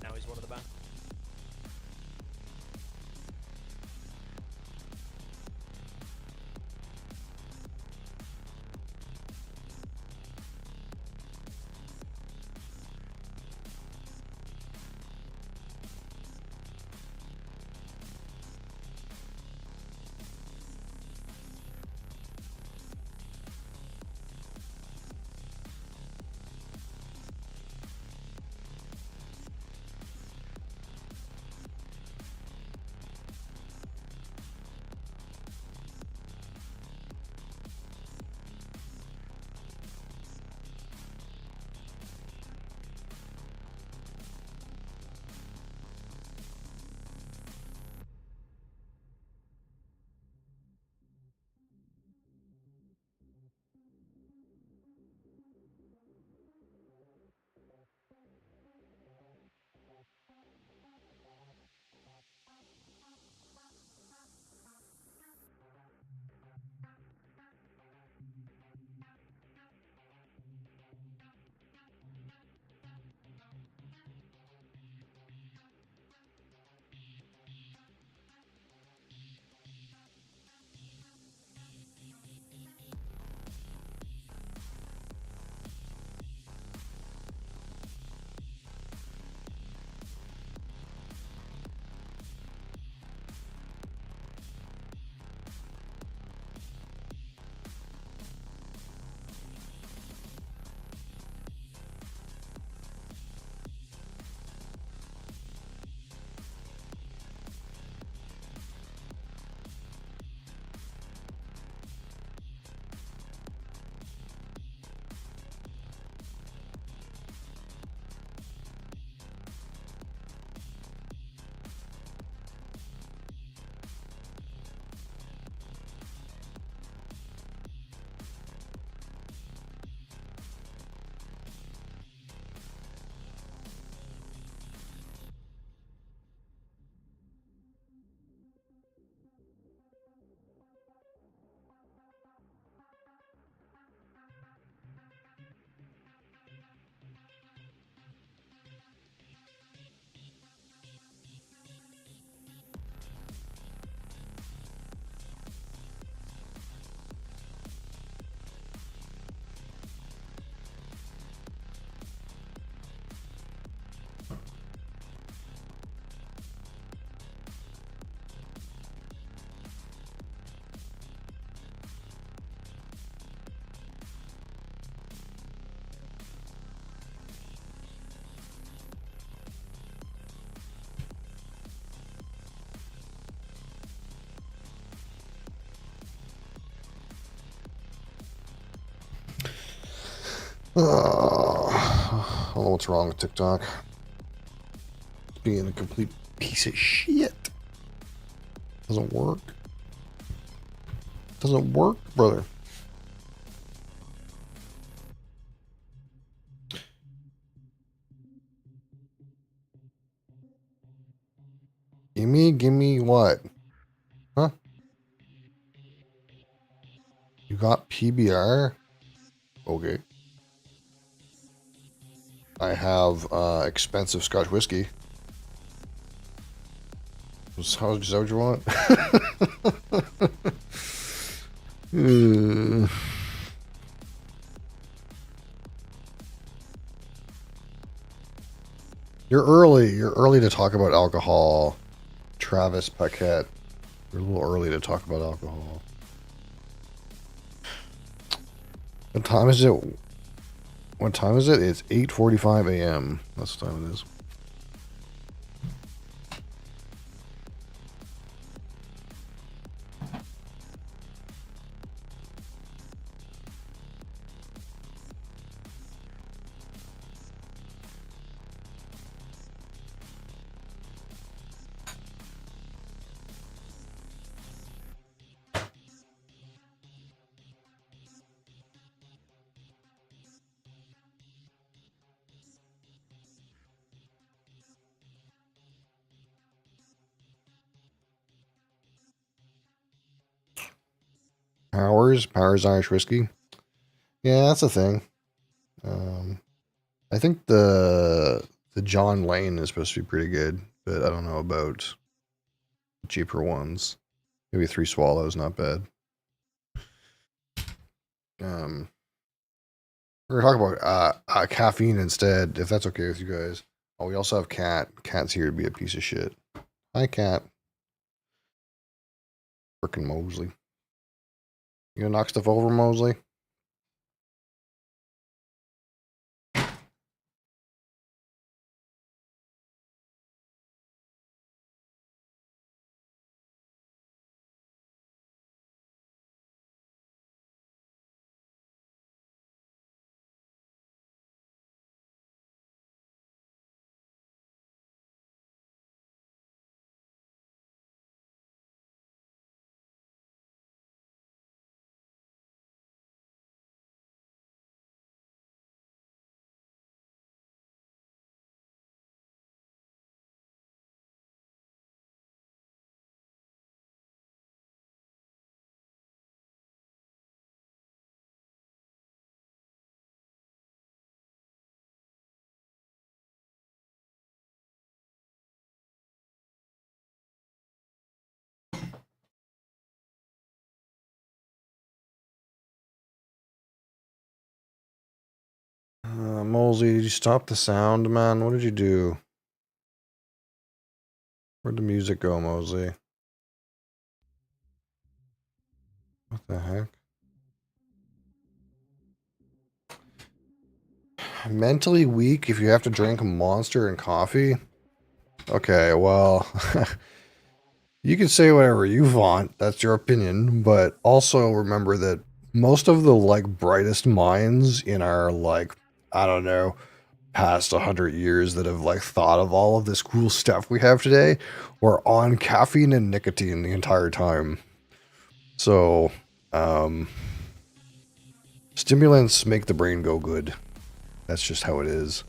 Now he's one of the band. I don't know what's wrong with TikTok. It's being a complete piece of shit. Doesn't work. Doesn't work, brother. Gimme what? Huh? You got PBR? Okay. I have expensive Scotch whiskey. Is that what you want? You're early. You're early to talk about alcohol. Travis Paquette. You're a little early to talk about alcohol. What time is it? What time is it? It's 8:45 a.m. That's the time it is. Powers Irish whiskey. Yeah, that's a thing. I think the The John Lane is supposed to be pretty good, but I don't know about cheaper ones. Maybe 3 Swallows, not bad. We're gonna talk about caffeine instead, if that's okay with you guys. Oh, we also have Cat. Cat's here to be a piece of shit. Hi, Cat. Frickin' Mosley. You gonna knock stuff over, Mosley? Mosley, did you stop the sound, man? What did you do? Where'd the music go, Mosley? What the heck? Mentally weak if you have to drink a Monster and coffee? Okay, well, you can say whatever you want. That's your opinion. But also remember that most of the, like, brightest minds in our, like, I don't know, past 100 years that have, like, thought of all of this cool stuff we have today were on caffeine and nicotine the entire time. So, stimulants make the brain go good. That's just how it is.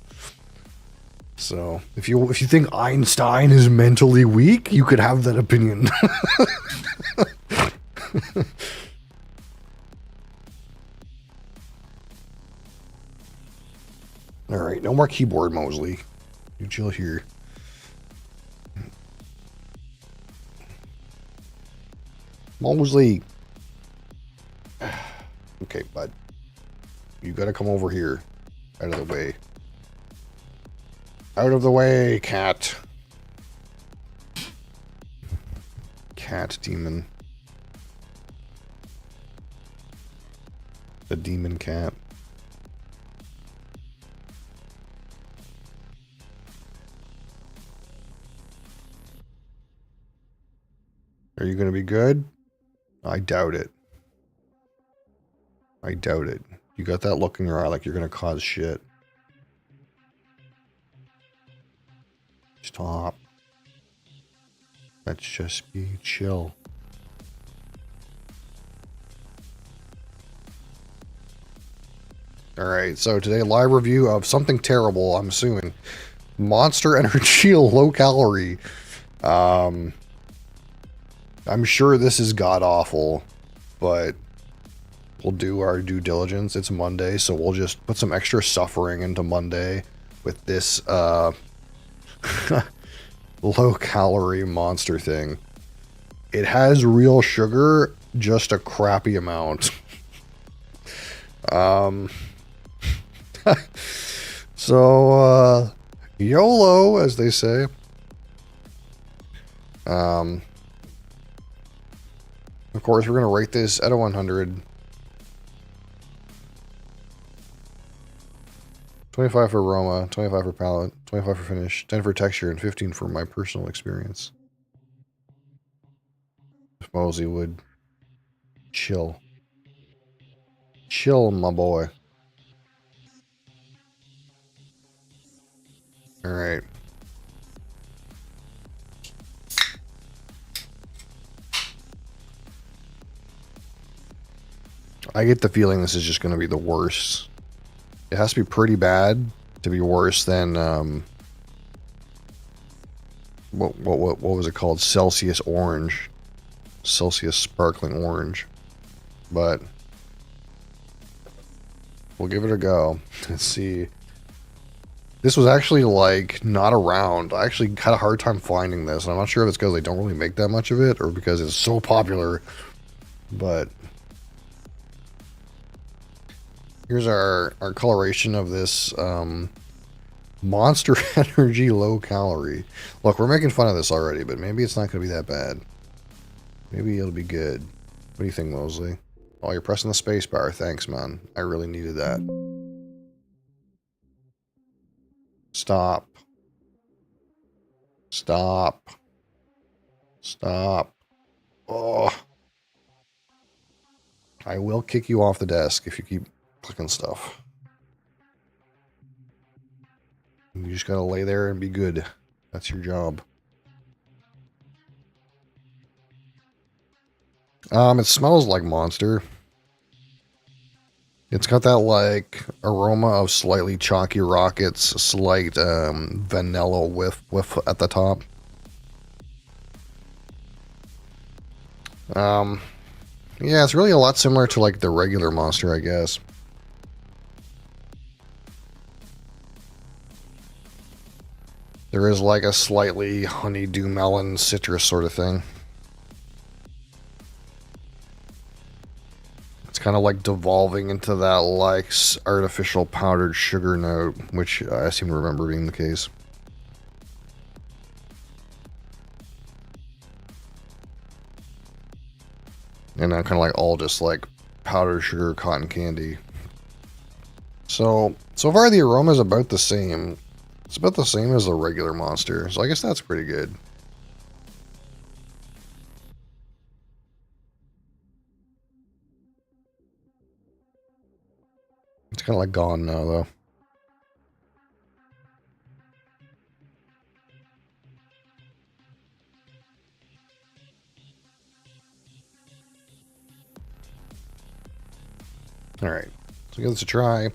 So, if you think Einstein is mentally weak, you could have that opinion. All right, no more keyboard, Mosley. You chill here. Mosley. Okay, bud. You gotta come over here. Out of the way. Out of the way, cat. Cat demon. The demon cat. Are you gonna be good? I doubt it. I doubt it. You got that look in your eye like you're gonna cause shit. Stop. Let's just be chill. Alright, so today live review of something terrible, I'm assuming. Monster Energy low calorie. I'm sure this is god awful, but we'll do our due diligence. It's Monday, so we'll just put some extra suffering into Monday with this low calorie monster thing. It has real sugar, just a crappy amount. So YOLO, as they say. Of course, we're gonna rate this out of 100. 25 for aroma, 25 for palate, 25 for finish, 10 for texture, and 15 for my personal experience. If Mosey would chill. Chill, my boy. Alright. I get the feeling this is just going to be the worst. It has to be pretty bad to be worse than what was it called? Celsius Orange. Celsius Sparkling Orange. But we'll give it a go. Let's see. This was actually like not around. I actually had a hard time finding this, and I'm not sure if it's because they don't really make that much of it or because it's so popular. But here's our coloration of this Monster Energy low calorie. Look, we're making fun of this already, but maybe it's not going to be that bad. Maybe it'll be good. What do you think, Mosley? Oh, you're pressing the space bar. Thanks, man. I really needed that. Stop. Stop. Stop. Oh. I will kick you off the desk if you keep clicking stuff. You just gotta lay there and be good. That's your job. It smells like Monster. It's got that like aroma of slightly chalky rockets, slight vanilla whiff at the top. Yeah, it's really a lot similar to like the regular Monster, I guess. There is like a slightly honeydew melon citrus sort of thing. It's kind of like devolving into that like artificial powdered sugar note, which I seem to remember being the case. And now kind of like all just like powdered sugar cotton candy. So far the aroma is about the same. It's about the same as the regular Monster, so I guess that's pretty good. It's kind of like gone now, though. Alright, so give this a try.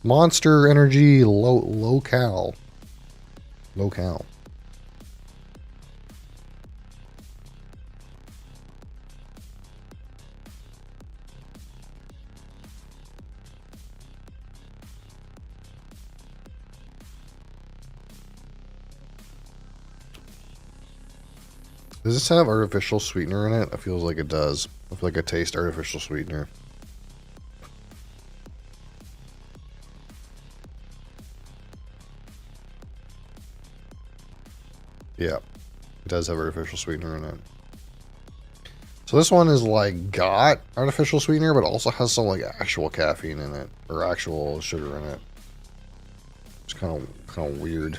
Monster Energy Low-Cal. Low-Cal. Does this have artificial sweetener in it? It feels like it does. I feel like I taste artificial sweetener. Yeah, it does have artificial sweetener in it. So this one is like got artificial sweetener, but also has some like actual caffeine in it or actual sugar in it. It's kind of weird.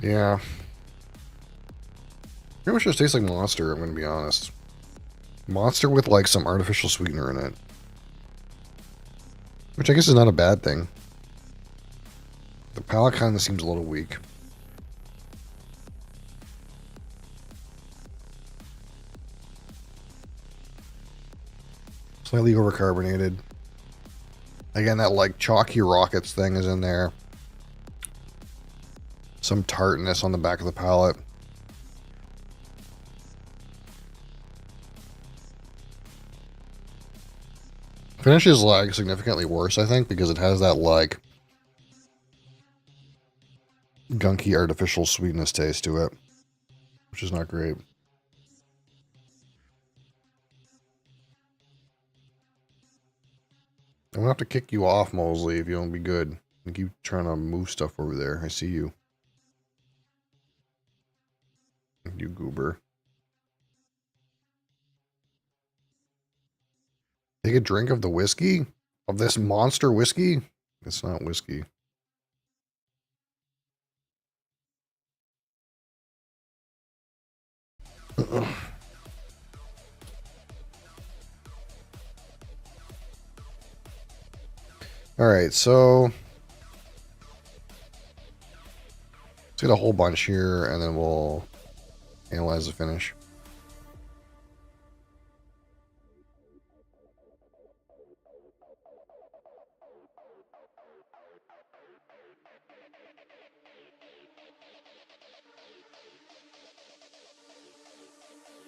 Yeah. Pretty much just tastes like Monster, I'm gonna be honest. Monster with like some artificial sweetener in it. Which I guess is not a bad thing. The palate kind of seems a little weak. Slightly overcarbonated. Again, that like chalky rockets thing is in there. Some tartness on the back of the palate. Finish is like significantly worse, I think, because it has that like gunky artificial sweetness taste to it, which is not great. I'm gonna have to kick you off, Mosley, if you don't be good. You keep trying to move stuff over there. I see you. You goober. Take a drink of the whiskey? Of this monster whiskey? It's not whiskey. Alright, so get a whole bunch here, and then we'll analyze the finish.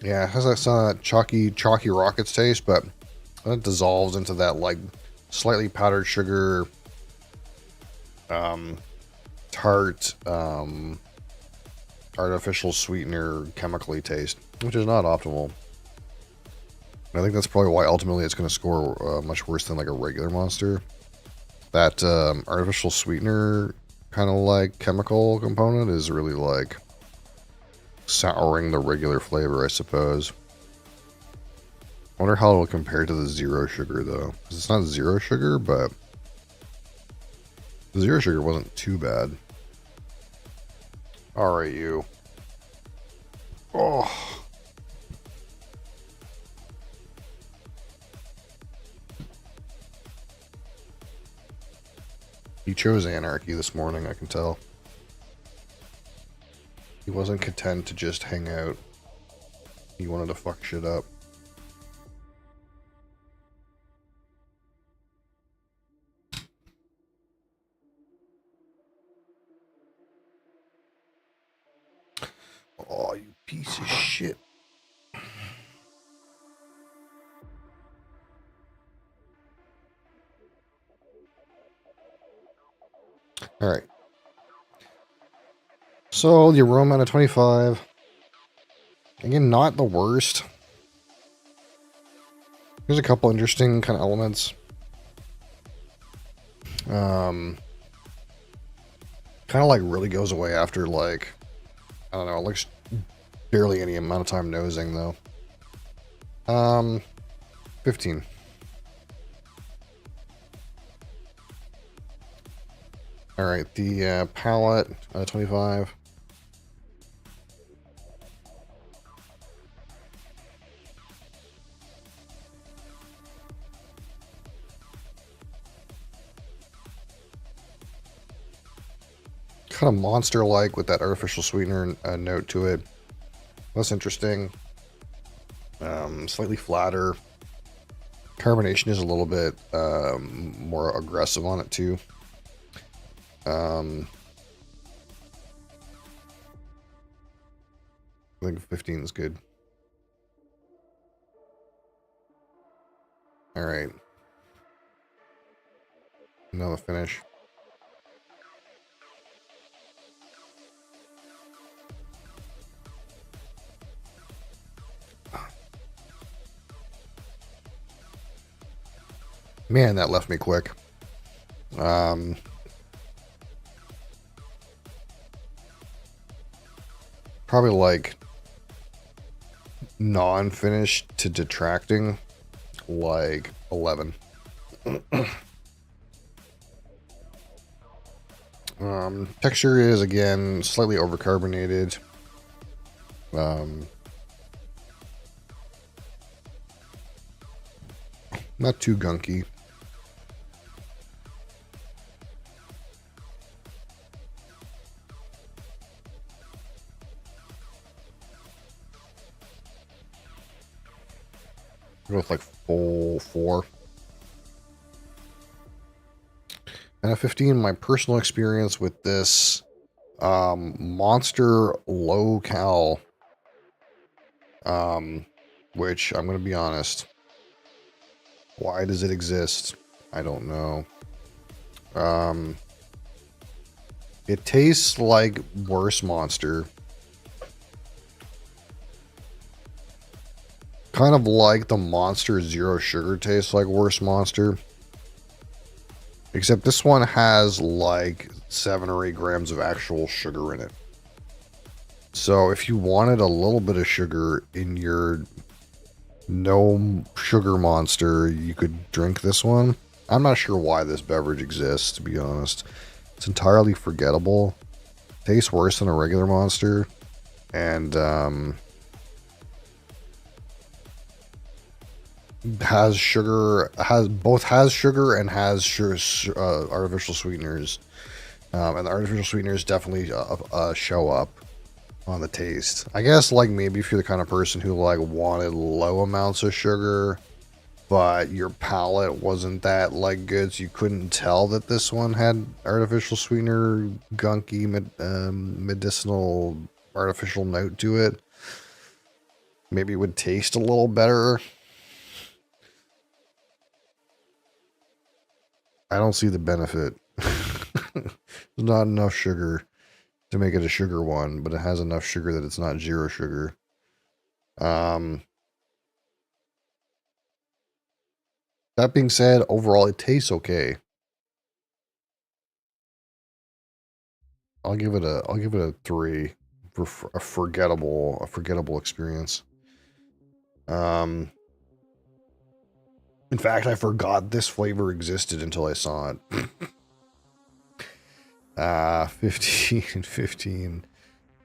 Yeah, it has that chalky rockets taste, but it dissolves into that like slightly powdered sugar, tart, artificial sweetener, chemically taste, which is not optimal. I think that's probably why ultimately it's going to score much worse than like a regular monster. That artificial sweetener kind of like chemical component is really like souring the regular flavor, I suppose. I wonder how it'll compare to the zero sugar though. 'Cause it's not zero sugar, but the zero sugar wasn't too bad. Alright, you. Oh. He chose anarchy this morning, I can tell. He wasn't content to just hang out. He wanted to fuck shit up. Oh, you piece of shit. Alright. So, the aroma out of 25. Again, not the worst. There's a couple interesting kind of elements. Kind of like really goes away after like, I don't know, like barely any amount of time nosing though. 15. Alright, the palette, 25. Kind of monster-like with that artificial sweetener note to it. Less interesting. Slightly flatter. Carbonation is a little bit more aggressive on it too. I think 15 is good. Alright. Now the finish. Man, that left me quick. Probably like non-finished to detracting, like 11. Texture is again slightly overcarbonated. Not too gunky. Go with like full 4. And a 15, my personal experience with this monster low-cal, which I'm going to be honest, why does it exist? I don't know. It tastes like worse monster. Kind of like the Monster Zero Sugar tastes like worse monster. Except this one has like 7 or 8 grams of actual sugar in it. So if you wanted a little bit of sugar in your no sugar monster, you could drink this one. I'm not sure why this beverage exists, to be honest. It's entirely forgettable. Tastes worse than a regular monster. And has sugar, has sugar and has artificial sweeteners. And the artificial sweeteners definitely show up on the taste. I guess like maybe if you're the kind of person who like wanted low amounts of sugar, but your palate wasn't that like good, so you couldn't tell that this one had artificial sweetener, gunky, medicinal, artificial note to it. Maybe it would taste a little better. I don't see the benefit. There's not enough sugar to make it a sugar one, but it has enough sugar that it's not zero sugar. That being said, overall it tastes okay. I'll give it a 3 for a forgettable experience. In fact, I forgot this flavor existed until I saw it. 15,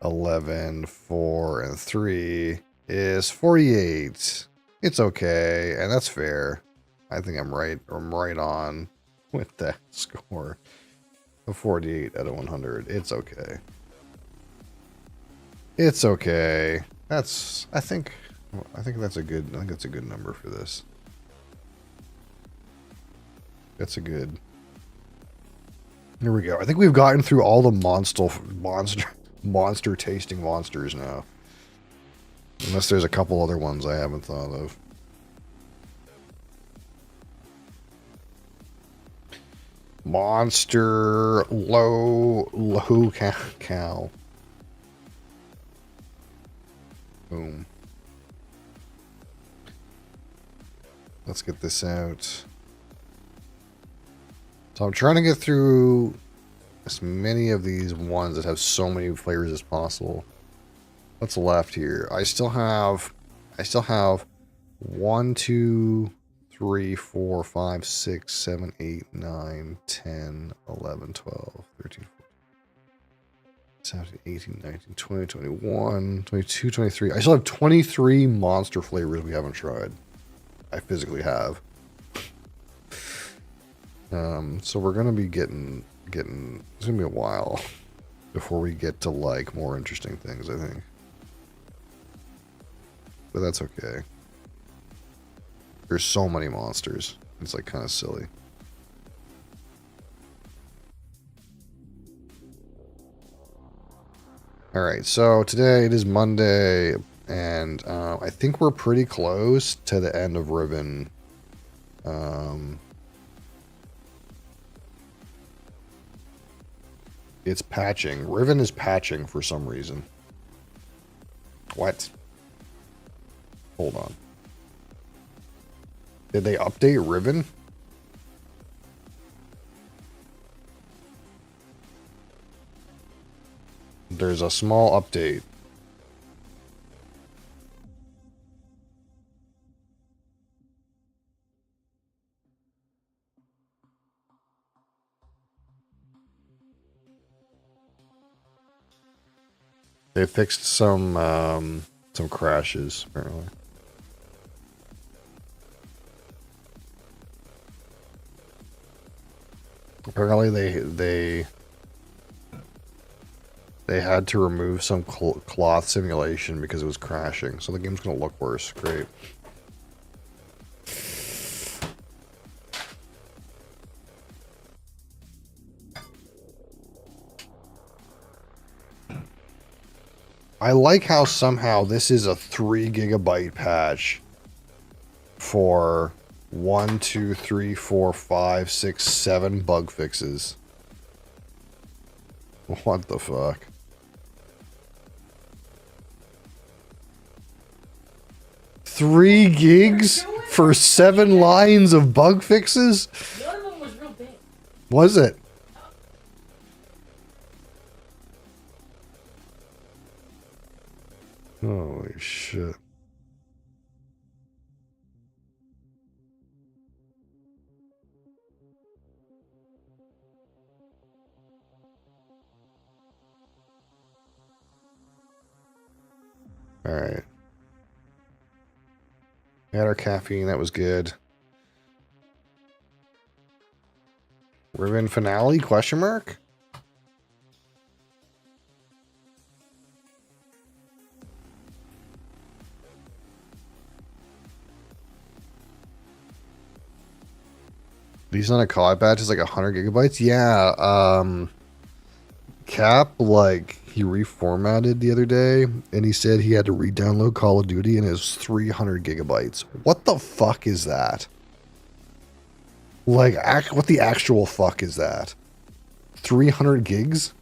11, 4, and 3 is 48. It's okay, and that's fair. I think I'm right on with that score. A 48 out of 100. It's okay. It's okay. I think that's a good number for this. That's a good. Here we go. I think we've gotten through all the monster tasting monsters now. Unless there's a couple other ones I haven't thought of. Monster low cow. Boom. Let's get this out. So I'm trying to get through as many of these ones that have so many flavors as possible. What's left here? I still have 1, 2, 3, 4, 5, 6, 7, 8, 9, 10, 11, 12, 13, 14, 17, 18, 19, 20, 21, 22, 23. I still have 23 monster flavors we haven't tried. I physically have. So we're gonna be getting. It's gonna be a while before we get to like more interesting things, I think. But that's okay. There's so many monsters. It's like kind of silly. All right, so today it is Monday, and I think we're pretty close to the end of Riven. It's patching. Riven is patching for some reason. What? Hold on. Did they update Riven? There's a small update. They fixed some crashes, apparently. Apparently they had to remove some cloth simulation because it was crashing. So the game's gonna look worse. Great. I like how somehow this is a 3 GB patch for 1, 2, 3, 4, 5, 6, 7 bug fixes. What the fuck? Three gigs for 7 lines of bug fixes? One of them was real big. Was it? Holy shit. Alright. Had our caffeine, that was good. Riven Finale, question mark? These on a COD patch is like 100 gigabytes. Yeah. Cap, like, he reformatted the other day and he said he had to re-download Call of Duty and it was 300 gigabytes. What the fuck is that? Like, what the actual fuck is that? 300 gigs?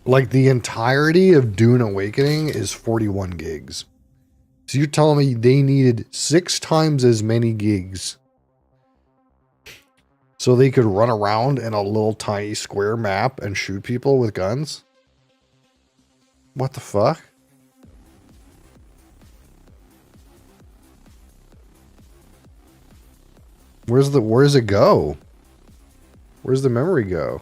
Like, the entirety of Dune Awakening is 41 gigs. So you're telling me they needed 6 times as many gigs so they could run around in a little tiny square map and shoot people with guns? What the fuck? Where's it go? Where's the memory go?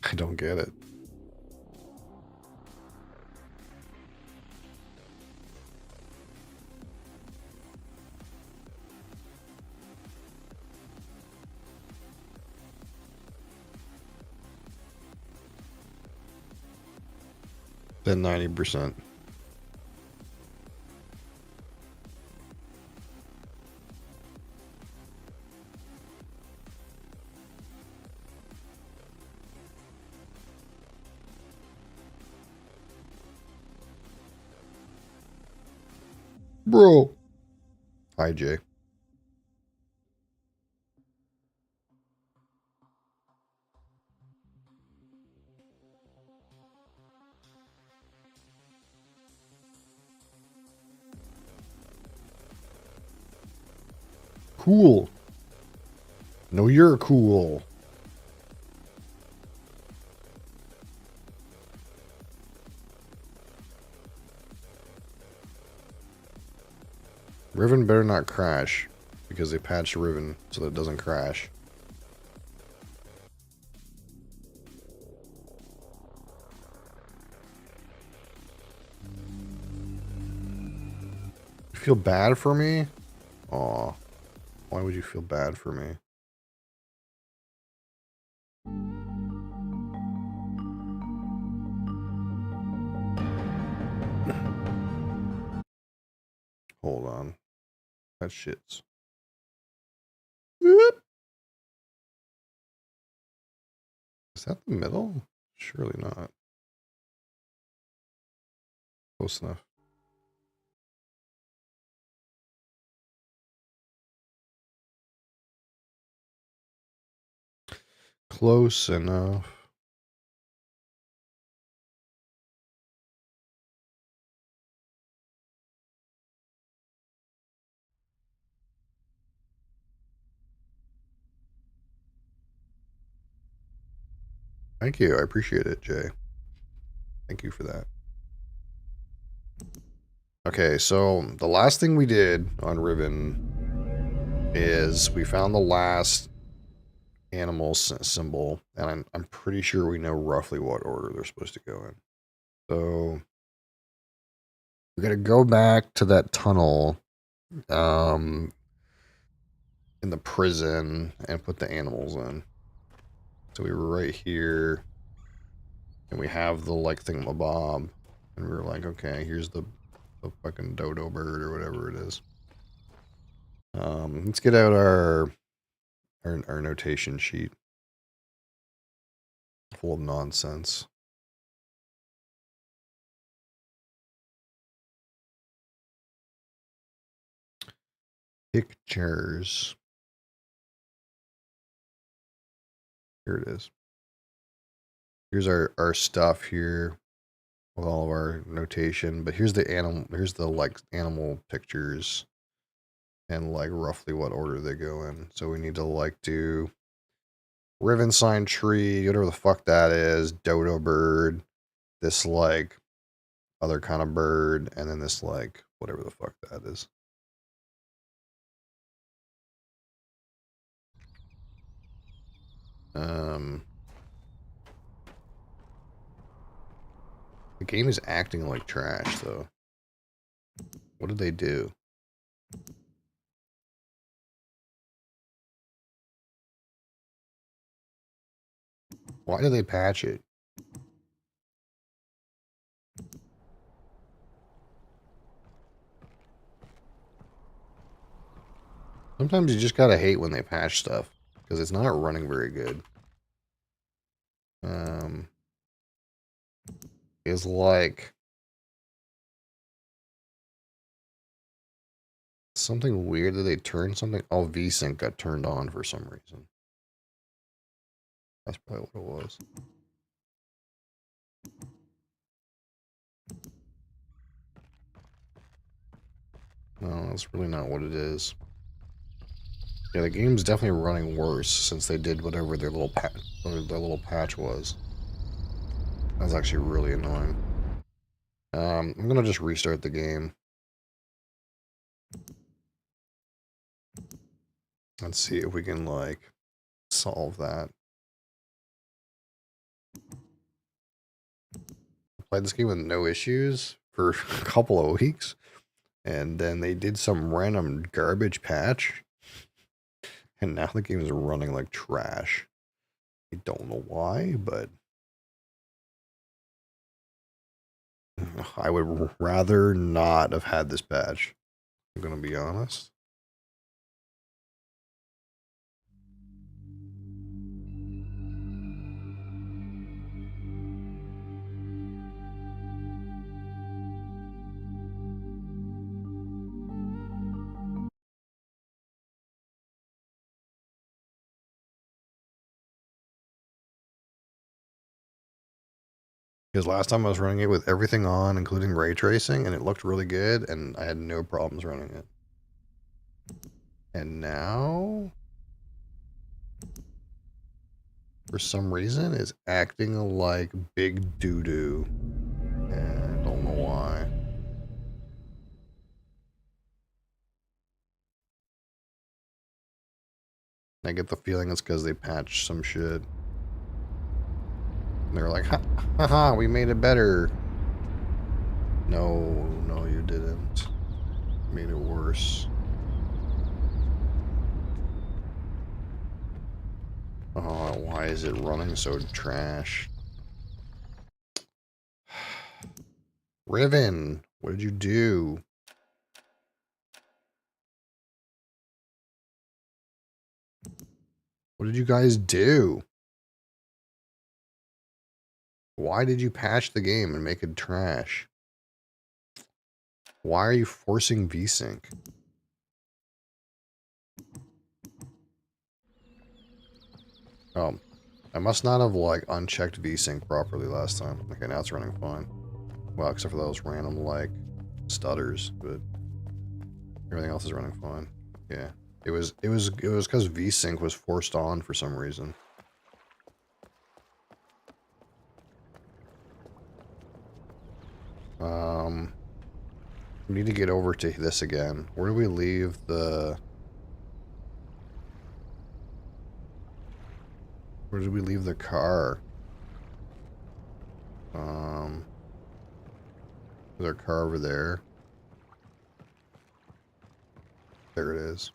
I don't get it. Then 90%. Bro. Hi, Jay. Cool. No, you're cool. Riven better not crash because they patched Riven so that it doesn't crash. You feel bad for me? Aw. Why would you feel bad for me? Hold on. That shit's... Whoop. Is that the middle? Surely not. Close enough. Close enough. Thank you. I appreciate it, Jay. Thank you for that. Okay, so the last thing we did on Riven is we found the last animal symbol, and I'm pretty sure we know roughly what order they're supposed to go in. So we're gonna go back to that tunnel in the prison and put the animals in. So we were right here, and we have the like thingamabob, and we were like, okay, here's the fucking dodo bird or whatever it is. Let's get out our notation sheet full of nonsense. Pictures. Here it is. Here's our stuff here with all of our notation, but here's the like animal pictures and like roughly what order they go in. So we need to like do Riven sign tree, whatever the fuck that is, dodo bird, this like other kind of bird, and then this like whatever the fuck that is. The game is acting like trash, though. What did they do? Why did they patch it? Sometimes you just gotta hate when they patch stuff, because it's not running very good. Is like something weird that they turned something. Oh, VSync got turned on for some reason. That's probably what it was. No, that's really not what it is. Yeah, the game's definitely running worse since they did whatever their little patch was. That's actually really annoying. I'm gonna just restart the game. Let's see if we can, like, solve that. I played this game with no issues for a couple of weeks, and then they did some random garbage patch, and now the game is running like trash. I don't know why, but I would rather not have had this patch. I'm gonna be honest. Because last time I was running it with everything on, including ray tracing, and it looked really good, and I had no problems running it. And now, for some reason, it's acting like big doo-doo. And I don't know why. I get the feeling it's because they patched some shit. And they were like, ha ha ha, we made it better. No, no, you didn't. You made it worse. Oh, why is it running so trash? Riven, what did you do? What did you guys do? Why did you patch the game and make it trash? Why are you forcing VSync? Oh, I must not have, like, unchecked VSync properly last time. Okay, now it's running fine. Well, except for those random, like, stutters, but everything else is running fine. Yeah. It was because VSync was forced on for some reason. We need to get over to this again. Where do we leave the... Where did we leave the car? Is our car over there? There it is.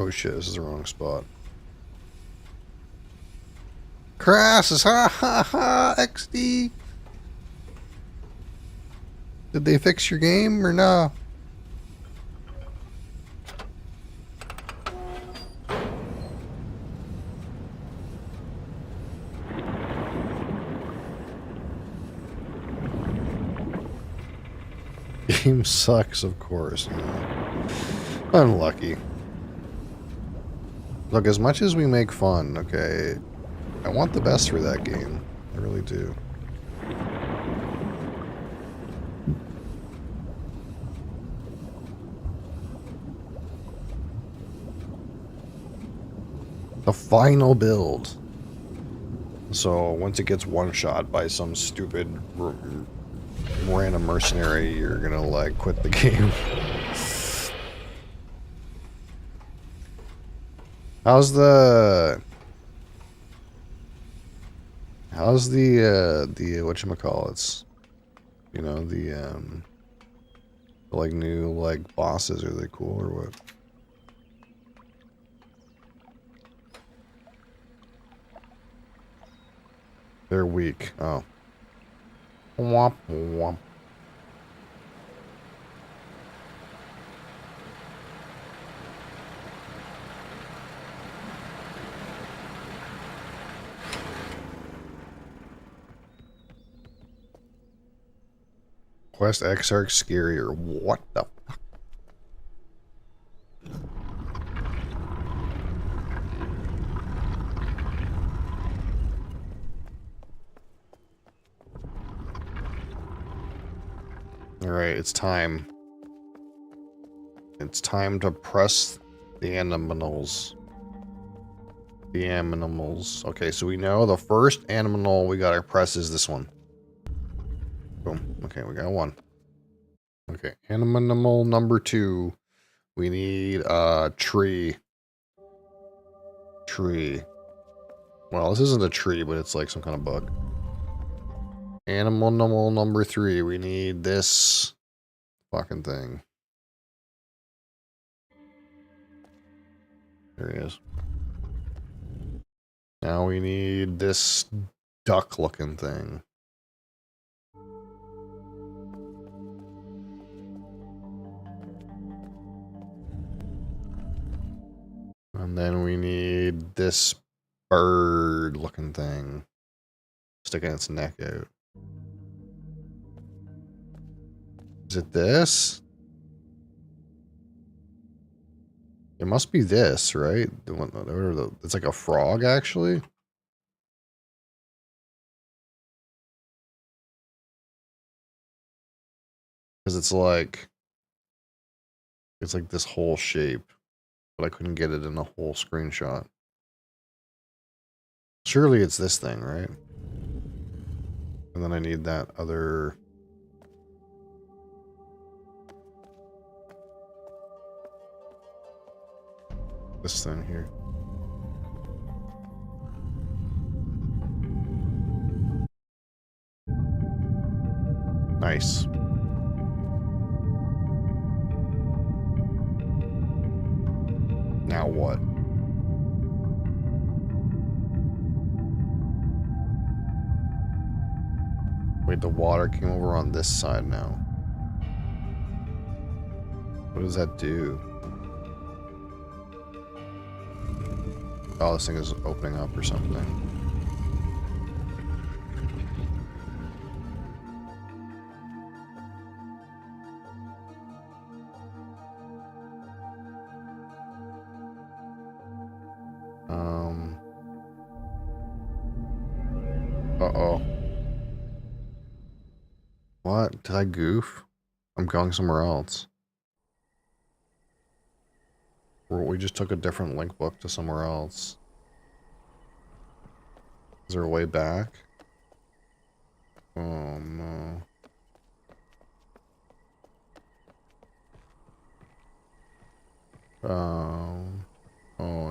Oh shit, this is the wrong spot. Crassus, ha ha ha, XD. Did they fix your game or no? Game sucks, of course. Unlucky. Look, as much as we make fun, okay, I want the best for that game. I really do. The final build. So once it gets one shot by some stupid random mercenary, you're gonna like quit the game. How's the whatchamacallits? You know, the like new like bosses, are they cool or what? They're weak. Oh. Womp womp. Quest Exarch scarier. What the fuck? Alright, it's time. It's time to press the animals. The animals. Okay, so we know the first animal we gotta press is this one. Boom. Okay, we got one. Okay, animal number 2. We need a tree. Tree. Well, this isn't a tree, but it's like some kind of bug. Animal number 3. We need this fucking thing. There he is. Now we need this duck-looking thing. And then we need this bird-looking thing. Sticking its neck out. Is it this? It must be this, right? The one, it's like a frog, actually. Because it's like this whole shape, but I couldn't get it in a whole screenshot. Surely it's this thing, right? And then I need that other... this thing here. Nice. Now what? Wait, the water came over on this side now. What does that do? Oh, this thing is opening up or something. Uh-oh. What? Did I goof? I'm going somewhere else. We just took a different link book to somewhere else. Is there a way back? Oh no. Oh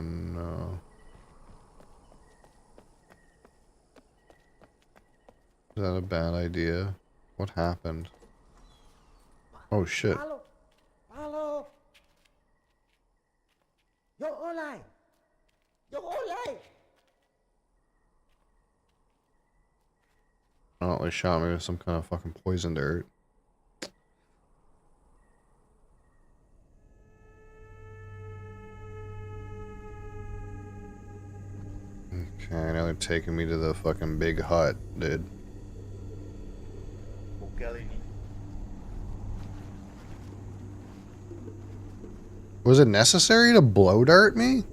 no. Is that a bad idea? What happened? Oh shit. Oh, they shot me with some kind of fucking poison dart. Okay, now they're taking me to the fucking big hut, dude. Was it necessary to blow dart me?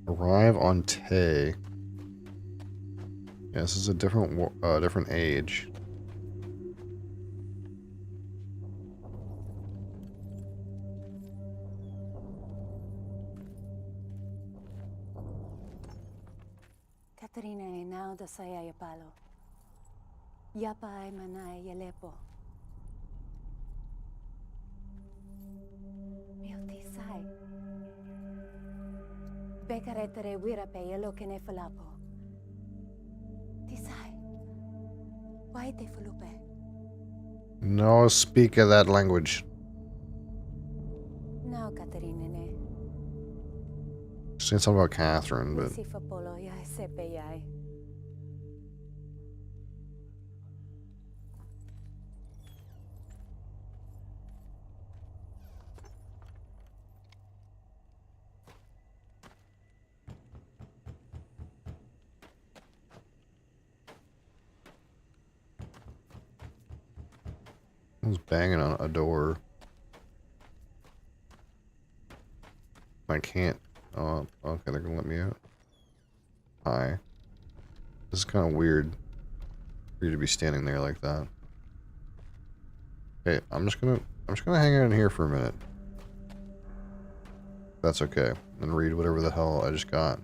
Arrive on Tay. Yeah, this is a different age. Katerina e now da saya palo. Yapa ay manay yalepo. Miltisay. Bekaretere wirape yelo kene falapo. Tisay. Why te fulupe? No speak of that language. Now Katerina ne. Saying something about Catherine, but Si fa polo ya sepe yai. I was banging on a door. I can't. Oh, okay, they're gonna let me out. Hi. This is kind of weird for you to be standing there like that. Hey, I'm just gonna hang out in here for a minute. That's okay. And read whatever the hell I just got.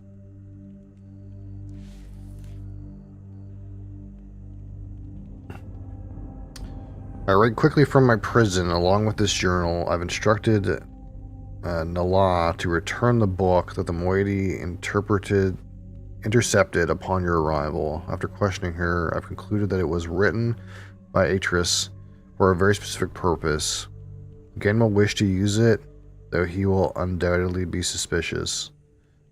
I write quickly from my prison. Along with this journal, I've instructed Nala to return the book that the moiety intercepted upon your arrival. After questioning her, I've concluded that it was written by Atris for a very specific purpose. Gain will wish to use it, though he will undoubtedly be suspicious.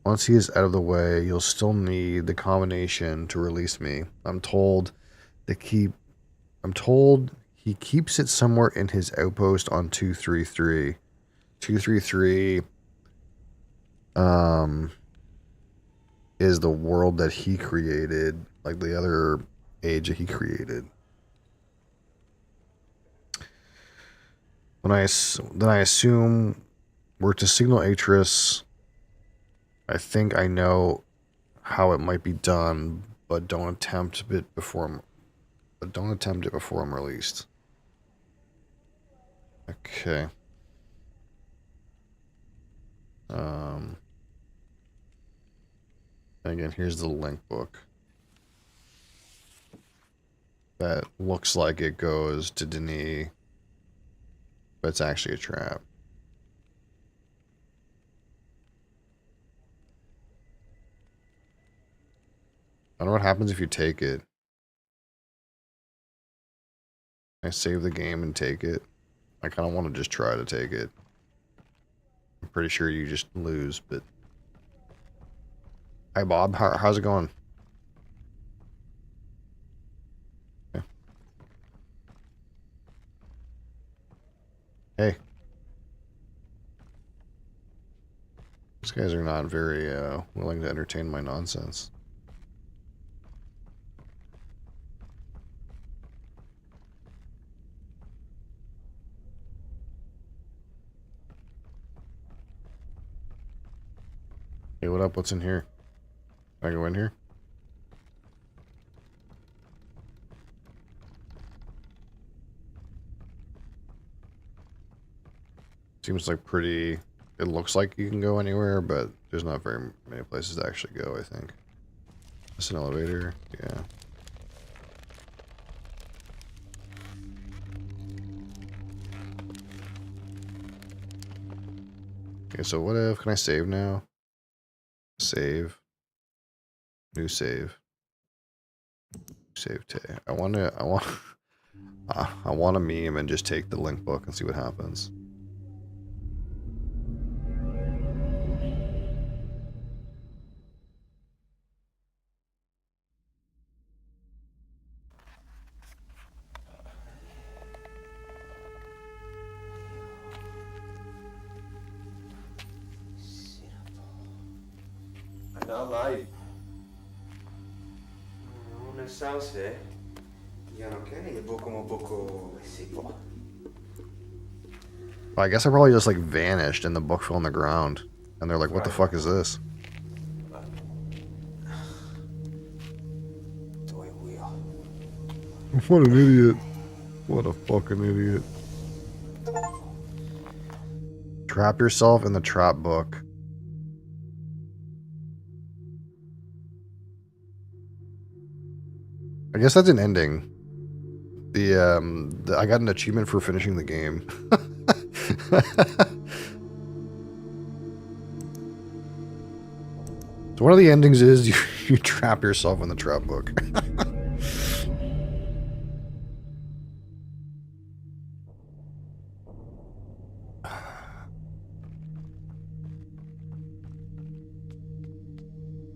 Once he is out of the way, you'll still need the combination to release me. I'm told he keeps it somewhere in his outpost on 233. 233 is the world that he created, like the other age that he created. Then I assume we're to signal Atris. I think I know how it might be done, but don't attempt it before I'm released. Okay. Again, here's the link book. That looks like it goes to Denis, but it's actually a trap. I don't know what happens if you take it. I save the game and take it. I kind of want to just try to take it. I'm pretty sure you just lose, but... Hi, Bob. How's it going? Okay. Hey. These guys are not very willing to entertain my nonsense. Hey, what up? What's in here? Can I go in here? Seems like pretty... It looks like you can go anywhere, but there's not very many places to actually go, I think. Is this an elevator? Yeah. Okay, so what if... Can I save now? Save. New save. Save Tay. I want a meme and just take the link book and see what happens. Live. Nel senso è poco si può. Well, I guess I probably just like vanished and the book fell on the ground. And they're like, what the fuck is this? What an idiot. What a fucking idiot. Trap yourself in the trap book. I guess that's an ending. I got an achievement for finishing the game. So one of the endings is you trap yourself in the trap book.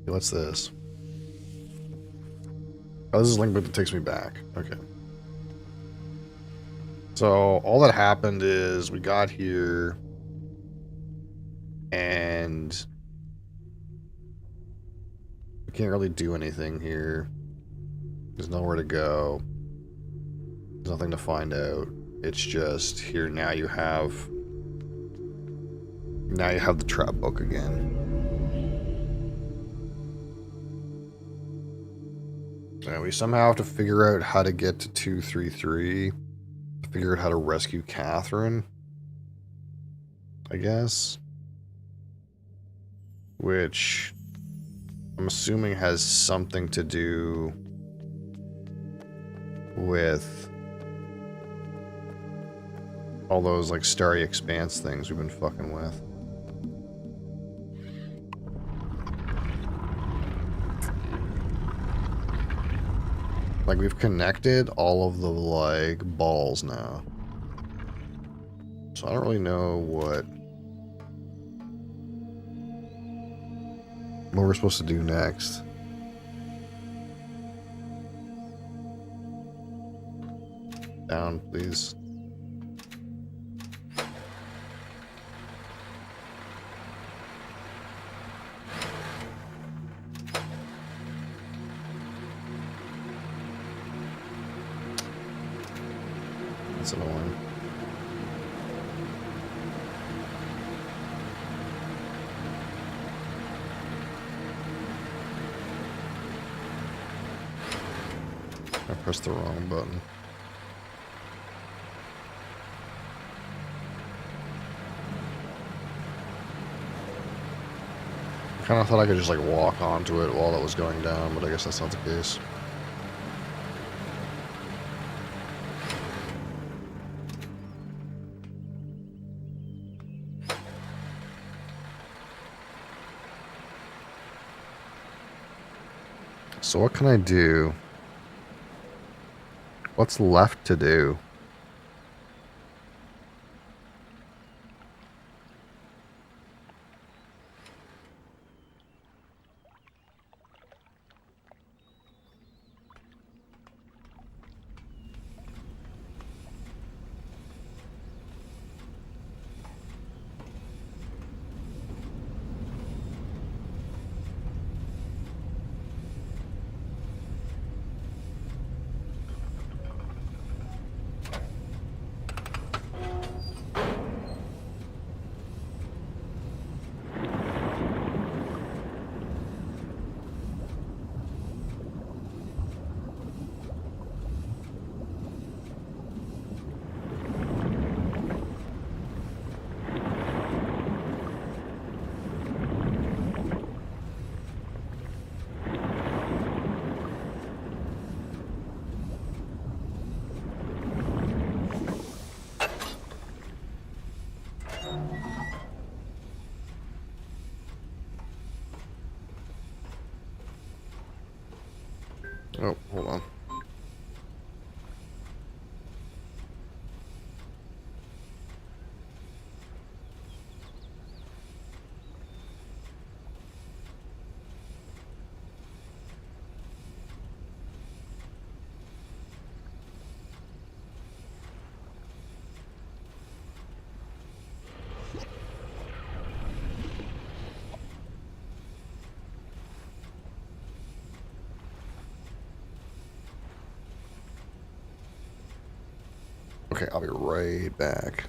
What's this? Oh, this is a link book that takes me back. Okay. So all that happened is we got here and we can't really do anything here. There's nowhere to go. There's nothing to find out. It's just here now you have the trap book again. And we somehow have to figure out how to get to 233. Figure out how to rescue Catherine, I guess. Which I'm assuming has something to do with all those like starry expanse things we've been fucking with. Like, we've connected all of the, like, balls now. So I don't really know what we're supposed to do next. Down, please. That's annoying. I pressed the wrong button. I kind of thought I could just like walk onto it while it was going down, but I guess that's not the case. So what can I do? What's left to do? Oh, hold on. Okay, I'll be right back.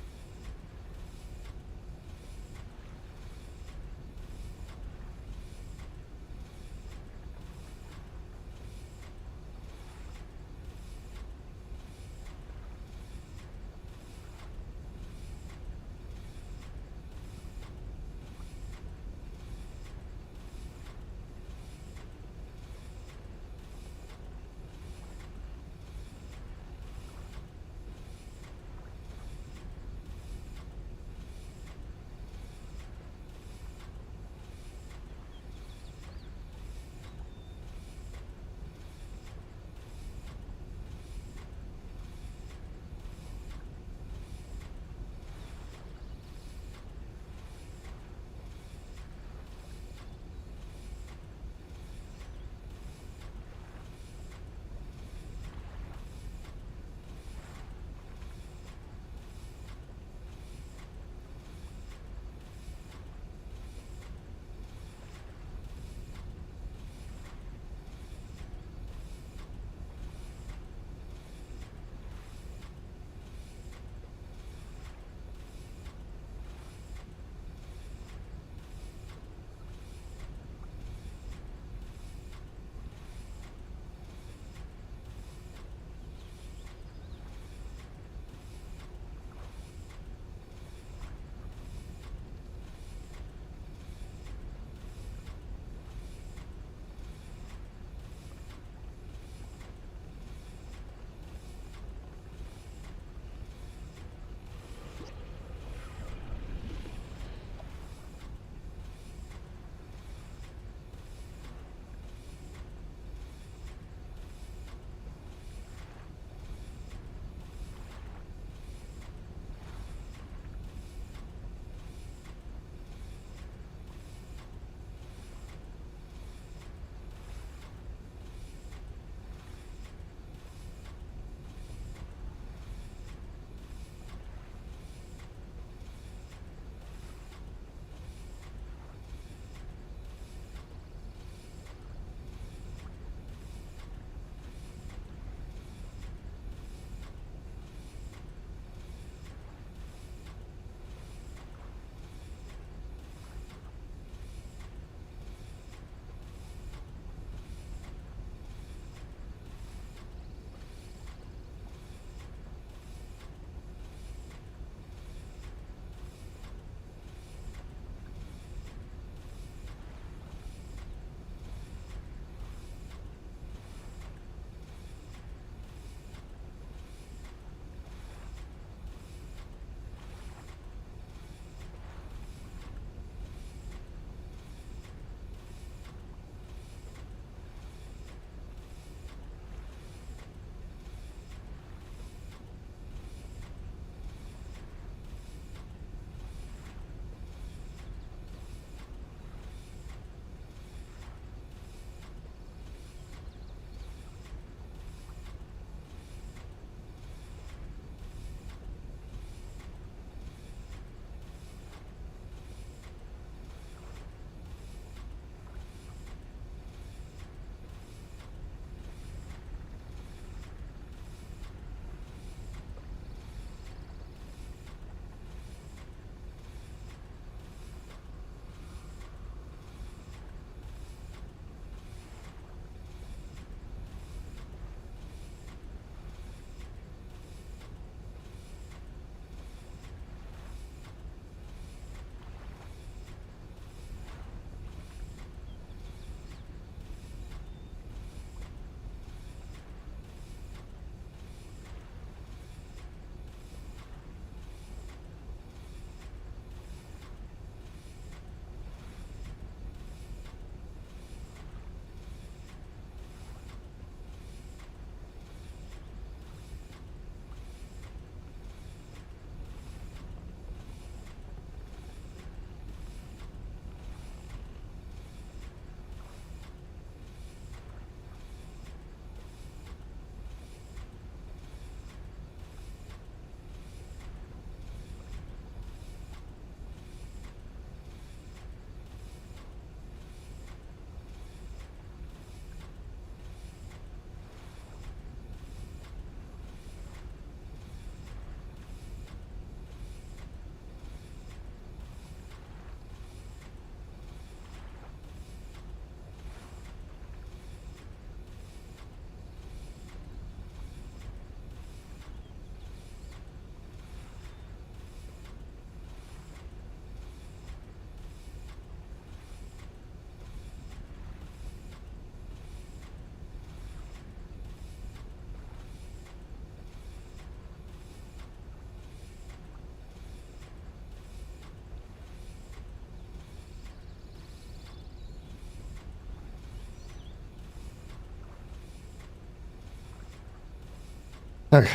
Okay.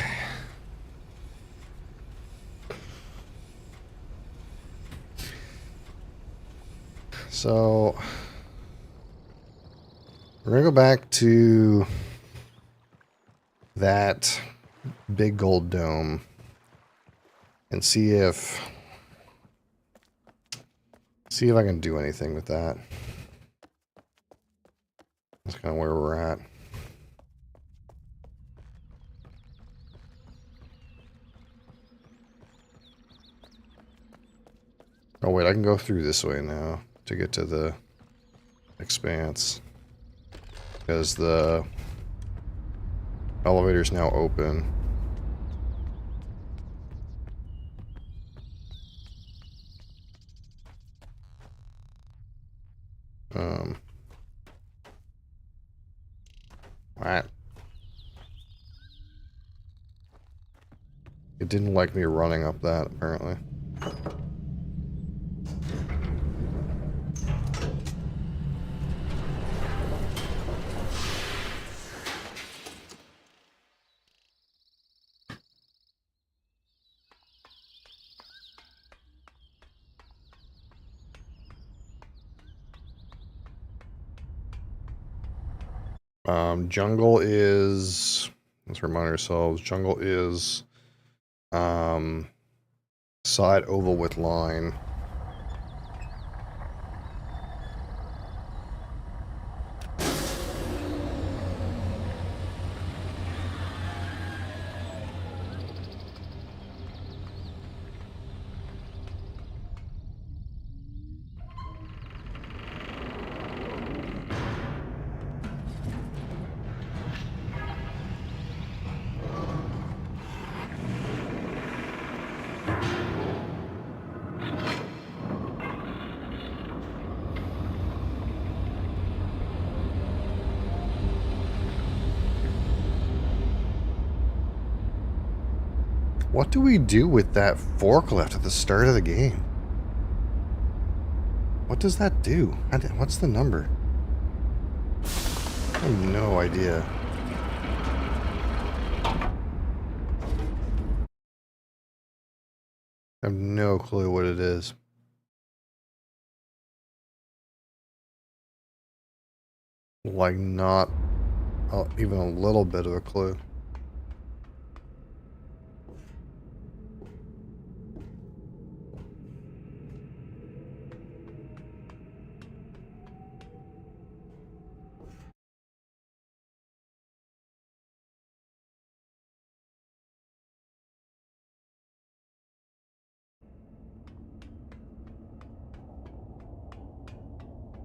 So we're gonna go back to that big gold dome and see if I can do anything with that. That's kind of where we're at. Oh wait, I can go through this way now to get to the expanse. Because the elevator's now open. What? It didn't like me running up that, apparently. Jungle is, let's remind ourselves, jungle is side oval with line. What do we do with that forklift at the start of the game? What does that do? What's the number? I have no idea. I have no clue what it is. Like, not even a little bit of a clue.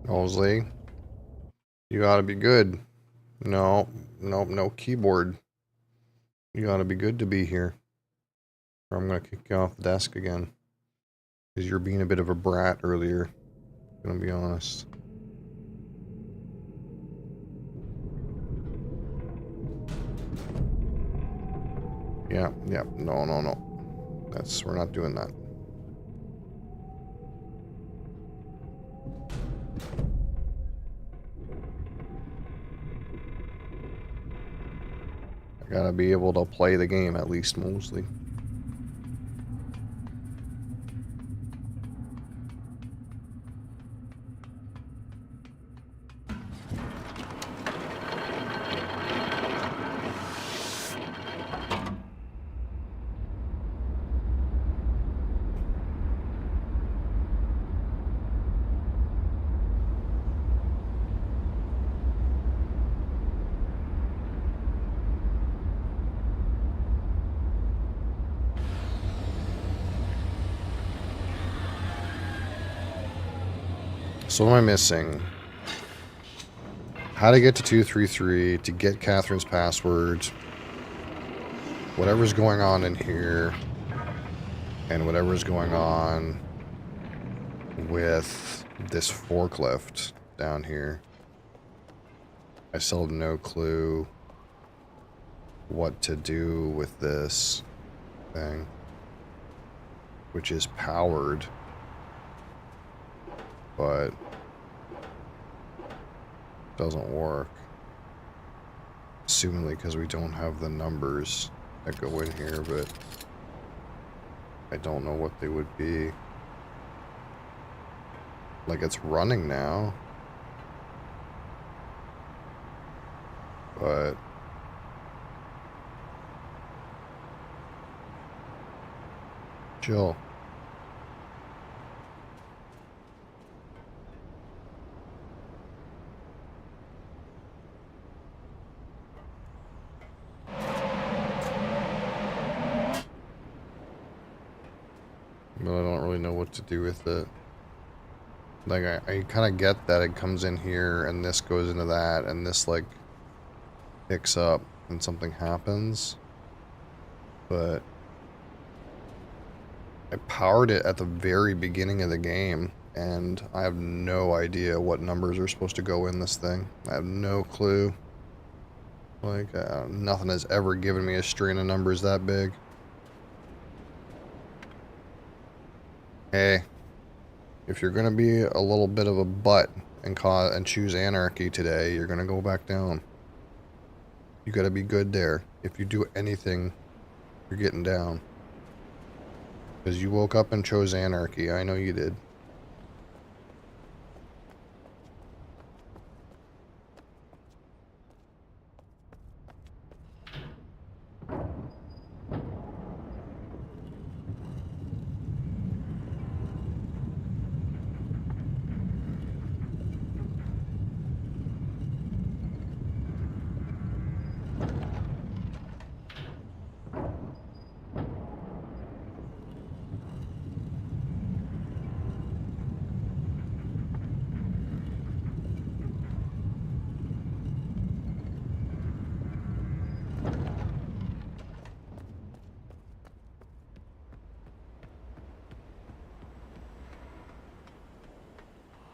Owsley, you gotta be good. No, nope, no keyboard. You gotta be good to be here. Or I'm gonna kick you off the desk again. Because you're being a bit of a brat earlier. I'm gonna be honest. Yeah, no. We're not doing that. I gotta be able to play the game at least, mostly. So what am I missing? How to get to 233, to get Catherine's password, whatever's going on in here, and whatever's going on with this forklift down here. I still have no clue what to do with this thing, which is powered, but doesn't work. Assumingly because we don't have the numbers that go in here, but I don't know what they would be. Like, it's running now. But chill. But I don't really know what to do with it. Like, I kind of get that it comes in here, and this goes into that, and this, like, picks up, and something happens. But I powered it at the very beginning of the game, and I have no idea what numbers are supposed to go in this thing. I have no clue. Like, nothing has ever given me a string of numbers that big. Hey, if you're gonna be a little bit of a butt and choose anarchy today, you're gonna go back down. You gotta be good there. If you do anything, you're getting down. Because you woke up and chose anarchy. I know you did.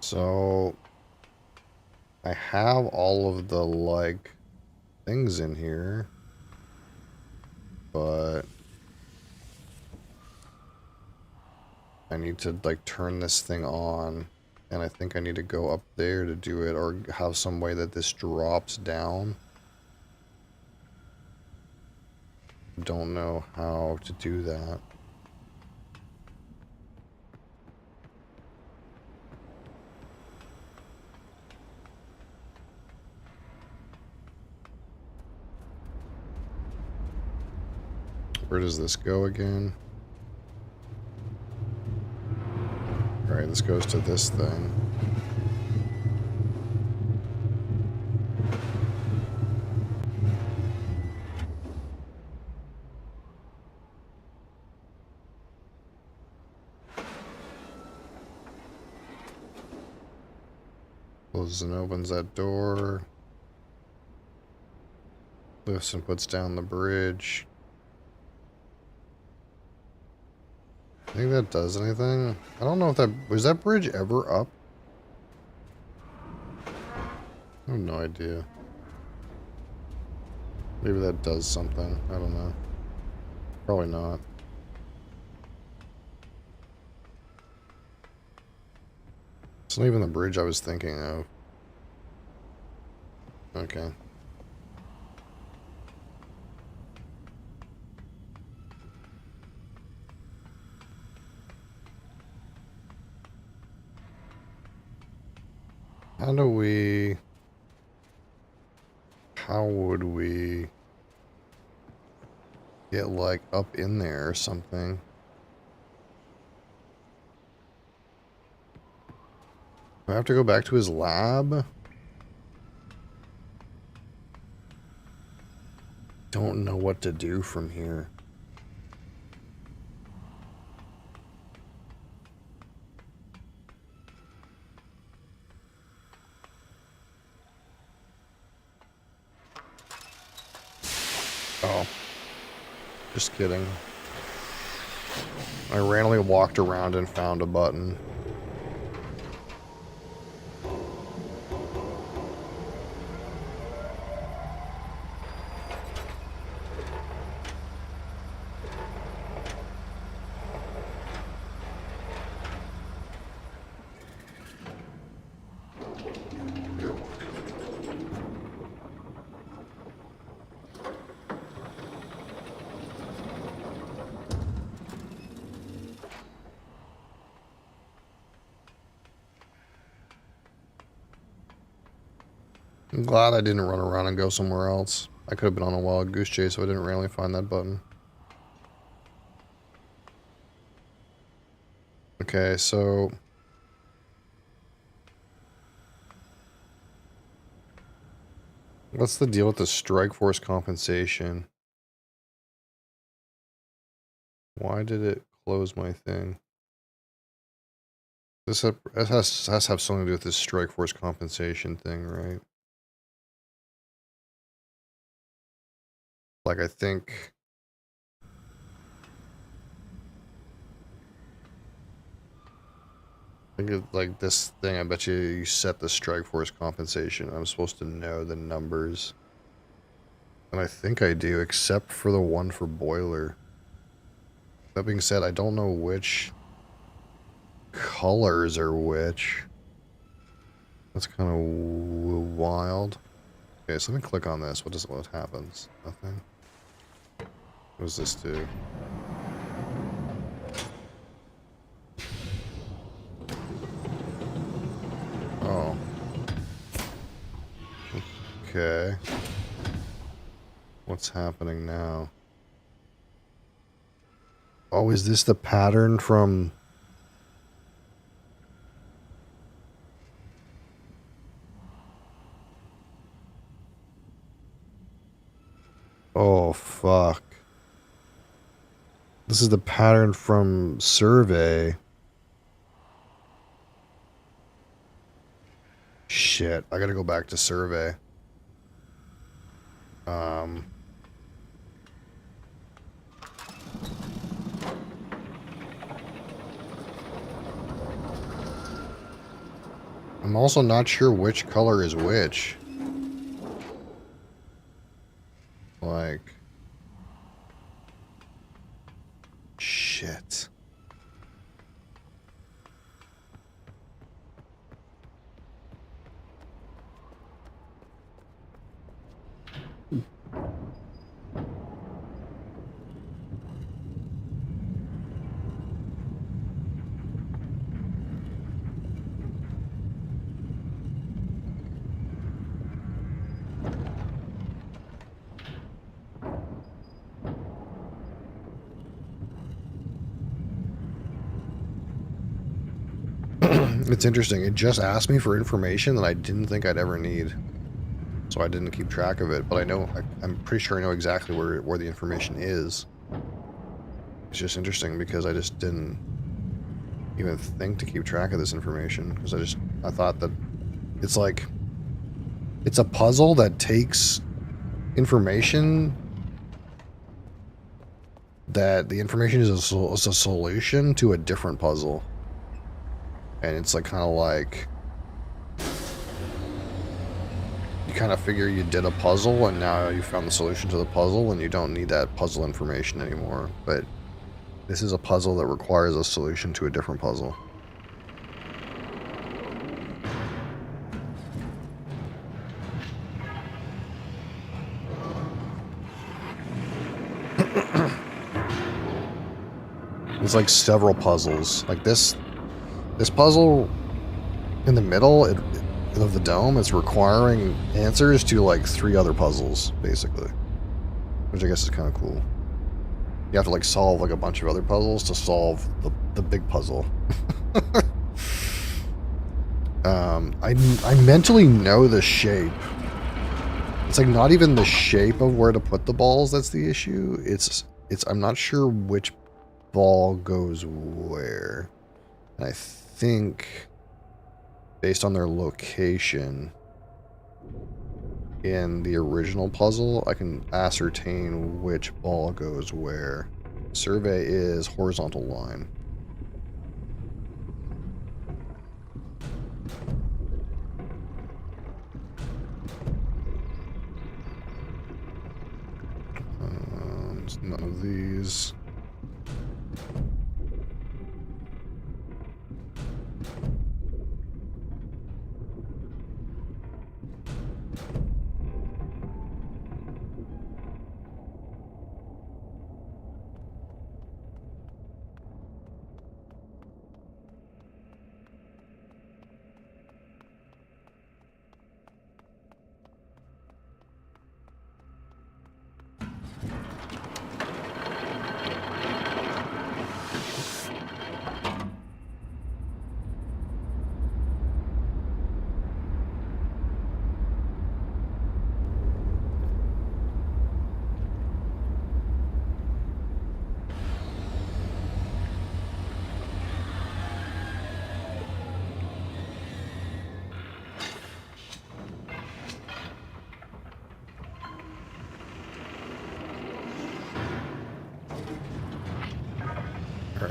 So I have all of the, like, things in here, but I need to, like, turn this thing on, and I think I need to go up there to do it, or have some way that this drops down. Don't know how to do that. Where does this go again? Alright, this goes to this thing. Closes and opens that door. Lifts and puts down the bridge. I think that does anything. I don't know if that... Was that bridge ever up? I have no idea. Maybe that does something. I don't know. Probably not. It's not even the bridge I was thinking of. Okay. How would we get, like, up in there or something? Do I have to go back to his lab? Don't know what to do from here. Oh. Just kidding. I randomly walked around and found a button. I'm glad I didn't run around and go somewhere else. I could have been on a wild goose chase if I didn't randomly find that button. Okay, so... what's the deal with the strike force compensation? Why did it close my thing? This has to have something to do with this strike force compensation thing, right? Like, I think... like this thing, I bet you set the strike force compensation. I'm supposed to know the numbers. And I think I do, except for the one for boiler. That being said, I don't know which colors are which. That's kind of wild. Okay, so let me click on this. What happens? Nothing. What does this do? Oh. Okay. What's happening now? Oh, is this the pattern from... oh, fuck. This is the pattern from survey. Shit, I gotta go back to survey. I'm also not sure which color is which. Like... shit. It's interesting. It just asked me for information that I didn't think I'd ever need. So I didn't keep track of it, but I know, I'm pretty sure I know exactly where the information is. It's just interesting because I just didn't even think to keep track of this information. Because I thought that it's like, it's a puzzle that takes information, that the information is a solution to a different puzzle. And it's like, kind of like, you kind of figure you did a puzzle and now you found the solution to the puzzle and you don't need that puzzle information anymore. But this is a puzzle that requires a solution to a different puzzle. There's like several puzzles. Like this puzzle in the middle of the dome is requiring answers to like 3 other puzzles, basically. Which I guess is kind of cool. You have to like solve like a bunch of other puzzles to solve the big puzzle. I mentally know the shape. It's like not even the shape of where to put the balls that's the issue. It's I'm not sure which ball goes where. And I think based on their location in the original puzzle, I can ascertain which ball goes where. Survey is horizontal line. None of these.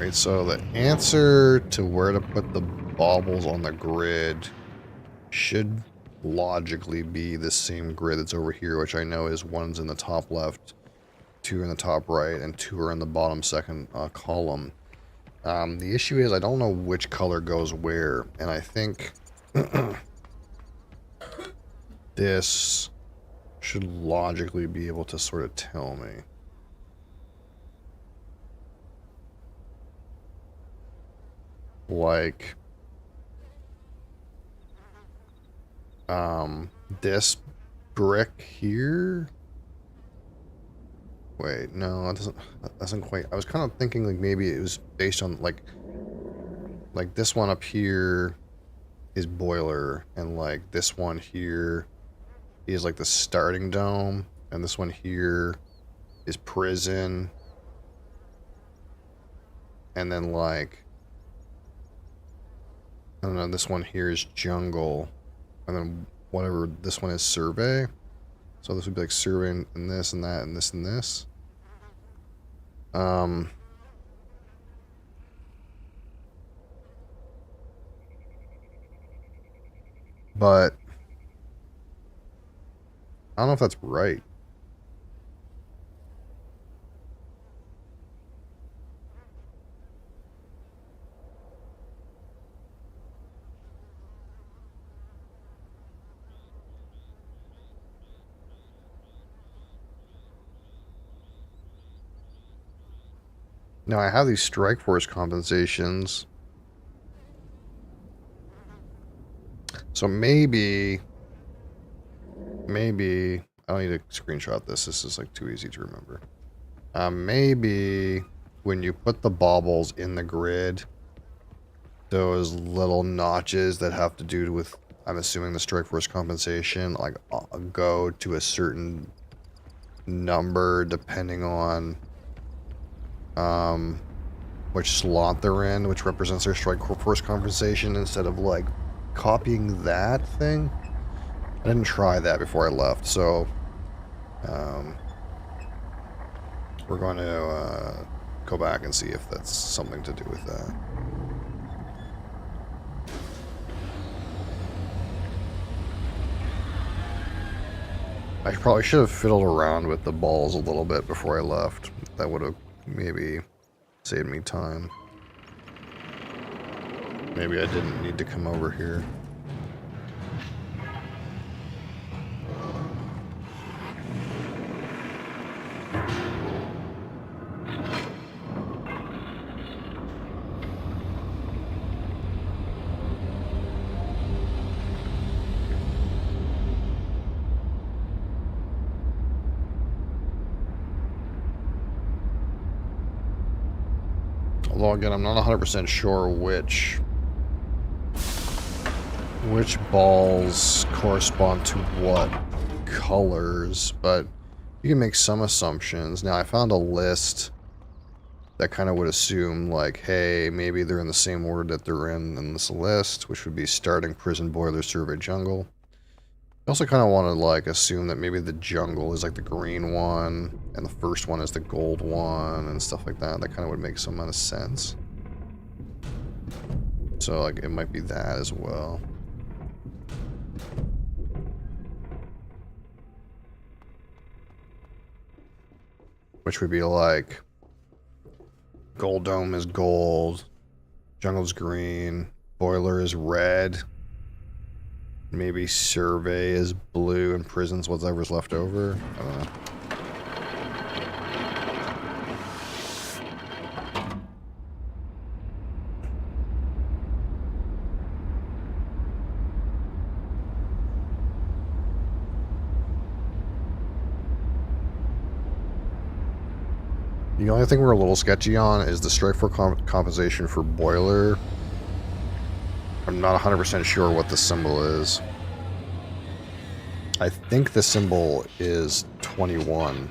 Alright, so the answer to where to put the baubles on the grid should logically be the same grid that's over here, which I know is one's in the top left, two in the top right, and two are in the bottom second column. The issue is I don't know which color goes where, and I think this should logically be able to sort of tell me. Like, this brick here. Wait, no, that doesn't quite. I was kind of thinking like maybe it was based on like this one up here is boiler, and like this one here is like the starting dome, and this one here is prison, and then like I don't know, this one here is jungle, and then whatever this one is survey. So this would be like survey and this and that and this and this. But I don't know if that's right. Now I have these strike force compensations. So maybe I don't need to screenshot this. This is like too easy to remember. Maybe when you put the baubles in the grid, those little notches that have to do with, I'm assuming, the strike force compensation, like go to a certain number depending on which slot they're in, which represents their strike force compensation, instead of like copying that thing. I didn't try that before I left, so we're going to go back and see if that's something to do with that. I probably should have fiddled around with the balls a little bit before I left. That would have maybe saved me time. Maybe I didn't need to come over here. Although again, I'm not 100% sure which balls correspond to what colors, but you can make some assumptions. Now I found a list that kind of would assume like, hey, maybe they're in the same order that they're in this list, which would be starting, prison, boiler, survey, jungle. I also kind of want to like assume that maybe the jungle is like the green one and the first one is the gold one and stuff like that. That kind of would make some amount of sense. So like it might be that as well. Which would be like gold dome is gold, jungle's green, boiler is red. Maybe survey is blue and prison's whatever's left over. I don't know. The only thing we're a little sketchy on is the strike for compensation for boiler. I'm not 100% sure what the symbol is. I think the symbol is 21,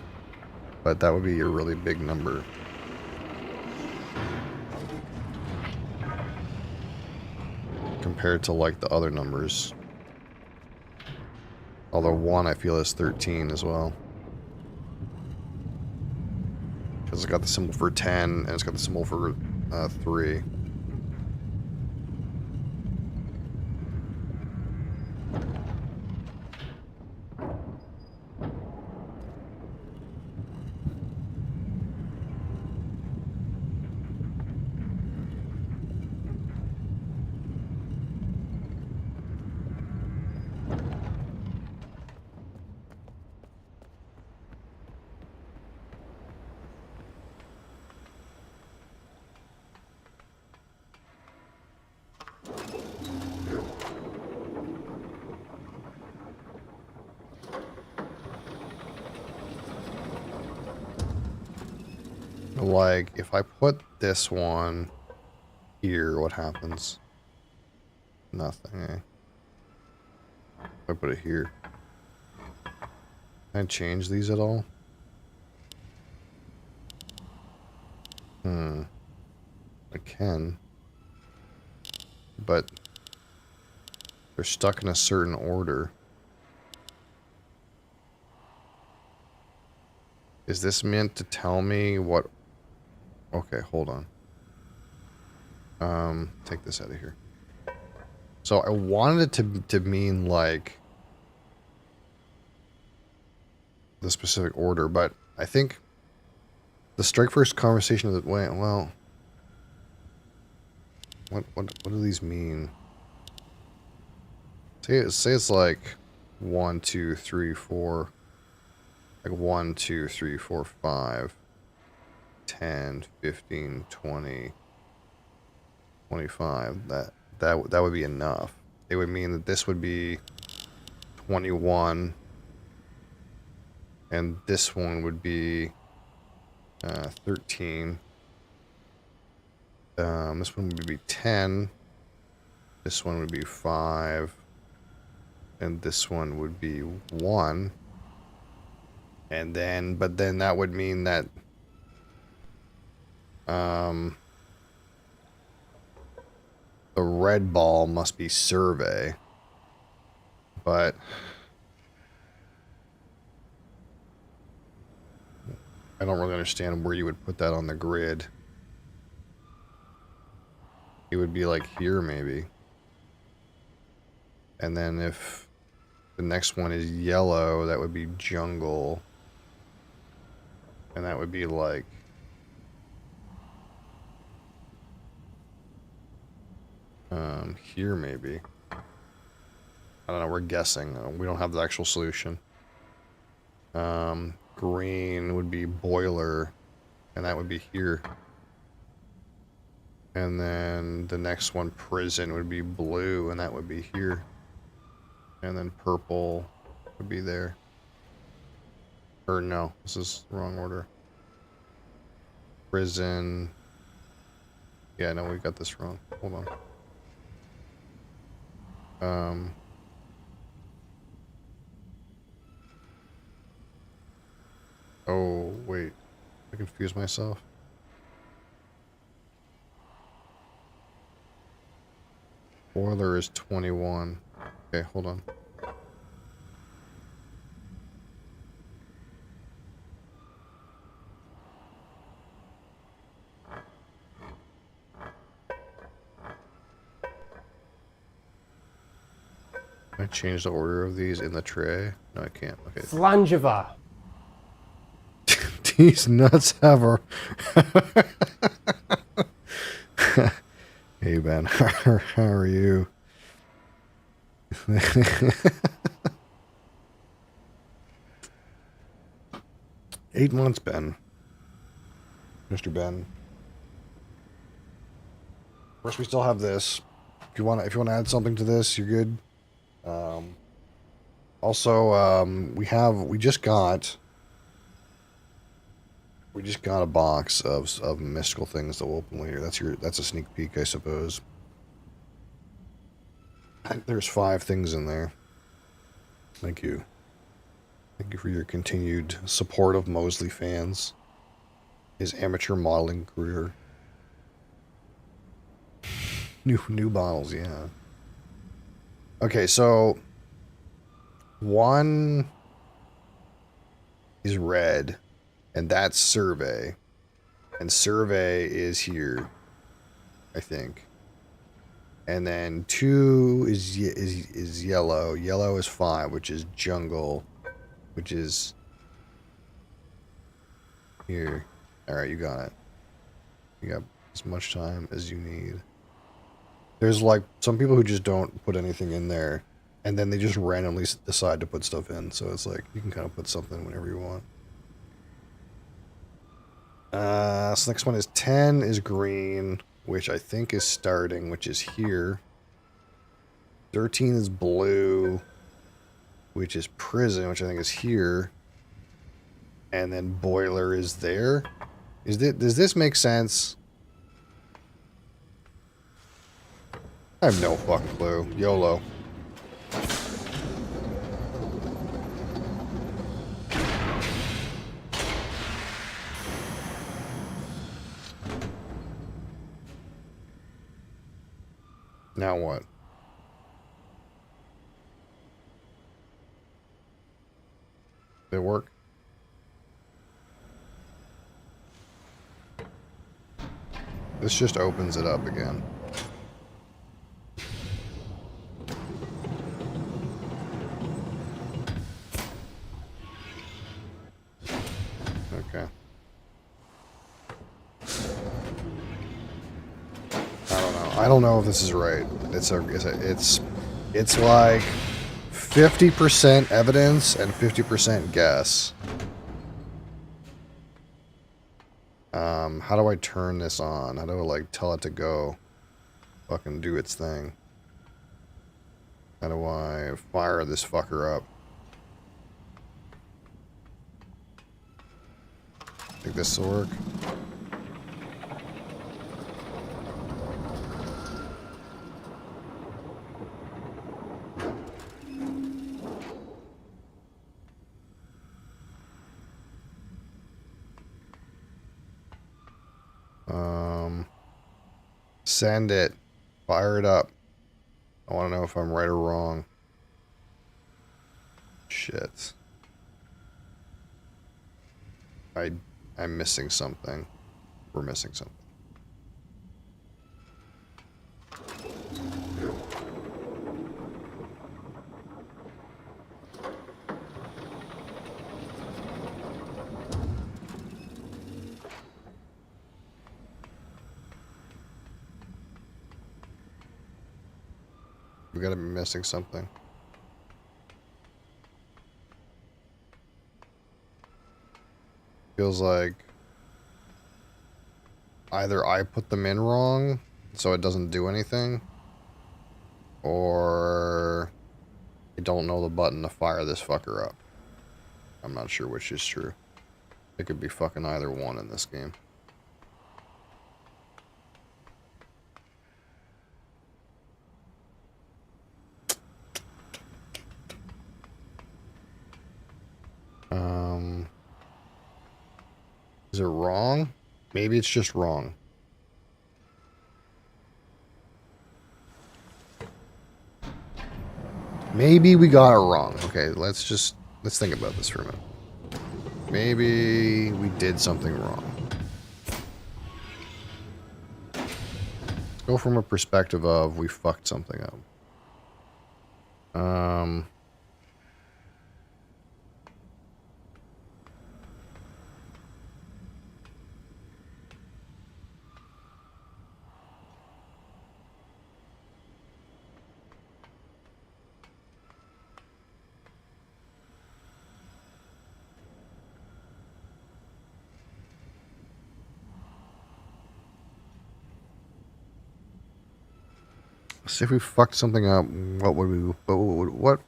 but that would be a really big number. Compared to like the other numbers. Although 1 I feel is 13 as well. Because it's got the symbol for 10 and it's got the symbol for 3. Like, if I put this one here, what happens? Nothing, eh? If I put it here. Can I change these at all? I can. But they're stuck in a certain order. Is this meant to tell me what... Okay, hold on. Take this out of here. So I wanted it to mean like the specific order, but I think the strike first conversation of the way. Well, what do these mean? Say it's like 1, 2, 3, 4. Like 1, 2, 3, 4, 5, 10, 15, 20, 25. That would be enough. It would mean that this would be 21, and this one would be 13. This one would be 10. This one would be 5, and this one would be 1. And then, but then that would mean that the red ball must be survey. But I don't really understand where you would put that on the grid. It would be like here, maybe. And then if the next one is yellow, that would be jungle. And that would be like... here, maybe. I don't know, we're guessing. We don't have the actual solution. Green would be boiler, and that would be here. And then the next one, prison, would be blue, and that would be here. And then purple would be there. Or no, this is the wrong order. Prison. Yeah, no, we got this wrong. Hold on. Oh, wait. I confused myself. Boiler is 21. Okay, hold on. Can I change the order of these in the tray? No, I can't. Okay. Flangiva. These nuts have a... Hey, Ben. How are you? 8 months, Ben. Mr. Ben. Of course, we still have this. If you want to add something to this, you're good. Also, we just got a box of mystical things that will open later. That's a sneak peek, I suppose. There's 5 things in there. Thank you. Thank you for your continued support of Mosley fans. His amateur modeling career. New bottles, yeah. Okay, so 1 is red, and that's survey. And survey is here. I think. And then 2 is yellow. Yellow is 5, which is jungle, which is here. All right, you got it. You got as much time as you need. There's like some people who just don't put anything in there, and then they just randomly decide to put stuff in. So it's like you can kind of put something whenever you want. So next one is 10 is green, which I think is starting, which is here. 13 is blue, which is prison, which I think is here. And then boiler is there. Does this make sense? I have no fucking clue. YOLO. Now what? Did it work? This just opens it up again. Okay. I don't know if this is right. It's like 50% evidence and 50% guess. How do I turn this on? How do I like tell it to go fucking do its thing? How do I fire this fucker up? Think this will work? Send it. Fire it up. I want to know if I'm right or wrong. Shit. I'm missing something. We're missing something. We gotta be missing something. Feels like either I put them in wrong, so it doesn't do anything, or I don't know the button to fire this fucker up. I'm not sure which is true. It could be fucking either one in this game. Is it wrong? Maybe it's just wrong. Maybe we got it wrong. Okay, let's think about this for a minute. Maybe we did something wrong. Let's go from a perspective of we fucked something up. See if we fucked something up. What would we? What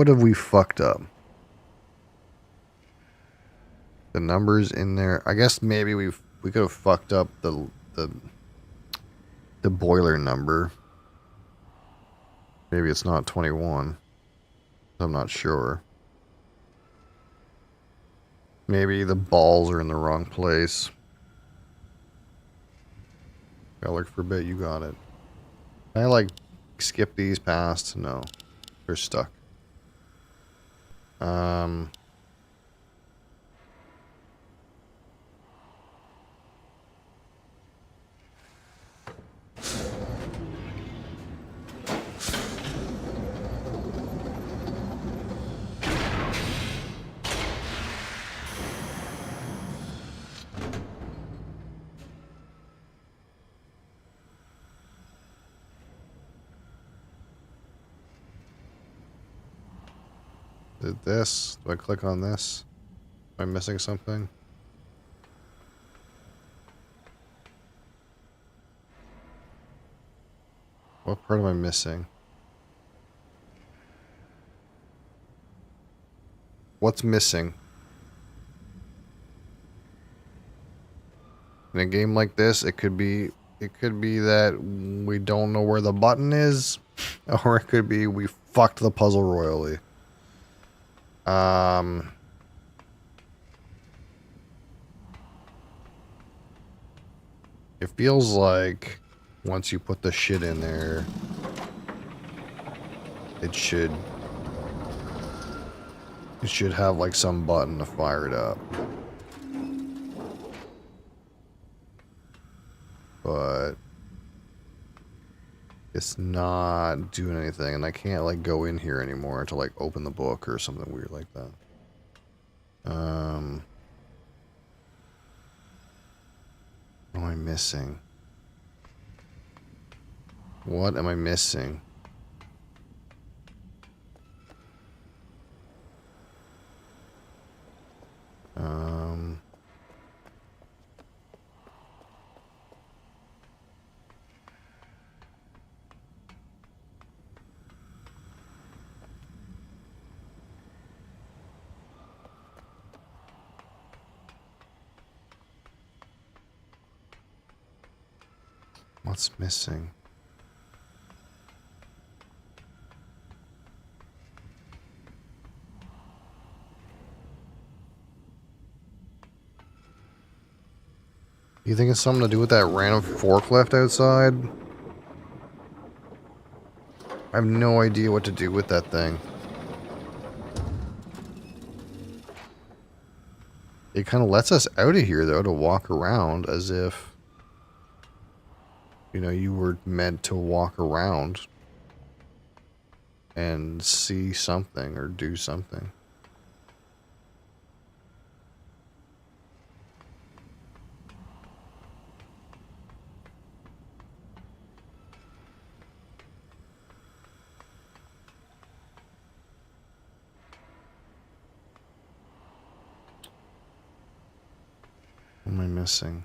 have we fucked up? The numbers in there. I guess maybe we could have fucked up the boiler number. Maybe it's not 21. I'm not sure. Maybe the balls are in the wrong place. I look for a bit, you got it. Can I like skip these past? No. They're stuck. This? Do I click on this? Am I missing something? What part am I missing? What's missing? In a game like this, it could be that we don't know where the button is, or it could be we fucked the puzzle royally. It feels like once you put the shit in there, it should have like some button to fire it up. But it's not doing anything, and I can't like go in here anymore to like open the book or something weird like that. What am I missing? What am I missing? What's missing? You think it's something to do with that random forklift outside? I have no idea what to do with that thing. It kind of lets us out of here, though, to walk around as if, you know, you were meant to walk around and see something or do something. What am I missing?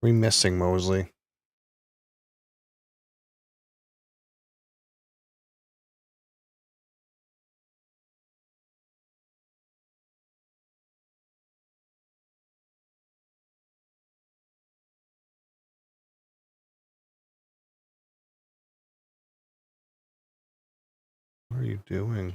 What are we missing, Mosley? What are you doing?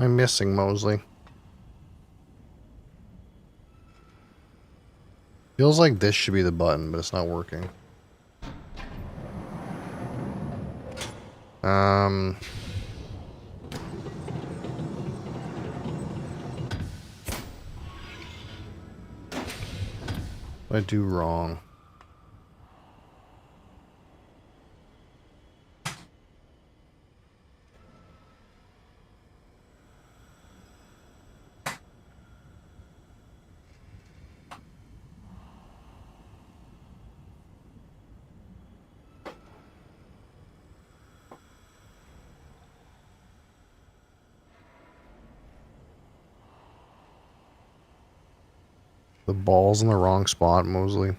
am I missing, Mosley? Feels like this should be the button, but it's not working. What did I do wrong? The ball's in the wrong spot, Mosley.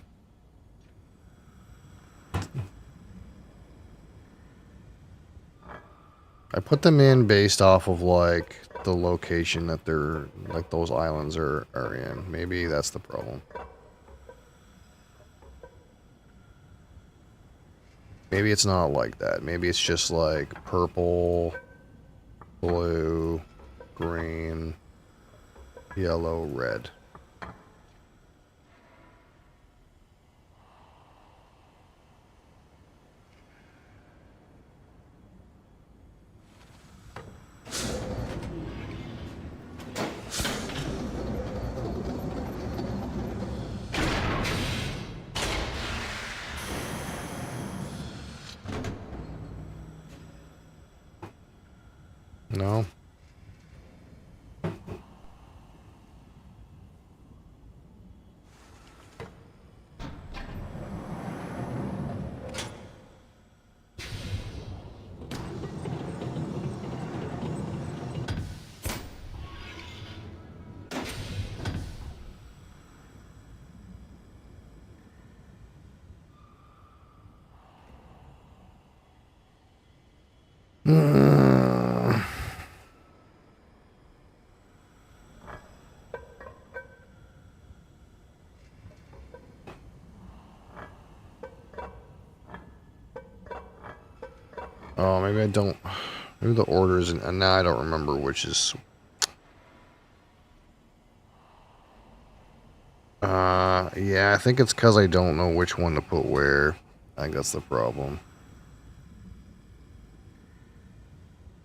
I put them in based off of, like, the location that they're, like, those islands are in. Maybe that's the problem. Maybe it's not like that. Maybe it's just, like, purple, blue, green, yellow, red. No? Oh, maybe I don't. Maybe the orders, and now I don't remember which is. Yeah, I think it's because I don't know which one to put where. I think that's the problem.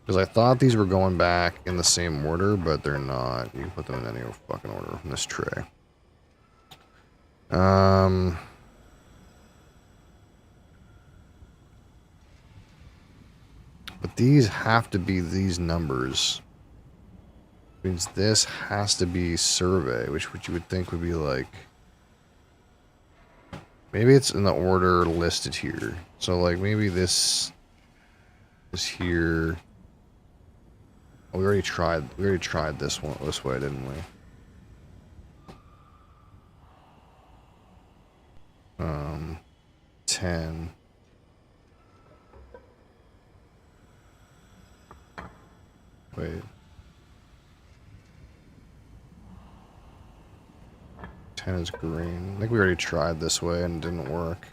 Because I thought these were going back in the same order, but they're not. You can put them in any fucking order in this tray. But these have to be these numbers. Means this has to be survey, which you would think would be like. Maybe it's in the order listed here. So like maybe this is here. Oh, we already tried this one this way, didn't we? 10. Wait. 10 is green. I think we already tried this way and it didn't work.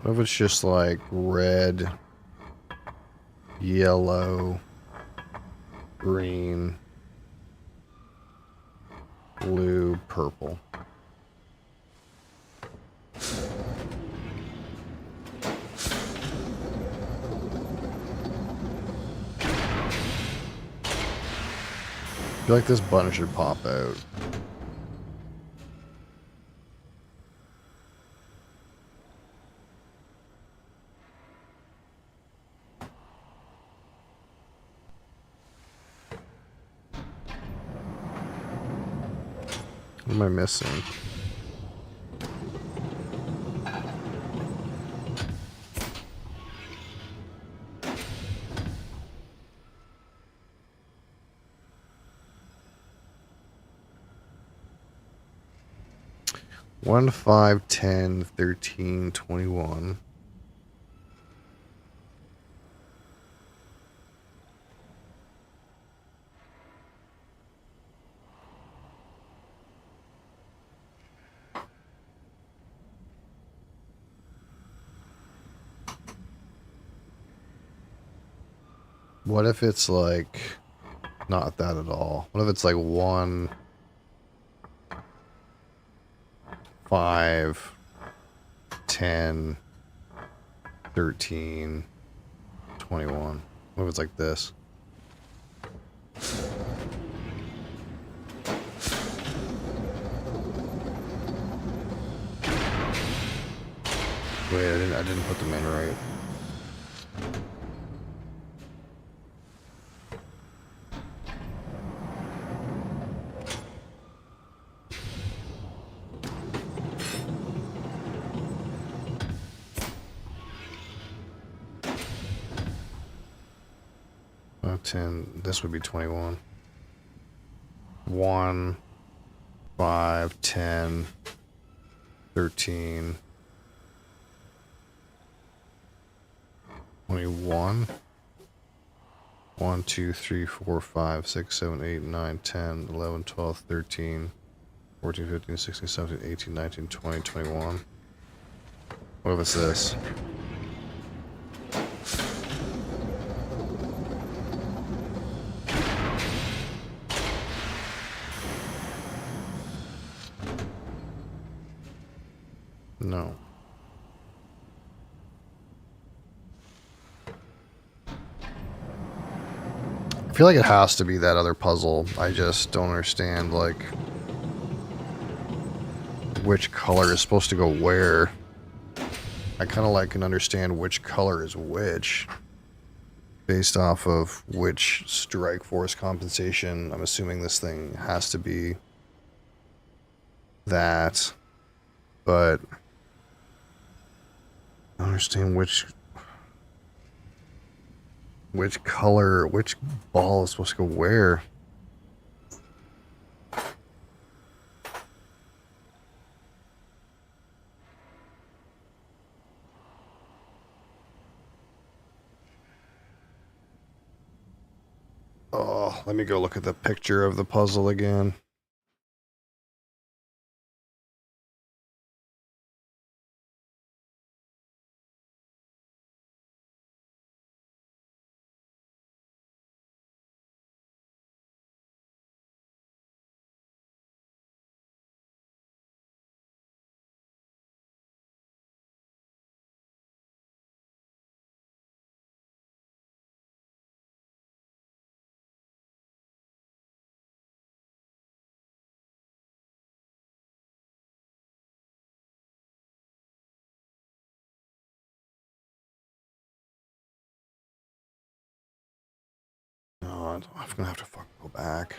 What if it's just like red, yellow, green, blue, purple? I feel like this button should pop out. What am I missing? One, 5, 10, 13, 21. What if it's like not that at all? What if it's like 1, 5, 10, 13, 21? What if it's like this? Wait, I didn't put them in right. Oh, 10. This would be 21. 1, 5, 10, 13, 21. 1, 2, 3, 4, 5, 6, 7, 8, 9, 10, 11, 12, 13, 14, 15, 16, 17, 18, 19, 20, 21. What if it's this? No. I feel like it has to be that other puzzle. I just don't understand, like, which color is supposed to go where. I kind of like can understand which color is which based off of which strike force compensation. I'm assuming this thing has to be that, but I don't understand which color, which ball is supposed to go where. Oh, let me go look at the picture of the puzzle again. God, I'm gonna have to fucking go back.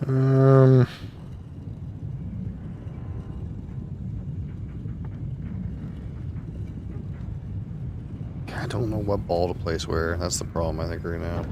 Um, I don't know what ball to place where. That's the problem, I think, right now.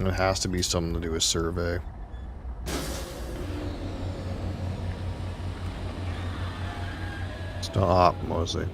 And it has to be something to do with survey. Stop, Mosley.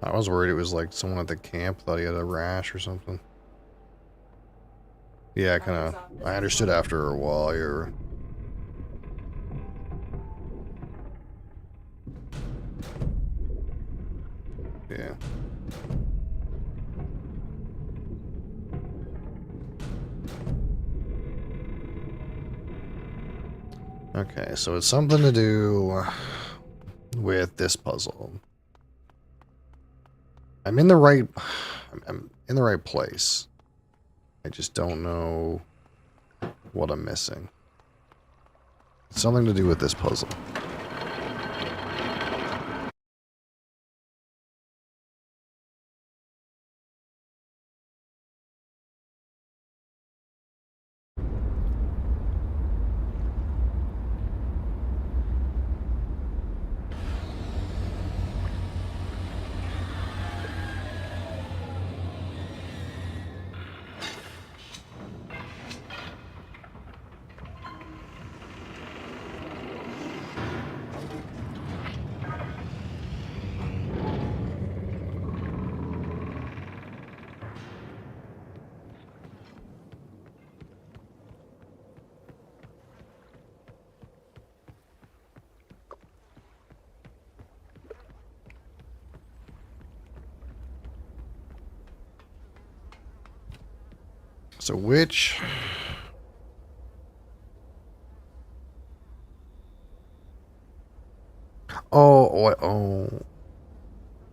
I was worried it was like someone at the camp thought he had a rash or something. Yeah, I understood after a while. You're... Yeah. Okay, so it's something to do with this puzzle. I'm in the right place. I just don't know what I'm missing. It's something to do with this puzzle. So which... Oh.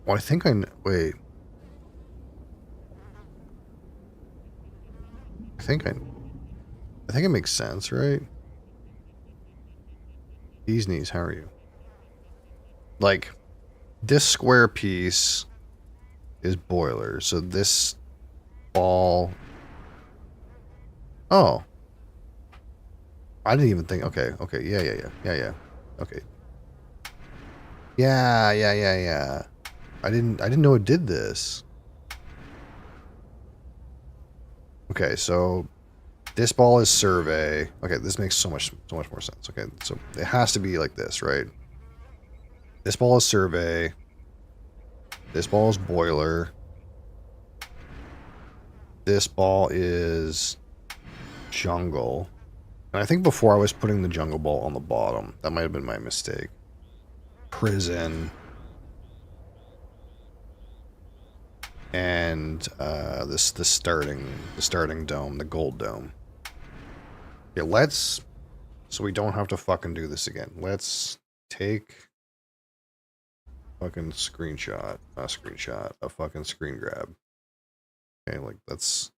Well, I think wait. I think it makes sense, right? These knees, how are you? Like, this square piece is boiler, so this ball... Oh. I didn't even think... Okay, yeah. Okay. Yeah. I didn't know it did this. Okay, so this ball is survey. Okay, this makes so much more sense. Okay, so it has to be like this, right? This ball is survey. This ball is boiler. This ball is jungle. And I think before I was putting the jungle ball on the bottom. That might have been my mistake. Prison. And the starting dome, the gold dome. Yeah, so we don't have to fucking do this again. Let's take fucking screenshot, a fucking screen grab. Okay, like that's...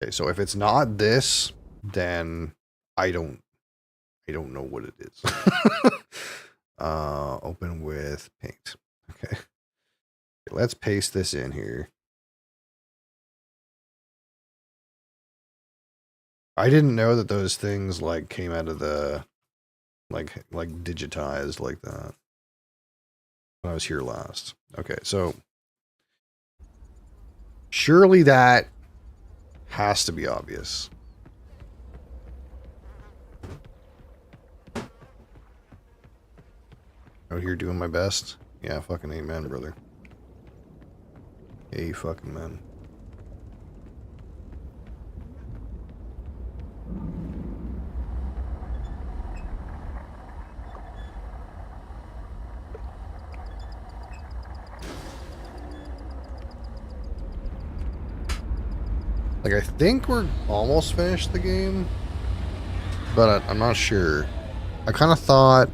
Okay, so if it's not this, then I don't know what it is. Open with paint. Okay. Let's paste this in here. I didn't know that those things like came out of the like digitized like that when I was here last. Okay, so surely that has to be obvious. Out here doing my best. Yeah, fucking amen, brother. Hey, fucking man. Like, I think we're almost finished the game, but I'm not sure. I kind of thought,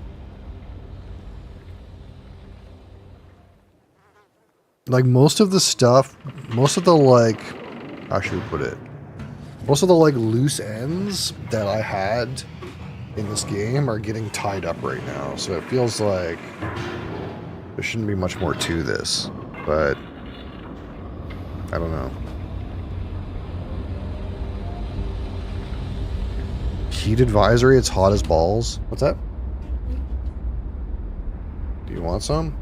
like, most of the stuff, most of the, like, how should we put it? Most of the, like, loose ends that I had in this game are getting tied up right now. So it feels like there shouldn't be much more to this, but I don't know. Heat advisory, it's hot as balls. What's that? Do you want some?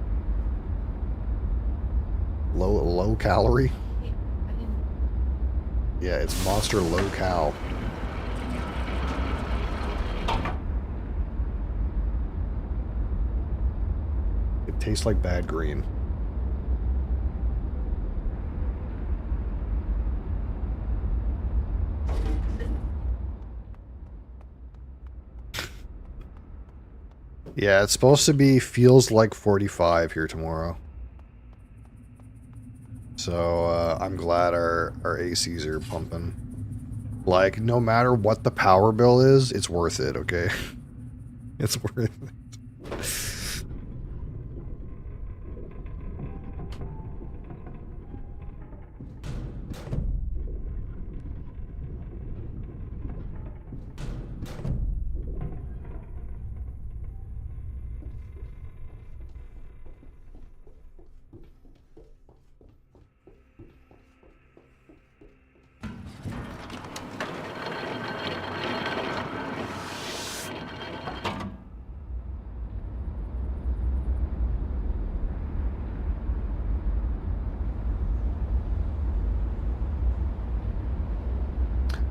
Low calorie? Yeah, it's Monster Low Cal. It tastes like bad green. Yeah, it's supposed to be feels like 45 here tomorrow. So, I'm glad our ACs are pumping. Like, no matter what the power bill is, it's worth it, okay? It's worth it.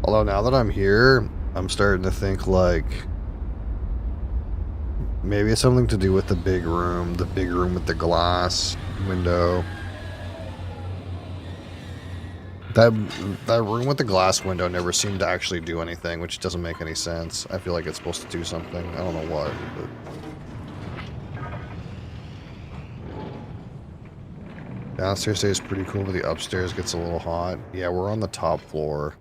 Although now that I'm here, I'm starting to think like maybe it's something to do with the big room with the glass window. That room with the glass window never seemed to actually do anything, which doesn't make any sense. I feel like it's supposed to do something. I don't know what, but downstairs stays pretty cool, but the upstairs gets a little hot. Yeah, we're on the top floor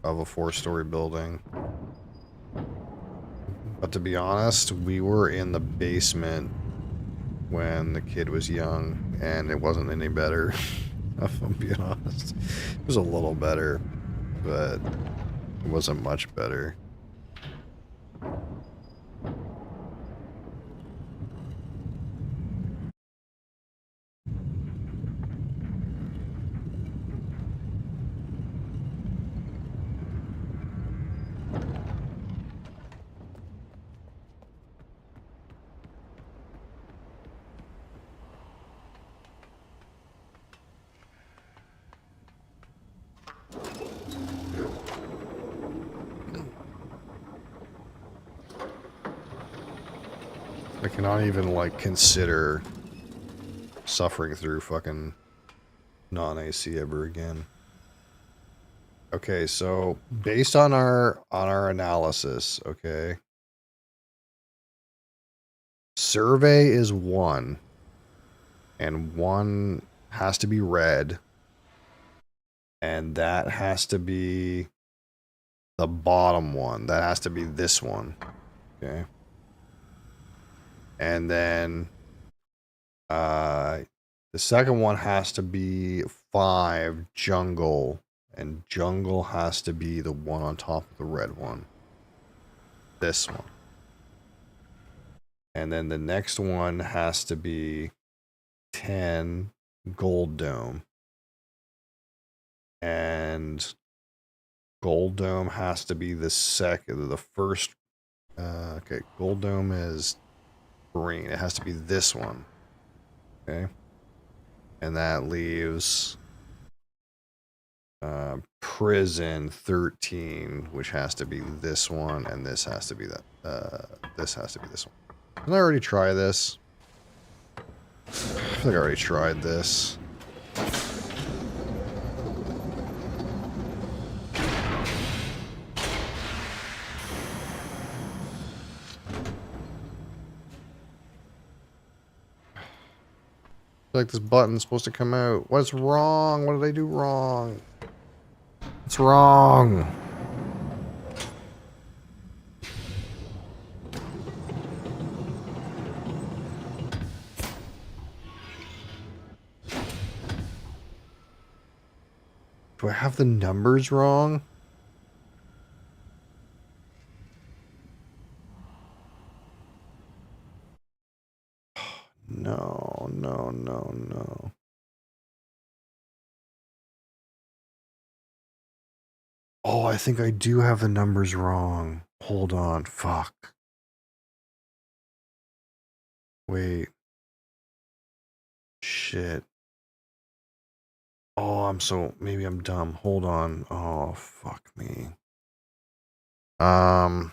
of a 4-story building. But to be honest, we were in the basement when the kid was young, and it wasn't any better. If I'm being honest. It was a little better, but it wasn't much better. I cannot even, like, consider suffering through fucking non-AC ever again. Okay, so based on our analysis, okay, survey is 1, and 1 has to be red, and that has to be the bottom one. That has to be this one, okay. And then the second one has to be 5 jungle, and jungle has to be the one on top of the red one. This one. And then the next one has to be 10 gold dome. And gold dome has to be the first. Okay, gold dome is green. It has to be this one. Okay. And that leaves prison 13, which has to be this one, and this has to be that. This has to be this one. Didn't I already try this? I feel like I already tried this. Like this button's supposed to come out. What's wrong? What did I do wrong? What's What's wrong? Do I have the numbers wrong? No, no, no, no. Oh, I think I do have the numbers wrong. Hold on, fuck. Wait. Shit. Oh, maybe I'm dumb. Hold on. Oh, fuck me. Um,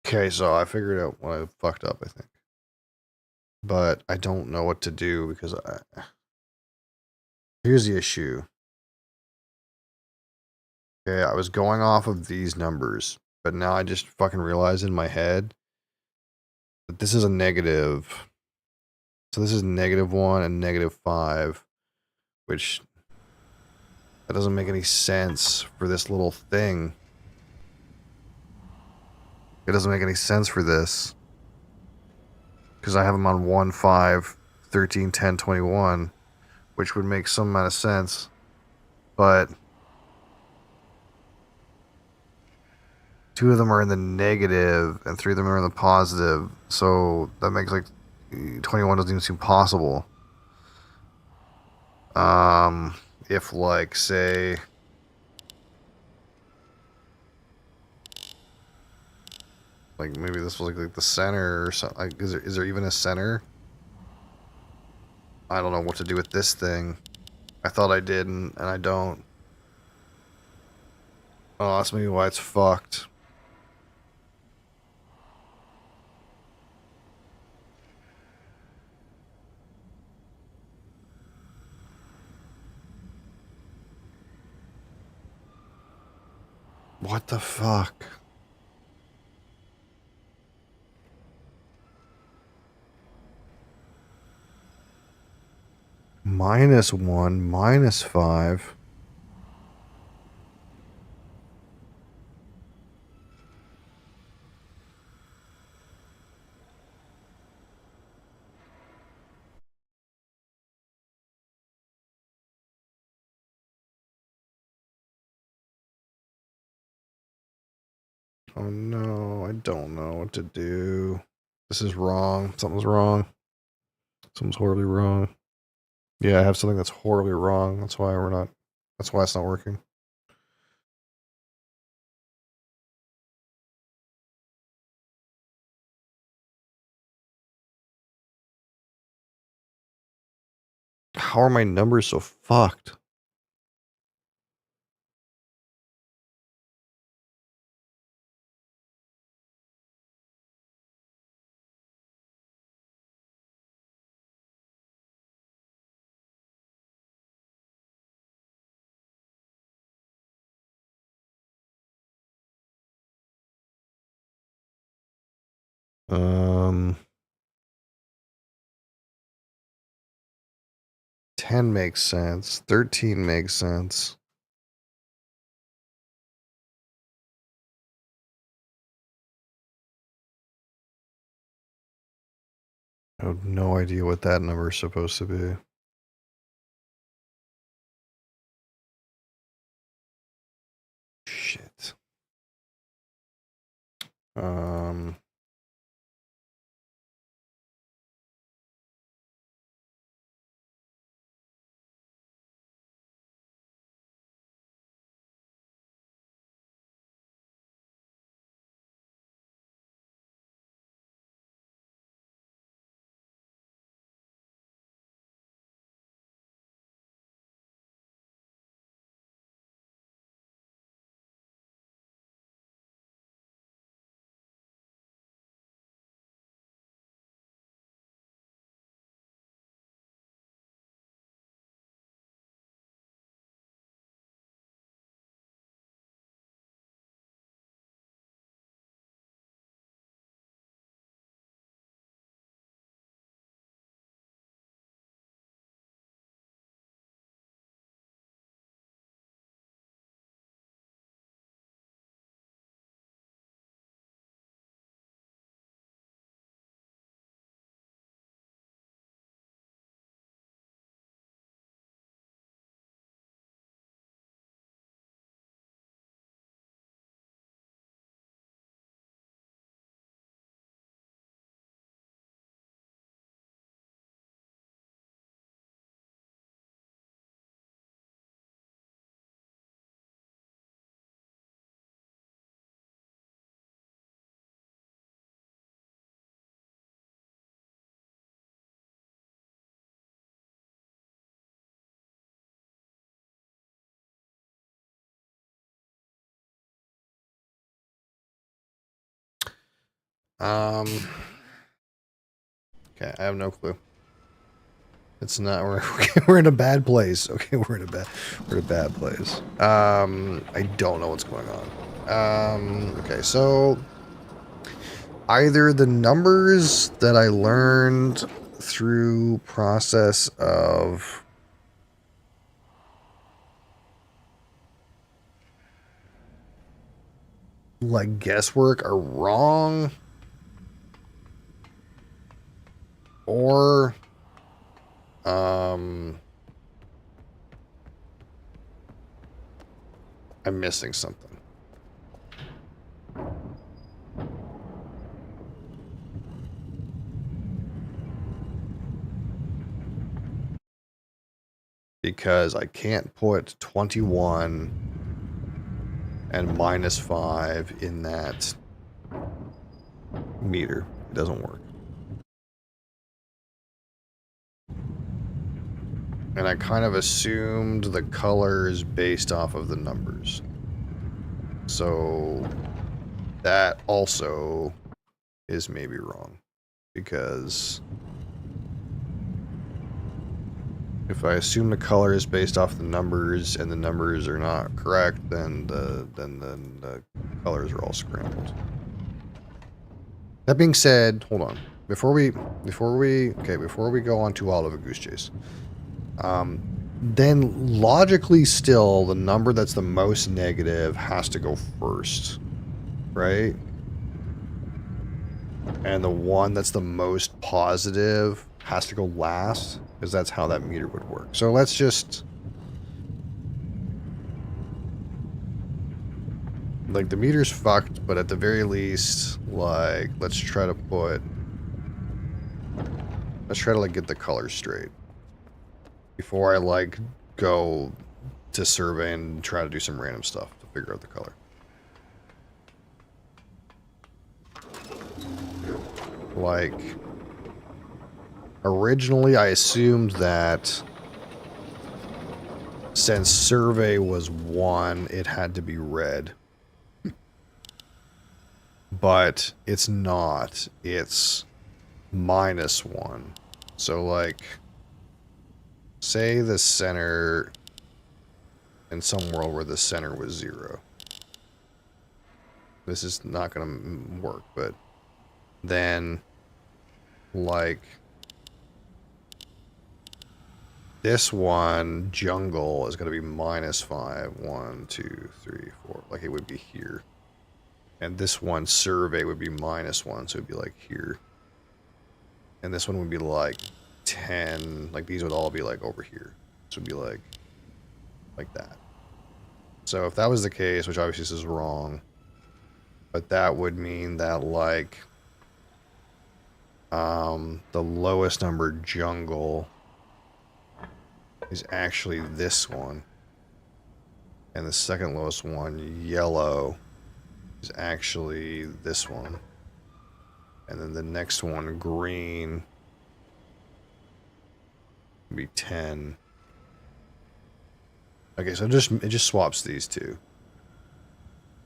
okay, so I figured out what I fucked up, I think. But I don't know what to do because here's the issue. Okay, I was going off of these numbers, but now I just fucking realized in my head that this is a negative. So this is -1 and -5, which that doesn't make any sense for this little thing. It doesn't make any sense for this. Because I have them on 1, 5, 13, 10, 21, which would make some amount of sense. But 2 of them are in the negative and 3 of them are in the positive. So that makes like 21 doesn't even seem possible. If like say like maybe this was like the center or something. Like, is there even a center? I don't know what to do with this thing. I thought I did and I don't. Oh, that's maybe why it's fucked. What the fuck? -1, -5. Oh no, I don't know what to do. This is wrong. Something's wrong. Something's horribly wrong. Yeah, I have something that's horribly wrong. That's why it's not working. How are my numbers so fucked? Um, 10 makes sense. 13 makes sense. I have no idea what that number is supposed to be. Shit. Um, Okay, I have no clue. It's not. We're in a bad place. Okay, we're in a bad place. I don't know what's going on. Okay, so either the numbers that I learned through process of like guesswork are wrong, or I'm missing something. Because I can't put 21 and -5 in that meter. It doesn't work. And I kind of assumed the colors based off of the numbers. So that also is maybe wrong. Because if I assume the color is based off the numbers and the numbers are not correct, then the colors are all scrambled. That being said, hold on. Before we go on too wild of a goose chase. Then logically still the number that's the most negative has to go first, right? And the one that's the most positive has to go last, because that's how that meter would work. So let's just, like, the meter's fucked, but at the very least, like, let's try to like get the colors straight before I like go to survey and try to do some random stuff to figure out the color. Like, originally I assumed that since survey was 1, it had to be red. But it's not. It's -1. So, like, say the center, in some world where the center was 0. This is not going to work, but then, like, this one, jungle, is going to be -5. 1, 2, 3, 4. Like, it would be here. And this one, survey, would be -1, so it'd be like here. And this one would be like 10. Like, these would all be like over here. This would be like that. So if that was the case, which obviously this is wrong, but that would mean that, like, the lowest number, jungle, is actually this one. And the second lowest one, yellow, is actually this one. And then the next one, green, would be 10. Okay, so it just swaps these two.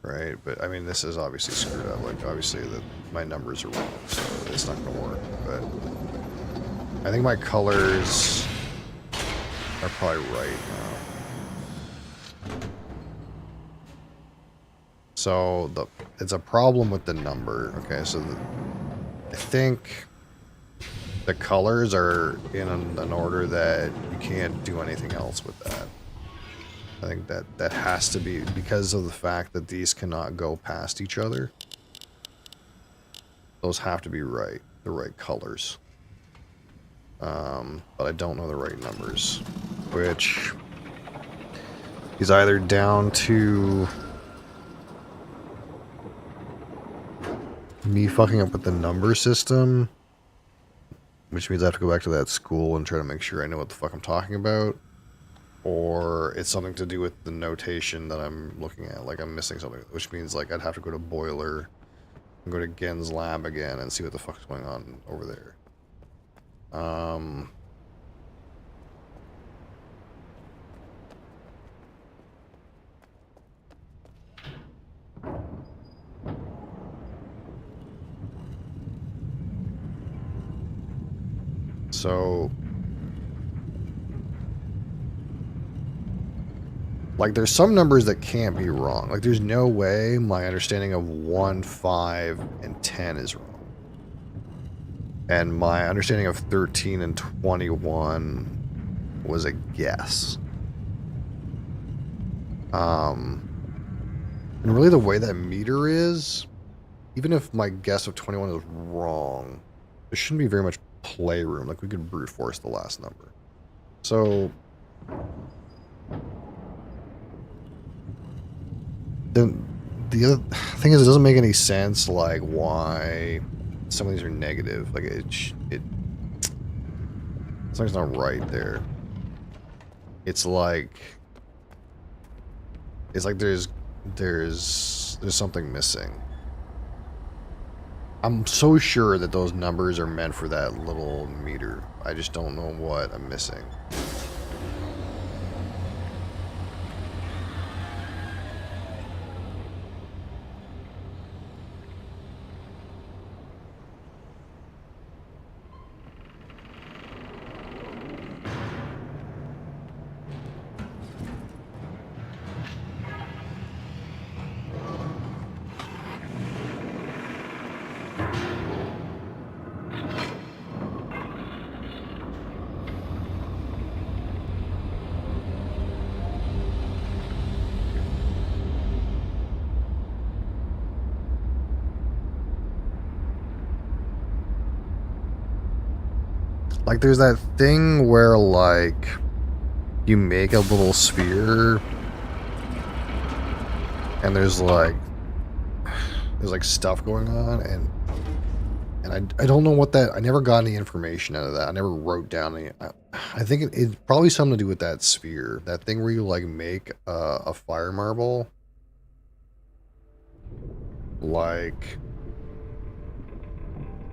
Right? But, I mean, this is obviously screwed up. Like, obviously, my numbers are wrong, so it's not going to work. But I think my colors are probably right now. So, it's a problem with the number. Okay, so I think the colors are in an order that you can't do anything else with that. I think that has to be because of the fact that these cannot go past each other. Those have to be right, the right colors. But I don't know the right numbers, which is either down to me fucking up with the number system, which means I have to go back to that school and try to make sure I know what the fuck I'm talking about. Or it's something to do with the notation that I'm looking at. Like, I'm missing something, which means, like, I'd have to go to Boiler and go to Gen's lab again and see what the fuck's going on over there. So, like, there's some numbers that can't be wrong. Like, there's no way my understanding of 1, 5, and 10 is wrong. And my understanding of 13 and 21 was a guess. And really the way that meter is, even if my guess of 21 is wrong, there shouldn't be very much playroom. Like, we could brute force the last number. So then the other thing is, it doesn't make any sense, like, why some of these are negative. Like, something's not right there. It's like there's something missing. I'm so sure that those numbers are meant for that little meter. I just don't know what I'm missing. Like, there's that thing where, like, you make a little sphere and there's like stuff going on, and I don't know what that, I never got any information out of that. I never wrote down any. I think it's probably something to do with that sphere, that thing where you, like, make a fire marble. Like,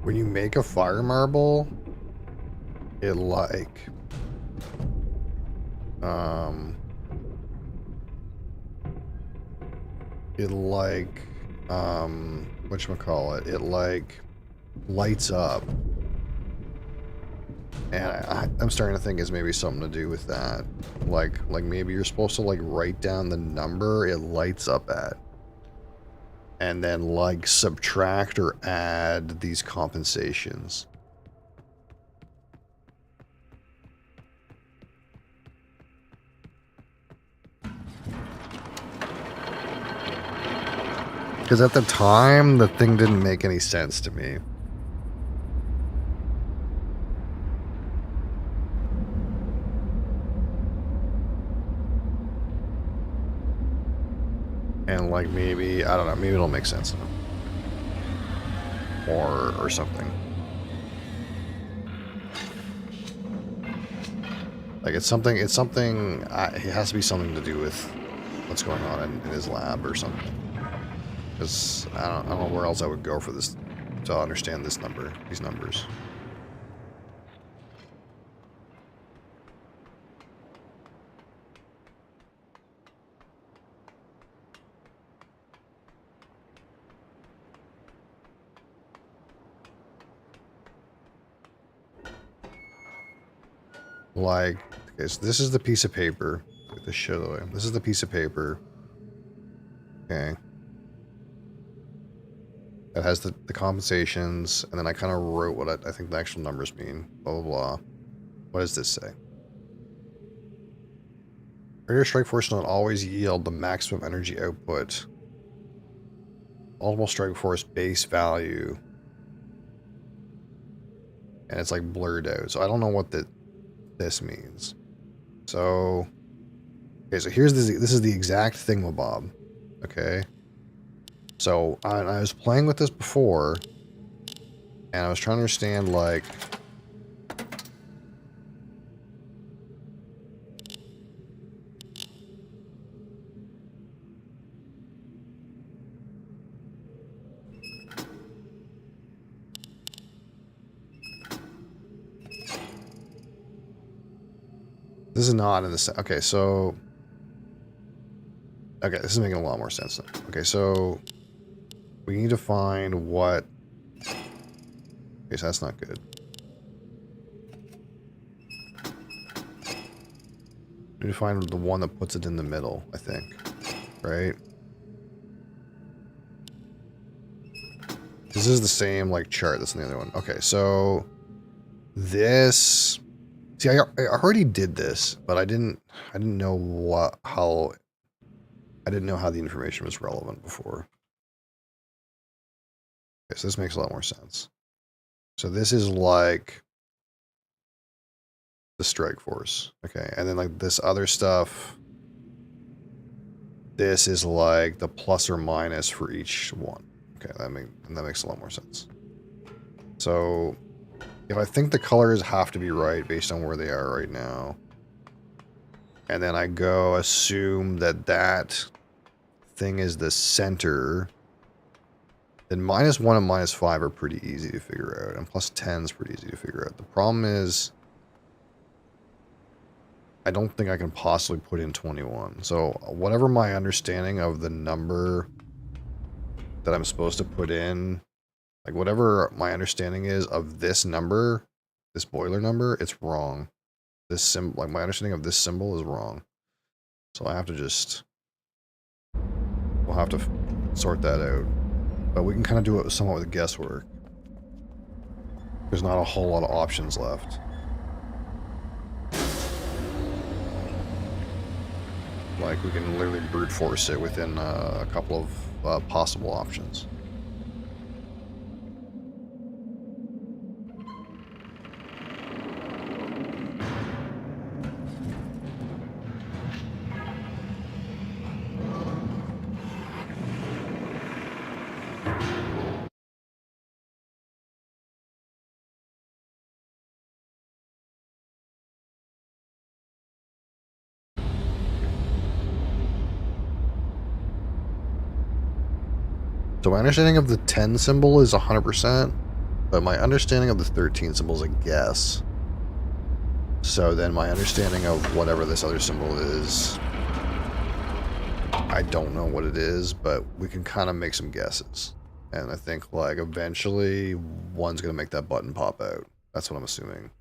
when you make a fire marble, it like whatchamacallit, it like lights up, and I'm starting to think it's maybe something to do with that. Like maybe you're supposed to, like, write down the number it lights up at, and then, like, subtract or add these compensations. Because at the time, the thing didn't make any sense to me. And, like, maybe, I don't know, maybe it'll make sense now. Or something. Like, it has to be something to do with what's going on in his lab or something. Because I don't know where else I would go for this to understand these numbers. Like, okay, so this is the piece of paper. Get this shit away. This is the piece of paper. Okay. It has the compensations, and then I kind of wrote what I think the actual numbers mean. Blah, blah, blah. What does this say? Air strike force will not always yield the maximum energy output. Multiple strike force base value. And it's, like, blurred out. So I don't know what this means. So, okay, so here's this is the exact thingamabob. Okay. So I was playing with this before, and I was trying to understand, like, this is not in the okay, so okay, this is making a lot more sense now. Okay, so we need to find what. Okay, so that's not good. We need to find the one that puts it in the middle, I think. Right? This is the same, like, chart that's in the other one. Okay, so... This... See, I already did this, but I didn't know how the information was relevant before. Okay, so this makes a lot more sense. So this is like the strike force. Okay, and then like this other stuff, this is like the plus or minus for each one. Okay, that makes a lot more sense. So if I think the colors have to be right based on where they are right now, and then I go assume that that thing is the center, then -1 and -5 are pretty easy to figure out, and +10 is pretty easy to figure out. The problem is, I don't think I can possibly put in 21. So whatever my understanding of the number that I'm supposed to put in, like whatever my understanding is of this number, this boiler number, it's wrong. This symbol, like my understanding of this symbol is wrong. So I have to just, we'll have to sort that out. But we can kind of do it somewhat with guesswork. There's not a whole lot of options left. Like, we can literally brute force it within a couple of possible options. So my understanding of the 10 symbol is 100%, but my understanding of the 13 symbol is a guess. So then my understanding of whatever this other symbol is, I don't know what it is, but we can kind of make some guesses. And I think, like, eventually one's going to make that button pop out. That's what I'm assuming.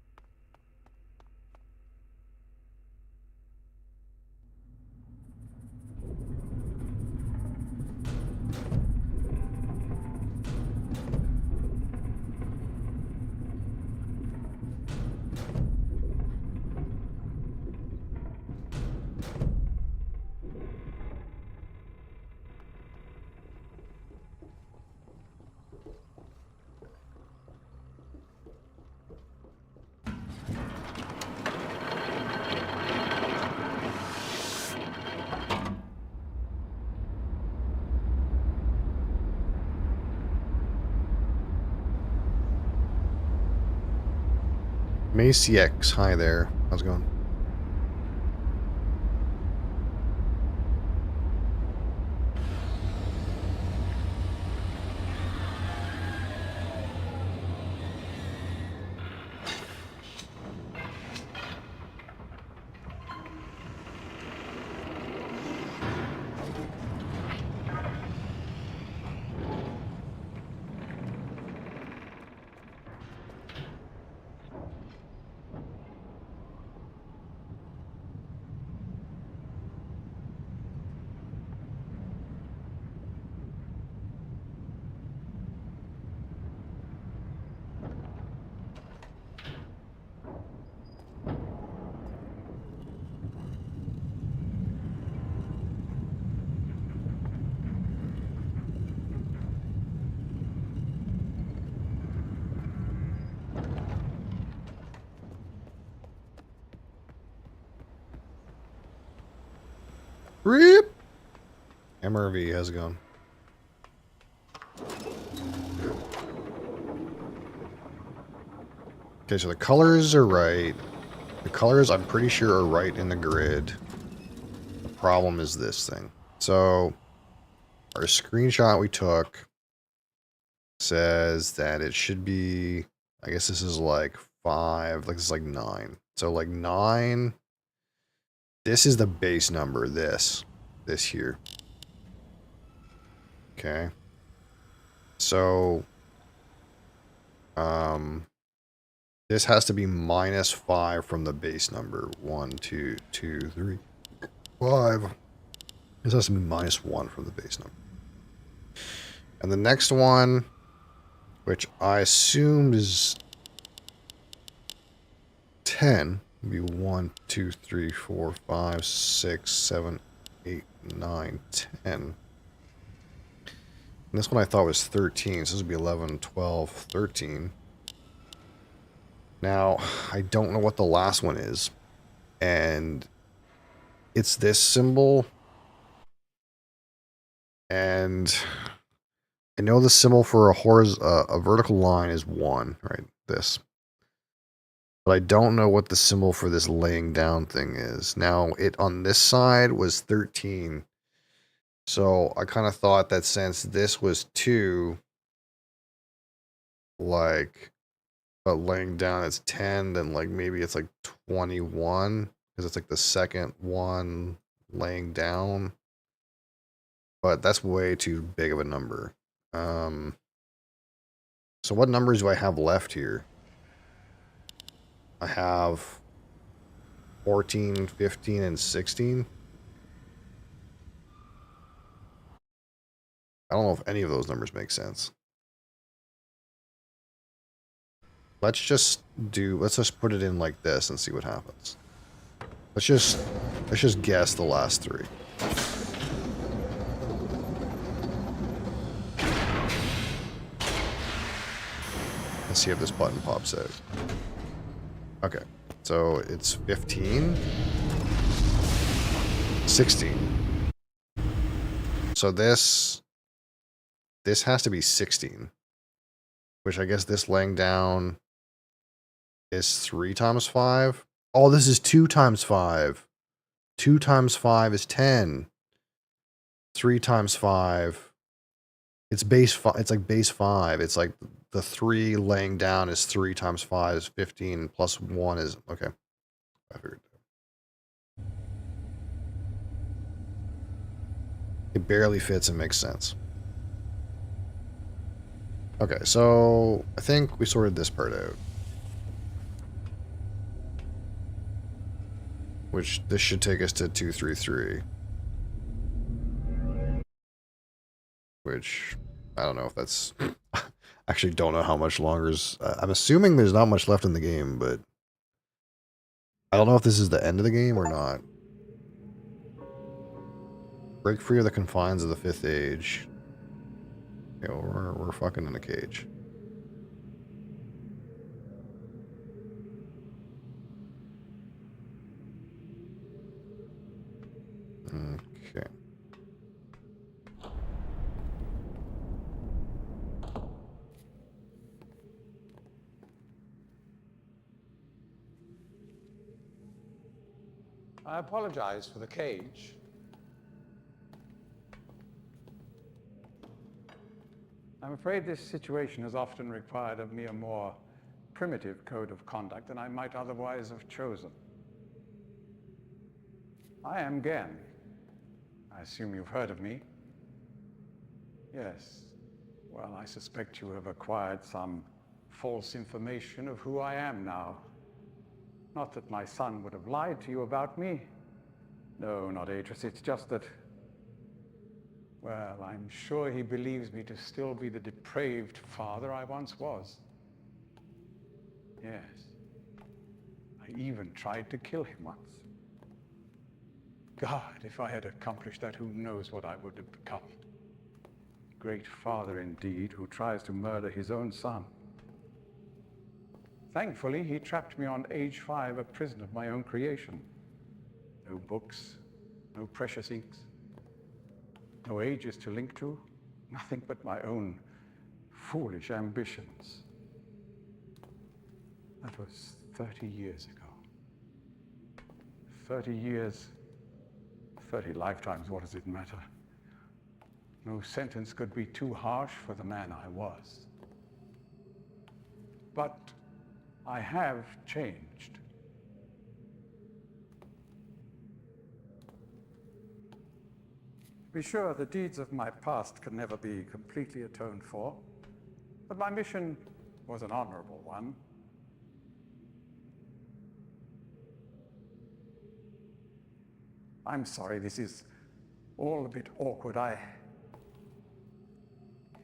Macy X, hi there. How's it going? Rip! MRV, how's it going? Okay, so the colors are right. The colors, I'm pretty sure, are right in the grid. The problem is this thing. So, our screenshot we took says that it should be, I guess this is like 5, like this is like 9. So like 9, this is the base number, this here. Okay. So, This has to be -5 from the base number. 1, 2, 2, 3, 5. This has to be -1 from the base number. And the next one, which I assumed is 10, would be 1, 2, 3, 4, 5, 6, 7, 8, 9, 10. And this one I thought was 13, so this would be 11, 12, 13. Now, I don't know what the last one is. And it's this symbol. And I know the symbol for a vertical line is 1, right? This. But I don't know what the symbol for this laying down thing is. Now, it on this side was 13. So I kind of thought that since this was 2, like, but laying down it's 10, then like maybe it's like 21, because it's like the second one laying down. But that's way too big of a number. So what numbers do I have left here? I have 14, 15, and 16. I don't know if any of those numbers make sense. Let's just put it in like this and see what happens. Let's just guess the last 3. Let's see if this button pops out. Okay, so it's 15, 16. So this has to be 16, which I guess this laying down is 3 times 5. Oh, this is 2 times 5. 2 times 5 is 10. 3 times 5. It's base 5. It's like base 5. It's like the 3 laying down is 3 times 5 is 15 plus 1 is okay. I figured. It barely fits and makes sense. Okay, so I think we sorted this part out. Which this should take us to 233. Which I don't know if that's actually don't know how much longer is. I'm assuming there's not much left in the game, but I don't know if this is the end of the game or not. Break free of the confines of the 5th age. You know, we're fucking in a cage. Okay. I apologize for the cage. I'm afraid this situation has often required of me a more primitive code of conduct than I might otherwise have chosen. I am Gen. I assume you've heard of me. Yes. Well, I suspect you have acquired some false information of who I am now. Not that my son would have lied to you about me. No, not Atris. It's just that, well, I'm sure he believes me to still be the depraved father I once was. Yes. I even tried to kill him once. God, if I had accomplished that, who knows what I would have become. Great father indeed, who tries to murder his own son. Thankfully, he trapped me on age 5, a prison of my own creation. No books, no precious inks, no ages to link to, nothing but my own foolish ambitions. That was 30 years ago. 30 years, 30 lifetimes, what does it matter? No sentence could be too harsh for the man I was. But I have changed. To be sure, the deeds of my past can never be completely atoned for, but my mission was an honorable one. I'm sorry, this is all a bit awkward.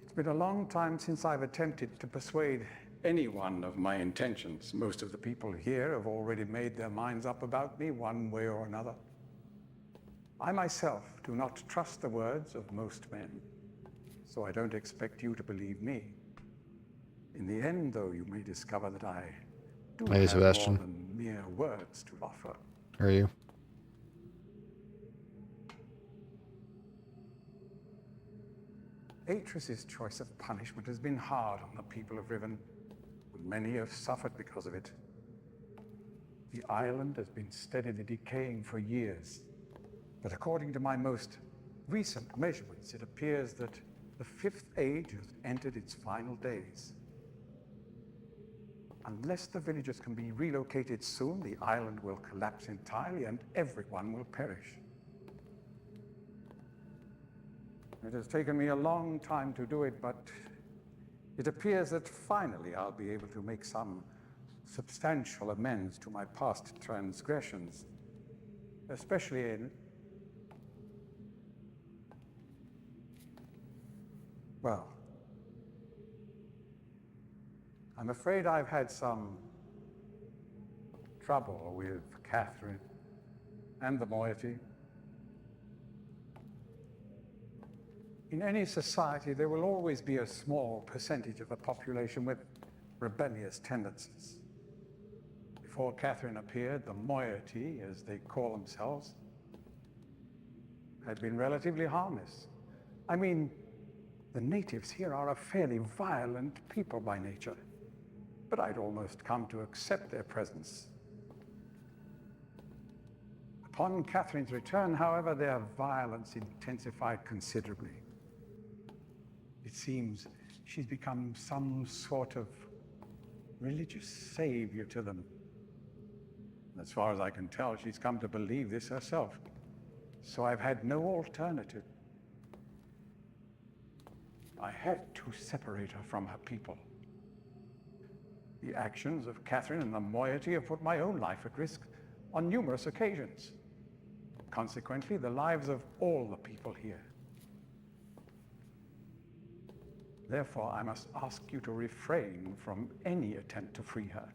It's been a long time since I've attempted to persuade anyone of my intentions. Most of the people here have already made their minds up about me one way or another. I myself do not trust the words of most men, so I don't expect you to believe me. In the end, though, you may discover that I do Hey, have Sebastian. more than mere words to offer. How are you? Atris's choice of punishment has been hard on the people of Riven, and many have suffered because of it. The island has been steadily decaying for years, but according to my most recent measurements, it appears that the Fifth Age has entered its final days. Unless the villagers can be relocated soon, the island will collapse entirely and everyone will perish. It has taken me a long time to do it, but it appears that finally I'll be able to make some substantial amends to my past transgressions, especially in... well, I'm afraid I've had some trouble with Catherine and the moiety. In any society, there will always be a small percentage of the population with rebellious tendencies. Before Catherine appeared, the moiety, as they call themselves, had been relatively harmless. I mean, the natives here are a fairly violent people by nature, but I'd almost come to accept their presence. Upon Catherine's return, however, their violence intensified considerably. It seems she's become some sort of religious savior to them. As far as I can tell, she's come to believe this herself. So I've had no alternative. I had to separate her from her people. The actions of Catherine and the moiety have put my own life at risk on numerous occasions. Consequently, the lives of all the people here. Therefore, I must ask you to refrain from any attempt to free her.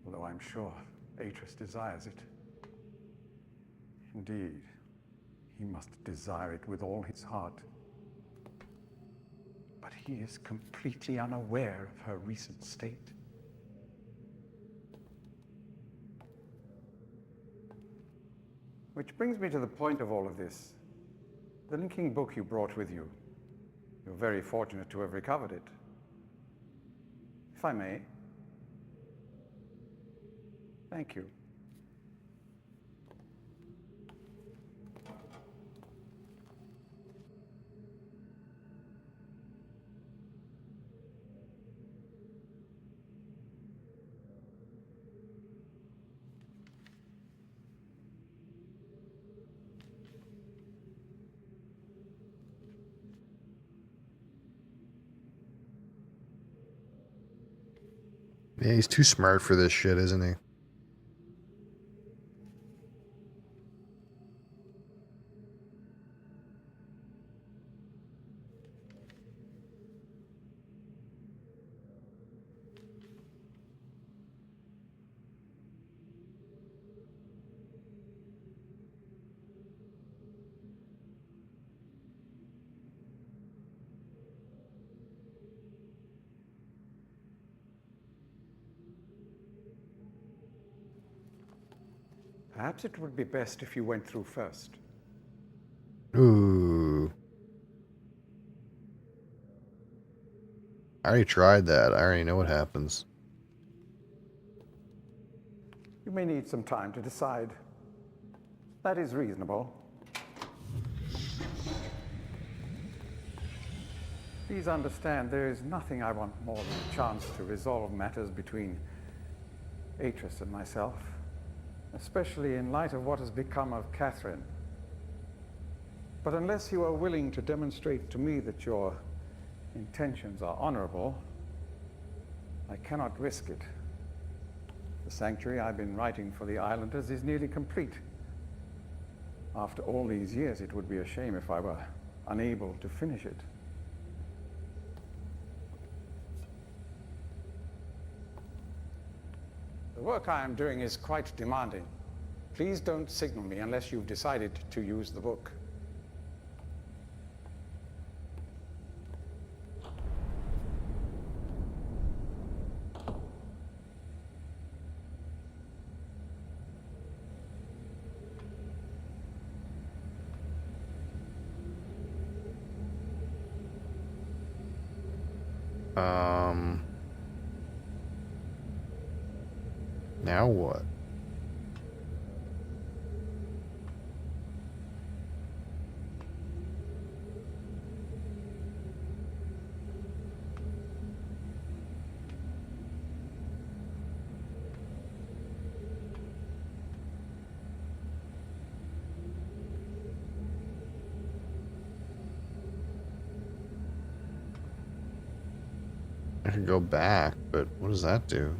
Although I'm sure Atris desires it. Indeed, he must desire it with all his heart. But he is completely unaware of her recent state. Which brings me to the point of all of this. The linking book you brought with you. You're very fortunate to have recovered it. If I may. Thank you. Yeah, he's too smart for this shit, isn't he? Perhaps it would be best if you went through first. Ooh. I already tried that. I already know what happens. You may need some time to decide. That is reasonable. Please understand, there is nothing I want more than a chance to resolve matters between Atris and myself, especially in light of what has become of Catherine. But unless you are willing to demonstrate to me that your intentions are honorable, I cannot risk it. The sanctuary I've been writing for the islanders is nearly complete, After all these years, it would be a shame if I were unable to finish it. The work I am doing is quite demanding. Please don't signal me unless you've decided to use the book. Now what? I could go back, but what does that do?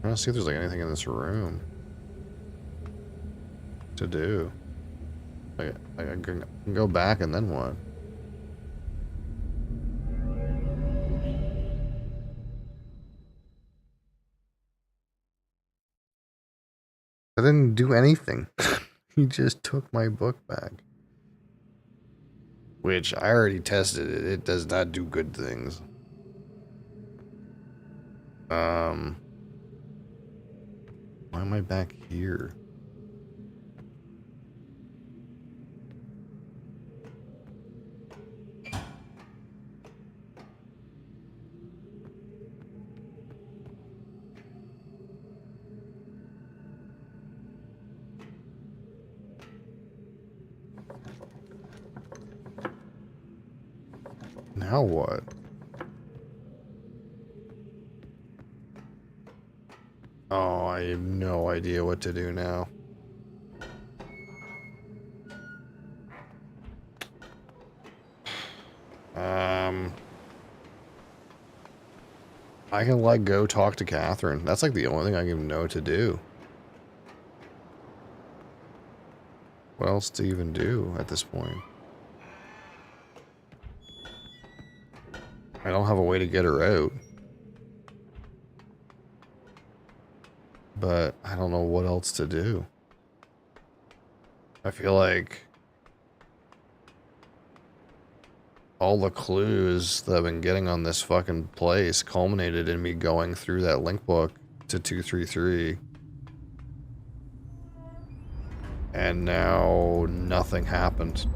I don't see if there's like anything in this room to do. I can go back and then what? I didn't do anything. He just took my book back. Which I already tested it. It does not do good things. Why am I back here? Now what? Oh, I have no idea what to do now. I can like go talk to Catherine. That's like the only thing I even know to do. What else to even do at this point? I don't have a way to get her out. But I don't know what else to do. I feel like all the clues that I've been getting on this fucking place culminated in me going through that link book to 233. And now nothing happened.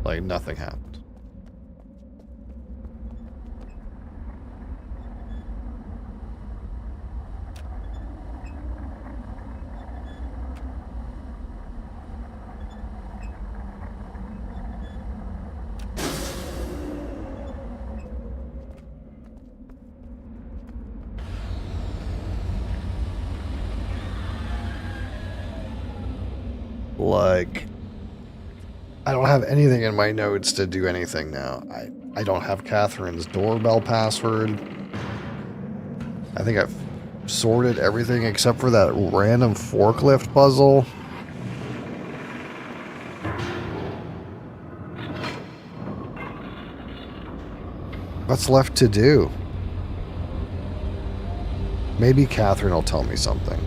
Like, nothing happened. Like, I don't have anything in my notes to do anything now. I don't have Catherine's doorbell password. I think I've sorted everything except for that random forklift puzzle. What's left to do? Maybe Catherine will tell me something.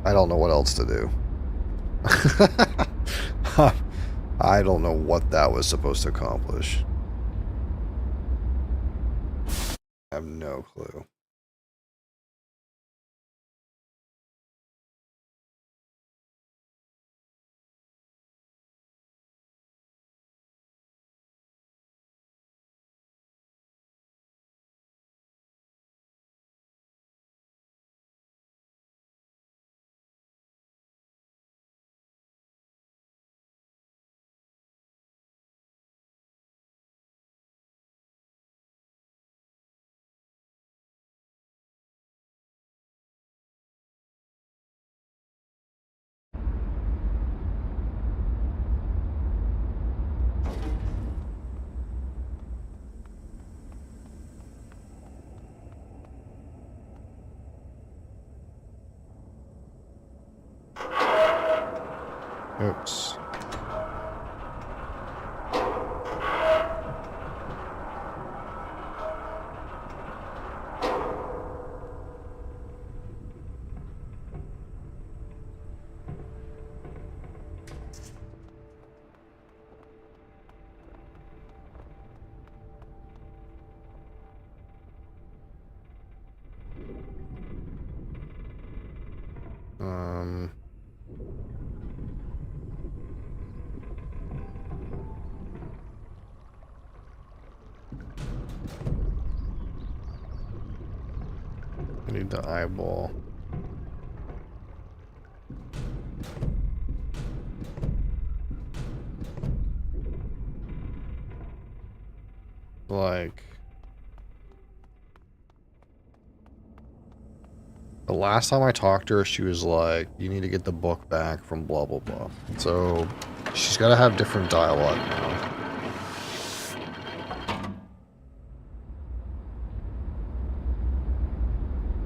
I don't know what else to do. I don't know what that was supposed to accomplish. I have no clue. Oops. Um, I need the eyeball. Like, the last time I talked to her, she was like, you need to get the book back from blah, blah, blah. So, she's got to have different dialogue now.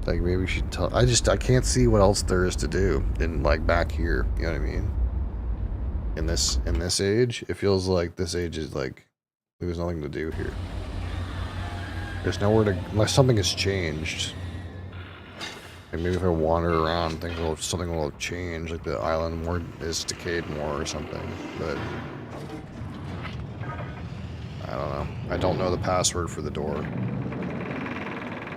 Like, maybe she tell. I can't see what else there is to do in, like, back here. You know what I mean? In this age, it feels like this age is like, there's nothing to do here. There's nowhere to, unless something has changed. Like maybe if I wander around, something will have changed, like the island is decayed more or something. But I don't know. I don't know the password for the door.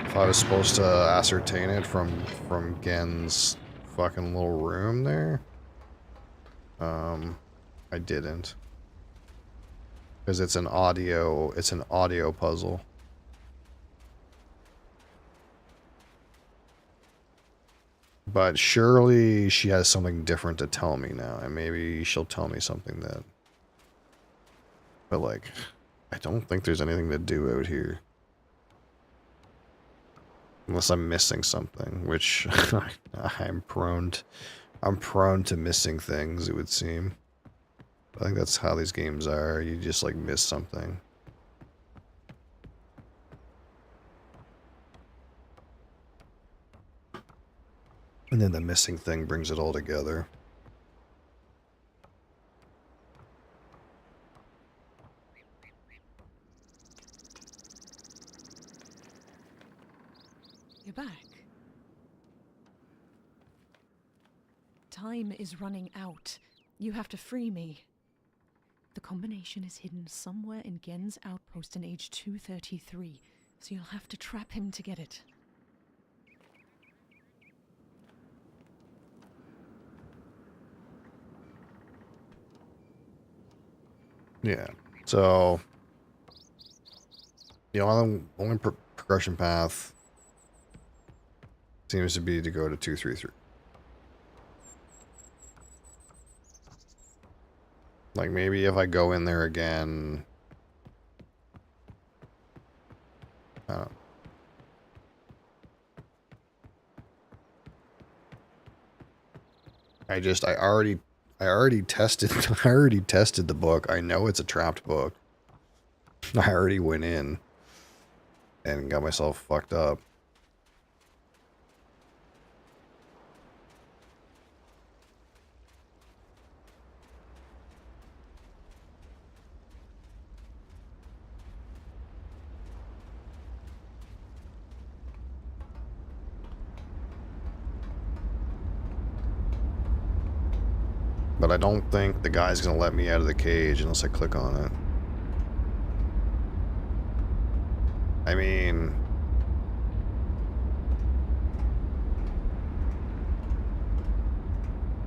If I was supposed to ascertain it from Gen's fucking little room there, I didn't, because it's an audio puzzle. But surely she has something different to tell me now, and maybe she'll tell me something that... But, like, I don't think there's anything to do out here. Unless I'm missing something, which I'm prone to missing things, it would seem. I think that's how these games are. You just, like, miss something. And then the missing thing brings it all together. You're back. Time is running out. You have to free me. The combination is hidden somewhere in Gen's outpost in age 233, so you'll have to trap him to get it. Yeah, so the only progression path seems to be to go to 233. Like maybe if I go in there again, I don't know. I already tested the book. I know it's a trapped book. I already went in and got myself fucked up. But I don't think the guy's gonna let me out of the cage unless I click on it. I mean...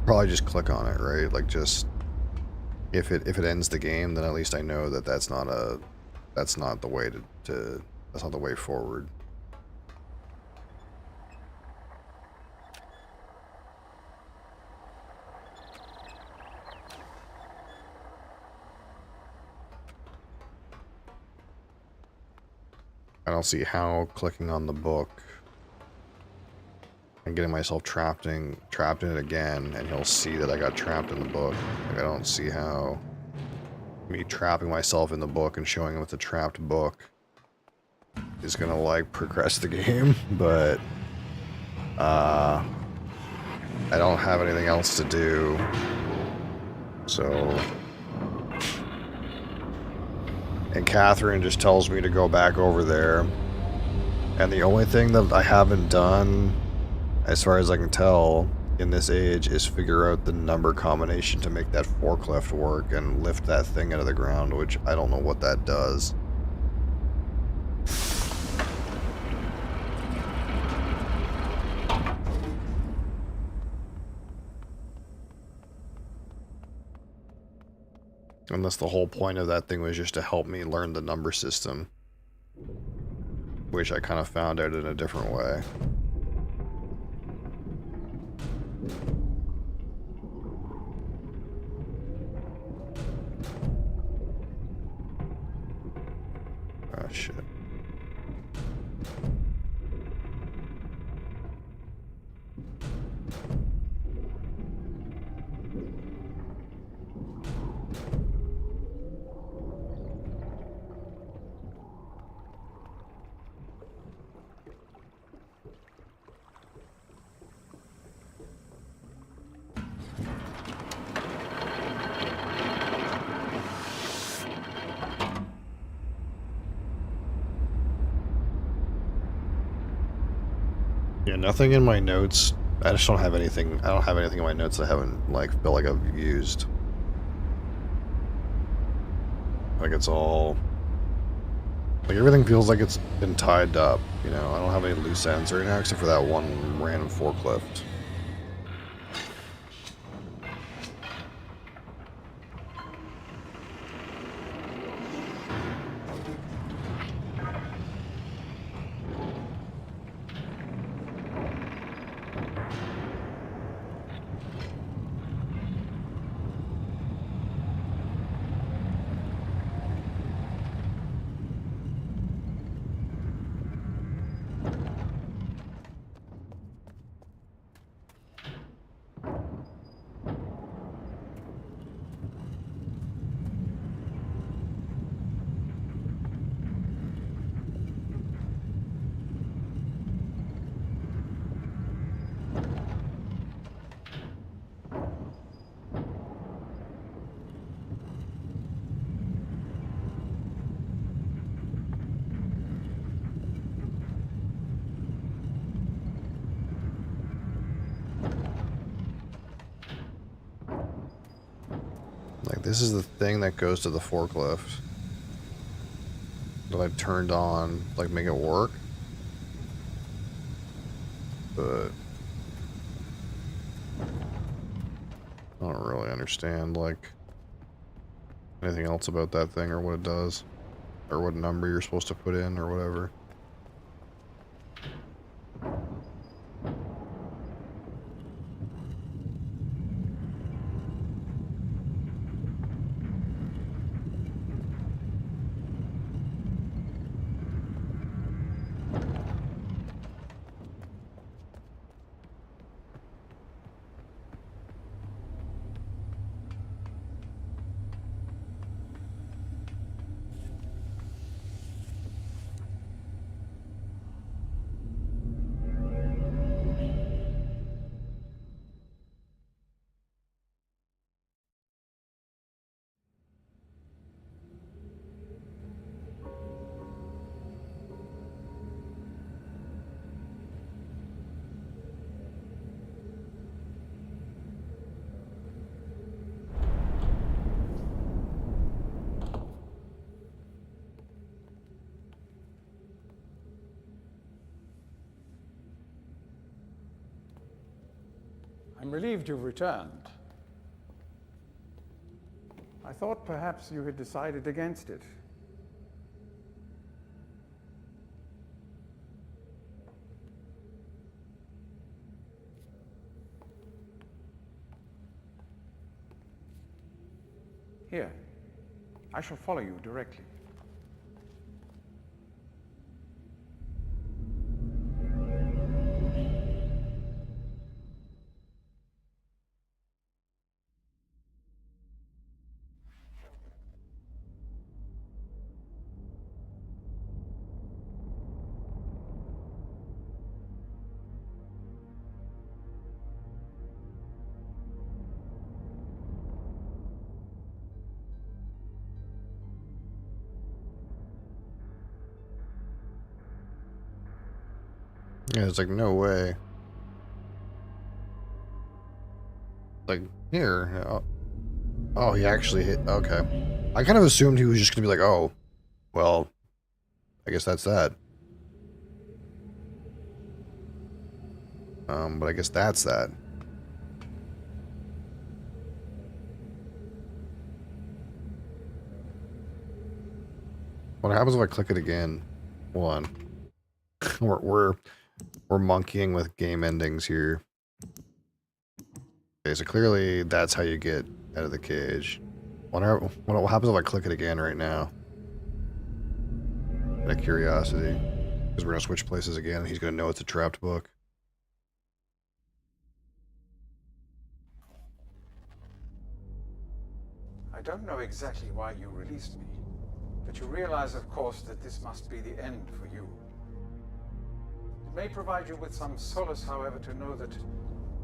probably just click on it, right? Like just... If it ends the game, then at least I know that that's not the way that's not the way forward. I don't see how clicking on the book and getting myself trapped in it again, and he'll see that I got trapped in the book. Like, I don't see how me trapping myself in the book and showing him it's a trapped book is gonna, like, progress the game, but I don't have anything else to do So... And Catherine just tells me to go back over there. And the only thing that I haven't done, as far as I can tell, in this age, is figure out the number combination to make that forklift work and lift that thing out of the ground, which I don't know what that does. Unless the whole point of that thing was just to help me learn the number system. Which I kind of found out in a different way. Oh, shit. Yeah, nothing in my notes. I just don't have anything. I don't have anything in my notes I haven't, like, felt like I've used. Like, it's all... Like, everything feels like it's been tied up, you know? I don't have any loose ends right now, except for that one random forklift. Like, this is the thing that goes to the forklift that I turned on, like, make it work. But I don't really understand, like, anything else about that thing or what it does. Or what number you're supposed to put in or whatever. I'm relieved you've returned. I thought perhaps you had decided against it. Here, I shall follow you directly. Yeah, it's like, no way. Like, here. Oh, he actually hit. Okay. I kind of assumed he was just going to be like, oh, well, I guess that's that. But I guess that's that. What happens if I click it again? Hold on. We're monkeying with game endings here. Okay, so clearly that's how you get out of the cage. What happens if I click it again right now? Out of curiosity. Because we're going to switch places again and he's going to know it's a trapped book. I don't know exactly why you released me, but you realize, of course, that this must be the end for you. It may provide you with some solace, however, to know that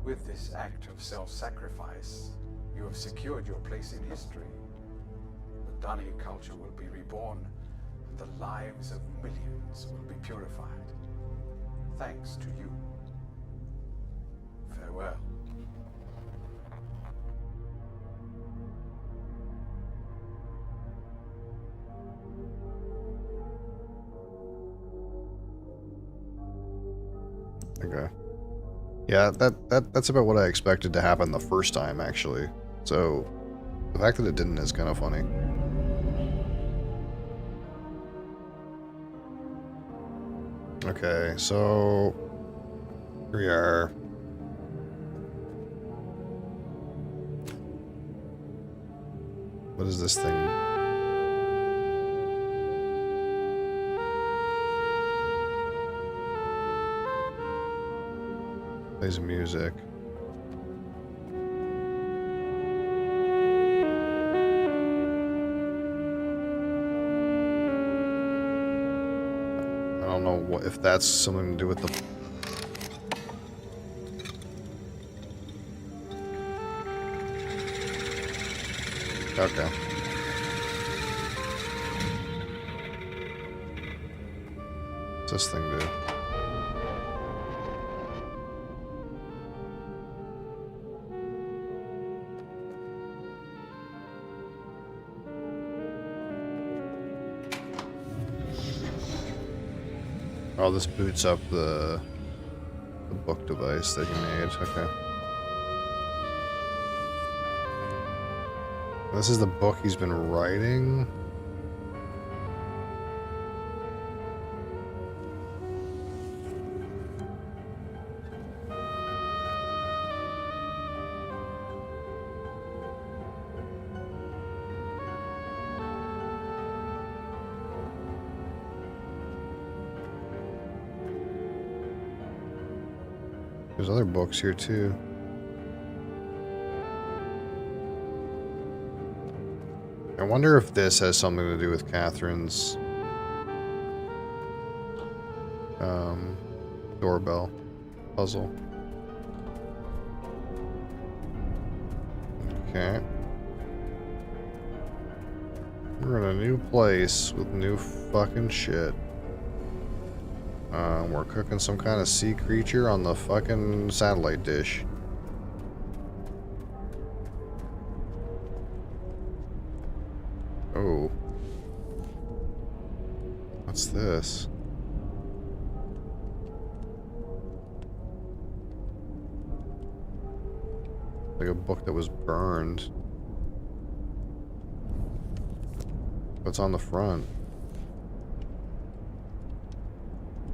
with this act of self-sacrifice, you have secured your place in history. The Dunny culture will be reborn, and the lives of millions will be purified. Thanks to you. Farewell. Okay. Yeah, that's about what I expected to happen the first time, actually. So, the fact that it didn't is kind of funny. Okay, so... Here we are. What is this thing? Plays music. I don't know what if that's something to do with the... Okay. What's this thing do? Oh, this boots up the book device that he made. Okay. This is the book he's been writing. There's other books here too. I wonder if this has something to do with Catherine's doorbell puzzle. Okay. We're in a new place with new fucking shit. We're cooking some kind of sea creature on the fucking satellite dish. Oh. What's this? Like a book that was burned. What's on the front?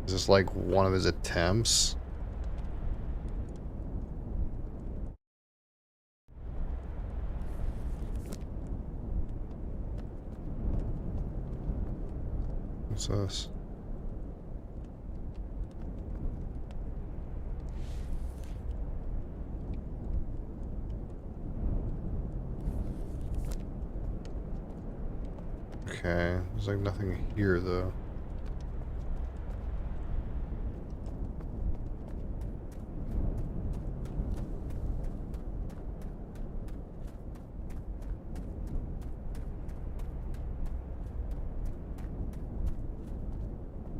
Is this like one of his attempts? What's this? Okay, there's like nothing here though.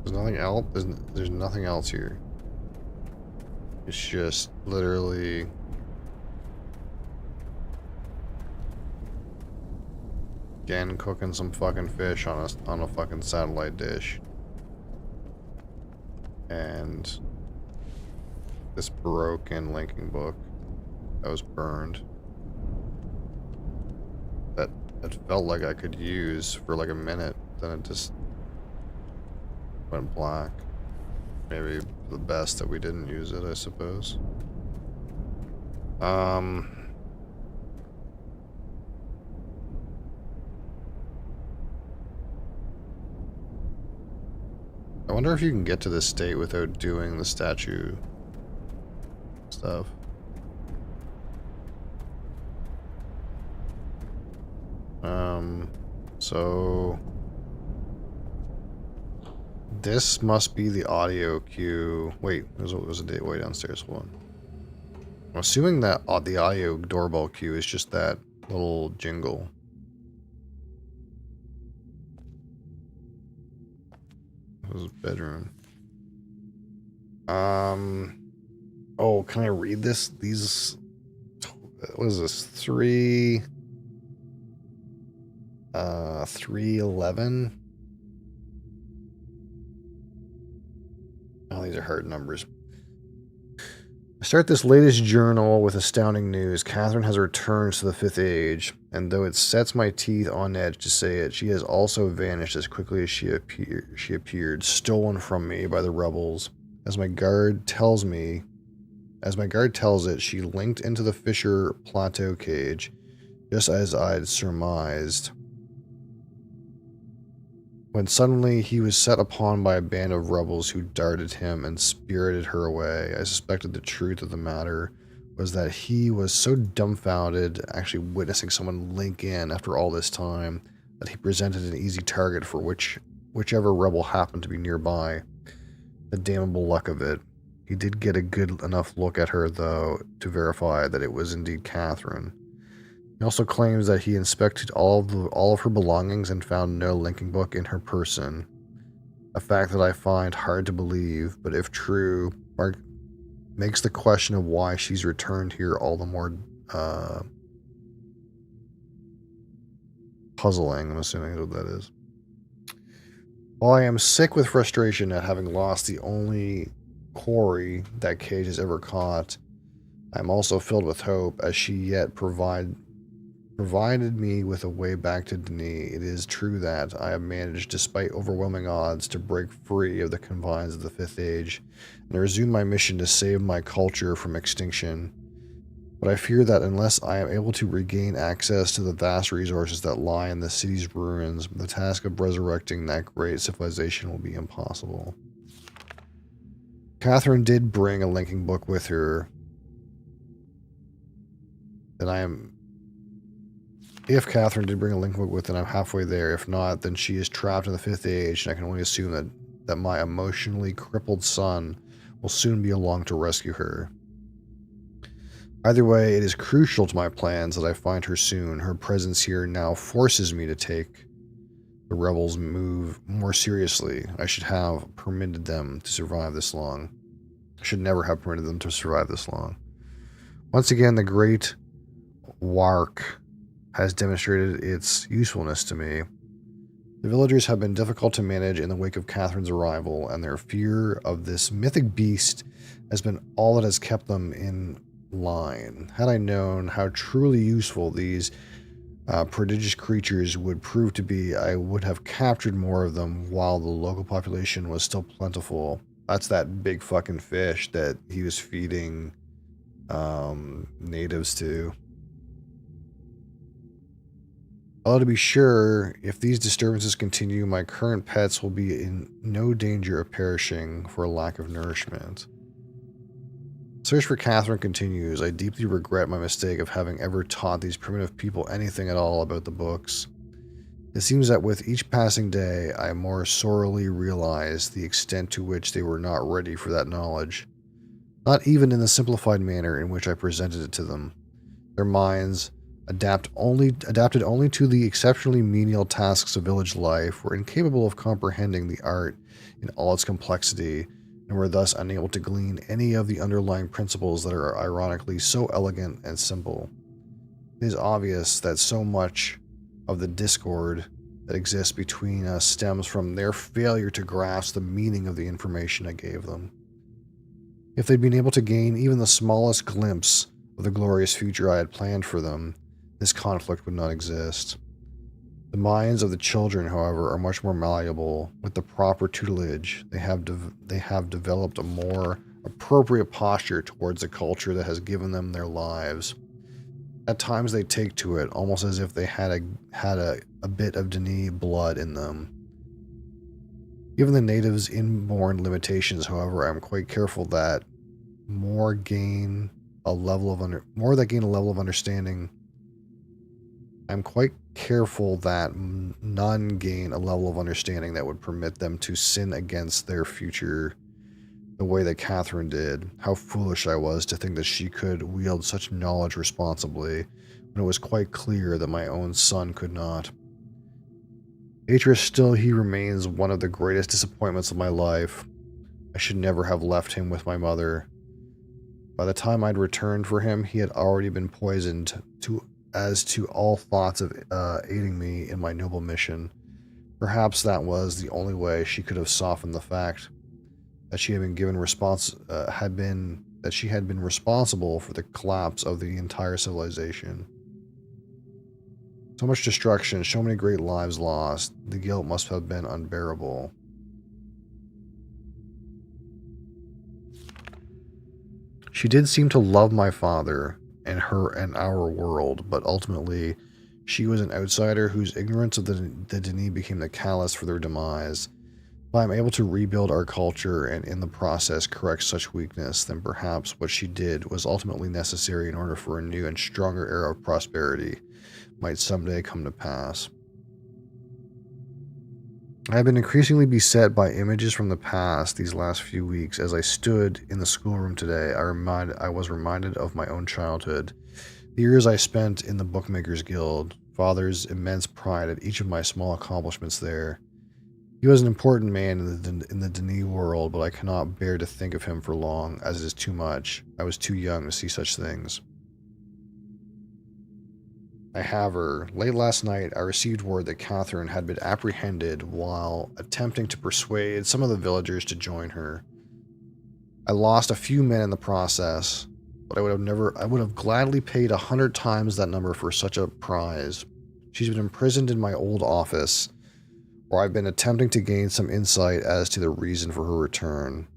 There's nothing else. There's nothing else here. It's just literally again cooking some fucking fish on a fucking satellite dish. And this broken linking book that was burned. That it felt like I could use for like a minute, then it just went black. Maybe the best that we didn't use it, I suppose. I wonder if you can get to this state without doing the statue stuff. So this must be the audio cue. Wait, there's a date way downstairs. Hold on. I'm assuming that the audio doorbell cue is just that little jingle. This is bedroom. Oh, can I read this? These. What is this? 311. Oh, these are hard numbers. I start this latest journal with astounding news. Catherine has returned to the Fifth Age, and though it sets my teeth on edge to say it, she has also vanished as quickly as she appeared, stolen from me by the rebels. As my guard tells it, she linked into the Fisher Plateau cage, just as I'd surmised. When suddenly he was set upon by a band of rebels who darted him and spirited her away, I suspected the truth of the matter was that he was so dumbfounded, actually witnessing someone link in after all this time, that he presented an easy target for whichever rebel happened to be nearby. The damnable luck of it. He did get a good enough look at her, though, to verify that it was indeed Catherine. He also claims that he inspected all of her belongings and found no linking book in her person. A fact that I find hard to believe, but if true, makes the question of why she's returned here all the more puzzling. I'm assuming that's what that is. While I am sick with frustration at having lost the only quarry that Cage has ever caught, I am also filled with hope, as she yet provided me with a way back to Denis. It is true that I have managed, despite overwhelming odds, to break free of the confines of the Fifth Age and resume my mission to save my culture from extinction. But I fear that unless I am able to regain access to the vast resources that lie in the city's ruins, the task of resurrecting that great civilization will be impossible. Catherine did bring a linking book with her. If Catherine did bring a linking book with her, I'm halfway there. If not, then she is trapped in the Fifth Age, and I can only assume that my emotionally crippled son will soon be along to rescue her. Either way, it is crucial to my plans that I find her soon. Her presence here now forces me to take the rebels' move more seriously. I should have permitted them to survive this long. I should never have permitted them to survive this long. Once again, the Great Wark has demonstrated its usefulness to me. The villagers have been difficult to manage in the wake of Catherine's arrival, and their fear of this mythic beast has been all that has kept them in line. Had I known how truly useful these prodigious creatures would prove to be, I would have captured more of them while the local population was still plentiful. That's that big fucking fish that he was feeding natives to. Although to be sure, if these disturbances continue, my current pets will be in no danger of perishing for lack of nourishment. Search for Catherine continues. I deeply regret my mistake of having ever taught these primitive people anything at all about the books. It seems that with each passing day, I more sorely realize the extent to which they were not ready for that knowledge. Not even in the simplified manner in which I presented it to them. Their minds, adapted only to the exceptionally menial tasks of village life, were incapable of comprehending the art in all its complexity, and were thus unable to glean any of the underlying principles that are ironically so elegant and simple. It is obvious that so much of the discord that exists between us stems from their failure to grasp the meaning of the information I gave them. If they'd been able to gain even the smallest glimpse of the glorious future I had planned for them, this conflict would not exist. The minds of the children, however, are much more malleable. With the proper tutelage, they have developed a more appropriate posture towards the culture that has given them their lives. At times they take to it, almost as if they had a bit of Denis blood in them. Given the natives' inborn limitations, however, I am quite careful that more that gain a level of understanding. I'm quite careful that none gain a level of understanding that would permit them to sin against their future the way that Catherine did. How foolish I was to think that she could wield such knowledge responsibly, when it was quite clear that my own son could not. Atreus still he remains one of the greatest disappointments of my life. I should never have left him with my mother. By the time I'd returned for him, he had already been poisoned as to all thoughts of aiding me in my noble mission. Perhaps that was the only way she could have softened the fact that she had been responsible for the collapse of the entire civilization. So much destruction, so many great lives lost. The guilt must have been unbearable. She did seem to love my father and her and our world, but ultimately she was an outsider whose ignorance of the Denis became the catalyst for their demise. If I am able to rebuild our culture and in the process correct such weakness, then perhaps what she did was ultimately necessary in order for a new and stronger era of prosperity might someday come to pass. I have been increasingly beset by images from the past these last few weeks. As I stood in the schoolroom today, I was reminded of my own childhood, the years I spent in the Bookmakers Guild, Father's immense pride at each of my small accomplishments there. He was an important man in the Denis world, but I cannot bear to think of him for long, as it is too much. I was too young to see such things. I have her. Late last night, I received word that Catherine had been apprehended while attempting to persuade some of the villagers to join her. I lost a few men in the process, but I would have gladly paid 100 times that number for such a prize. She's been imprisoned in my old office, where I've been attempting to gain some insight as to the reason for her return.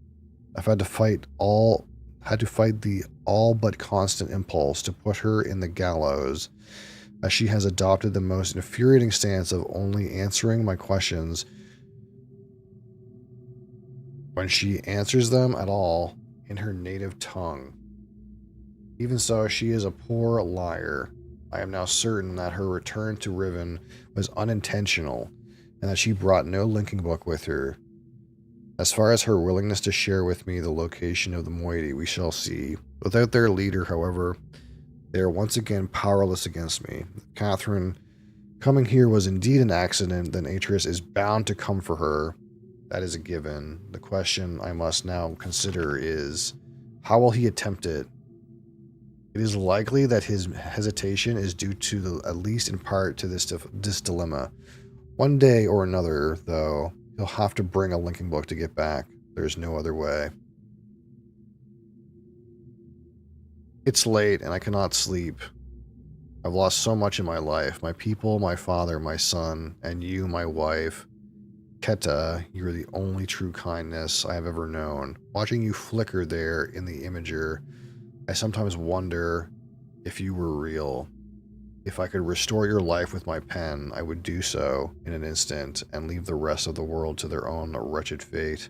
I've had to fight the all but constant impulse to put her in the gallows, as she has adopted the most infuriating stance of only answering my questions when she answers them at all in her native tongue. Even so, she is a poor liar. I am now certain that her return to Riven was unintentional and that she brought no linking book with her. As far as her willingness to share with me the location of the moiety, we shall see. Without their leader, however, they are once again powerless against me. If Catherine coming here was indeed an accident, then Atreus is bound to come for her. That is a given. The question I must now consider is, how will he attempt it? It is likely that his hesitation is due to, at least in part, to this dilemma. One day or another, though, he'll have to bring a linking book to get back. There's no other way. It's late and I cannot sleep. I've lost so much in my life. My people, my father, my son, and you, my wife. Keta, you're the only true kindness I have ever known. Watching you flicker there in the imager, I sometimes wonder if you were real. If I could restore your life with my pen, I would do so in an instant and leave the rest of the world to their own wretched fate.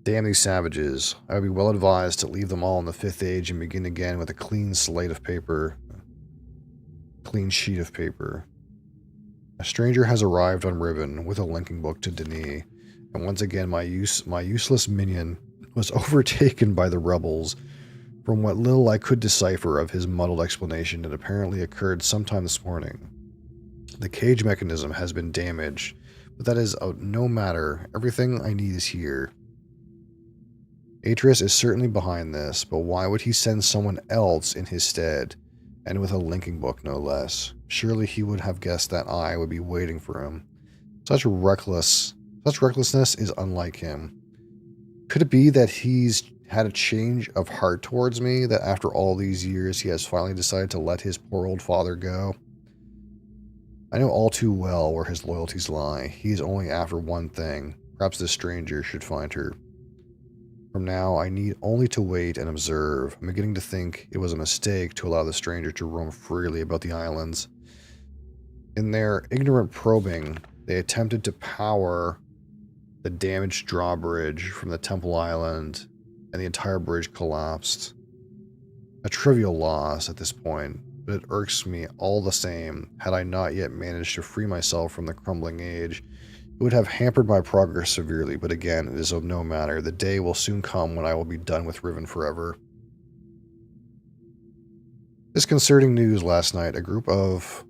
Damn these savages. I would be well advised to leave them all in the 5th age and begin again with a clean sheet of paper. A stranger has arrived on Riven with a linking book to Denis, and once again my useless minion was overtaken by the rebels. From what little I could decipher of his muddled explanation, it apparently occurred sometime this morning. The cage mechanism has been damaged, But that is no matter. Everything I need is here. Atreus is certainly behind this, but why would he send someone else in his stead, and with a linking book no less? Surely he would have guessed that I would be waiting for him. Such recklessness is unlike him. Could it be that he's had a change of heart towards me, that after all these years he has finally decided to let his poor old father go? I know all too well where his loyalties lie. He is only after one thing. Perhaps this stranger should find her. From now, I need only to wait and observe. I'm beginning to think it was a mistake to allow the stranger to roam freely about the islands. In their ignorant probing, they attempted to power the damaged drawbridge from the Temple Island, and the entire bridge collapsed. A trivial loss at this point, but it irks me all the same. Had I not yet managed to free myself from the crumbling age, it would have hampered my progress severely, but again, it is of no matter. The day will soon come when I will be done with Riven forever. Disconcerting news last night. A group of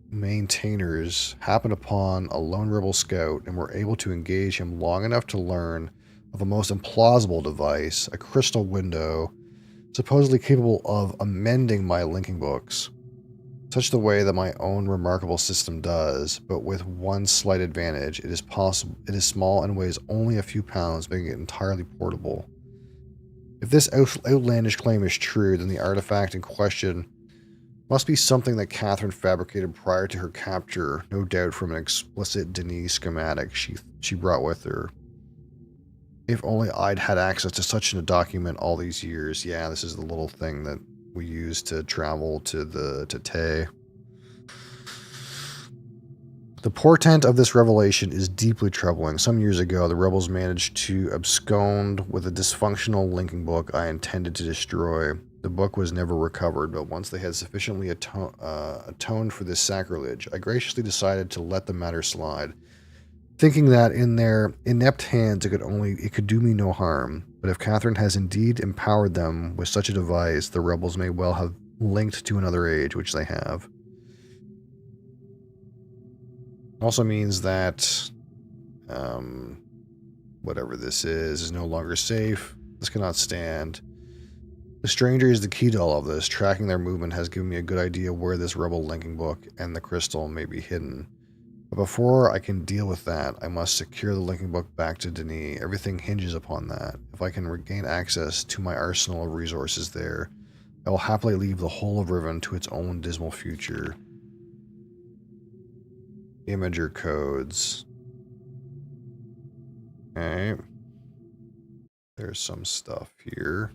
maintainers happened upon a lone rebel scout and were able to engage him long enough to learn of a most implausible device, a crystal window, supposedly capable of amending my linking books. Such the way that my own remarkable system does, but with one slight advantage. It is small and weighs only a few pounds, making it entirely portable. If this outlandish claim is true, then the artifact in question must be something that Catherine fabricated prior to her capture, no doubt from an explicit Denis schematic she brought with her. If only I'd had access to such a document all these years. Yeah, this is the little thing that we use to travel to Tay. The portent of this revelation is deeply troubling. Some years ago, the rebels managed to abscond with a dysfunctional linking book I intended to destroy. The book was never recovered, but once they had sufficiently atoned for this sacrilege, I graciously decided to let the matter slide, thinking that in their inept hands it could do me no harm. But if Catherine has indeed empowered them with such a device, the rebels may well have linked to another age, which they have. Also means that whatever this is no longer safe. This cannot stand. The stranger is the key to all of this. Tracking their movement has given me a good idea where this rebel linking book and the crystal may be hidden. But before I can deal with that, I must secure the linking book back to Denis. Everything hinges upon that. If I can regain access to my arsenal of resources there, I will happily leave the whole of Riven to its own dismal future. Imager codes. Okay. There's some stuff here.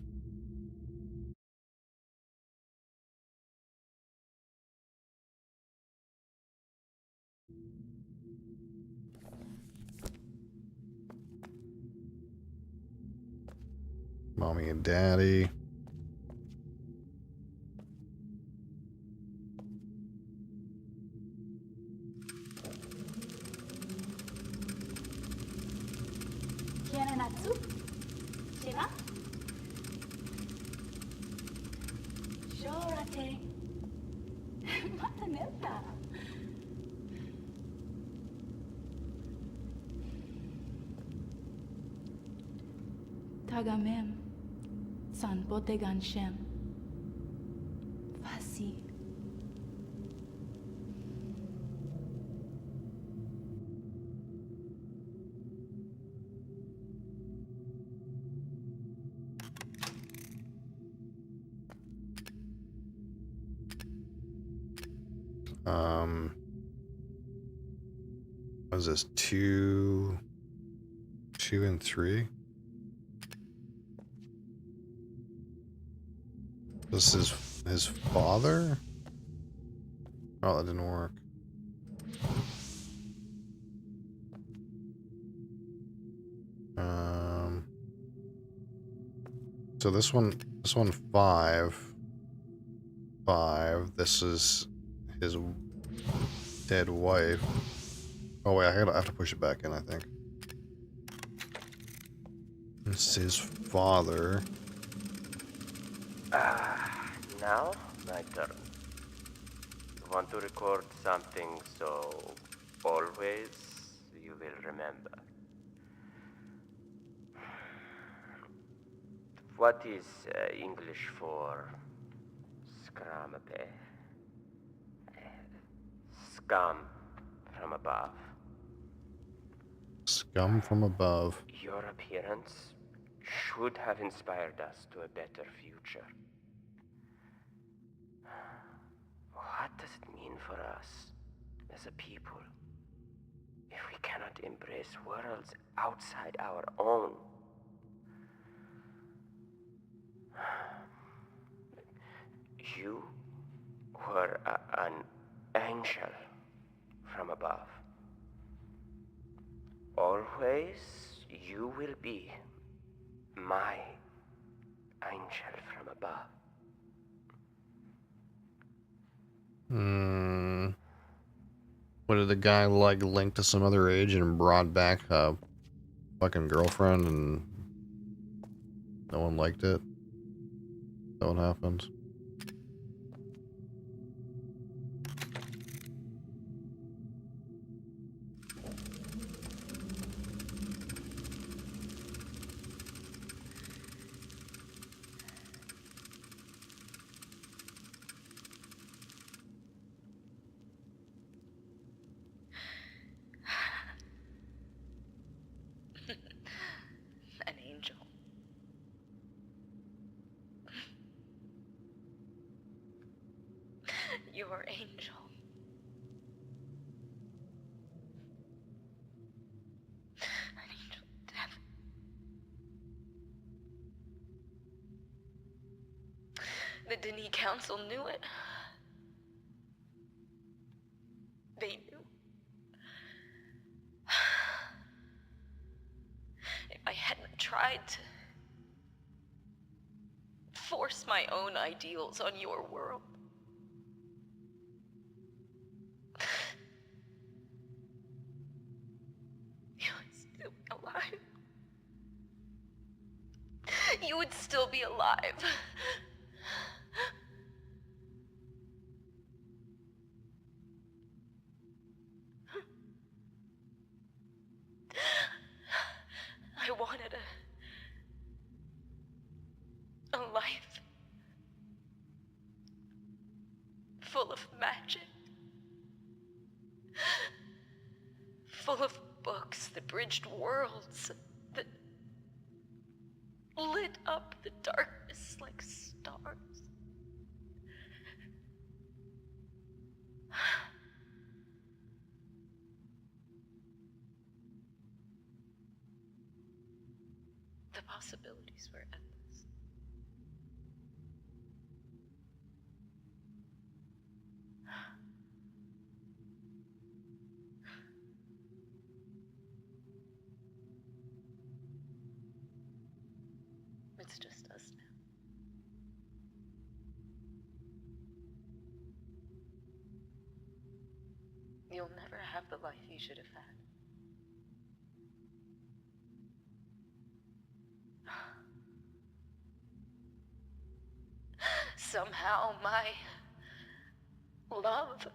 Mommy and Daddy. Tagamem, san botegan shem, fasi. What is this? 2 and 3? This is his father? Oh, that didn't work. So this one 5. This is his dead wife. Oh wait, I have to push it back in, I think. This is his father. Now, my turn. You want to record something so always will remember. What is English for scramape? Scum from above. Scum from above. Your appearance should have inspired us to a better future. What does it mean for us as a people if we cannot embrace worlds outside our own? You were an angel from above. Always you will be my angel from above. What did the guy like linked to some other age and brought back a fucking girlfriend and no one liked it? Is that what happened? An angel. Your angel. An angel of death. The Denis Council knew it. They knew. If I hadn't tried to force my own ideals on your world, you would still be alive. You would still be alive. I wanted a life full of magic, full of books that bridged worlds, that lit up the darkness like stars. The possibilities were endless. It's just us now. You'll never have the life you should have had. Somehow my love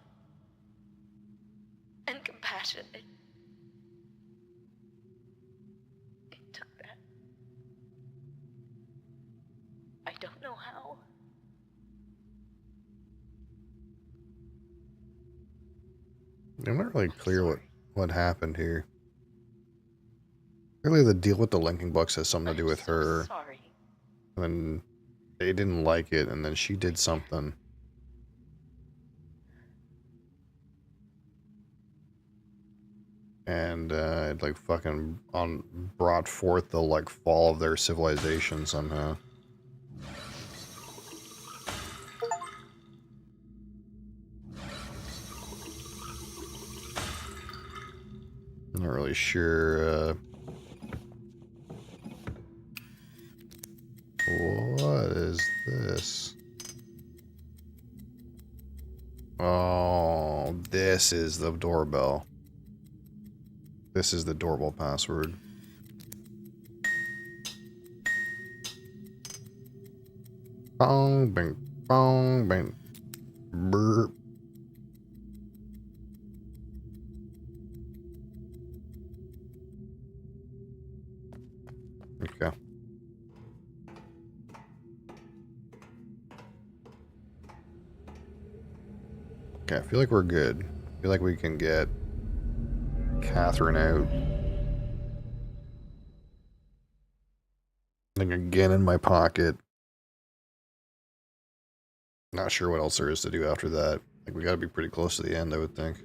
and compassion, it took that. I don't know how. I'm not really clear what happened here. Clearly the deal with the linking books has something to do with I'm so her. sorry. And then they didn't like it, and then she did something. And it like fucking brought forth the like fall of their civilization somehow. I'm not really sure what is this? Oh, this is the doorbell. This is the doorbell password. Bong, bang, bong, bang. Burp. Okay. Okay, I feel like we're good. I feel like we can get Catherine out. Thing again in my pocket. Not sure what else there is to do after that. Like, we gotta be pretty close to the end, I would think.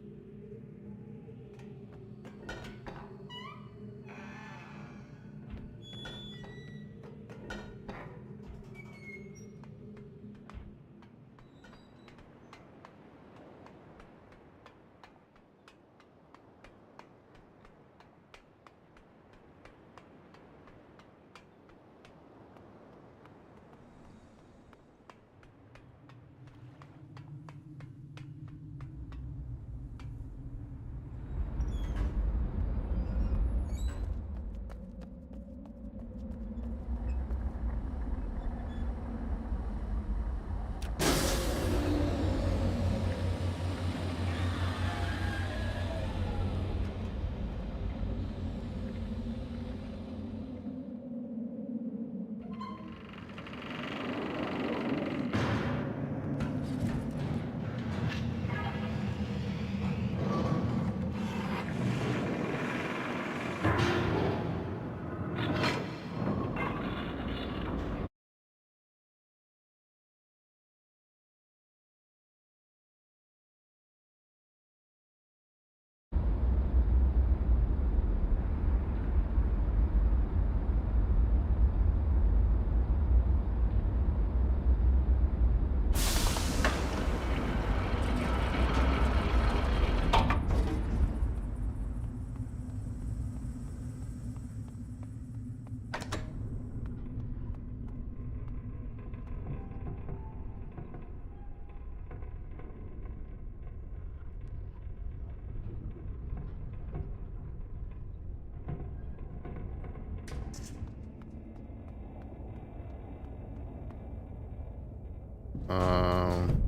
What am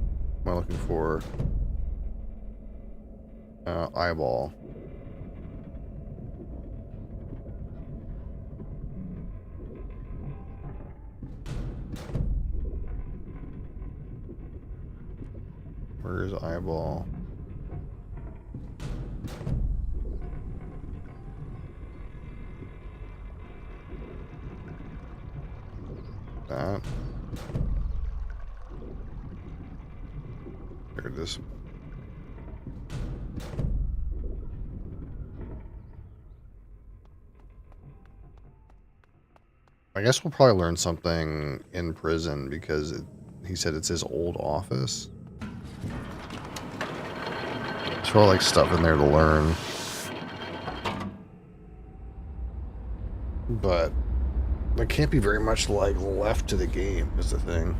I looking for? Eyeball. Where's eyeball? That. There it is. I guess we'll probably learn something in prison because he said it's his old office. There's probably like stuff in there to learn. But there can't be very much like left to the game is the thing.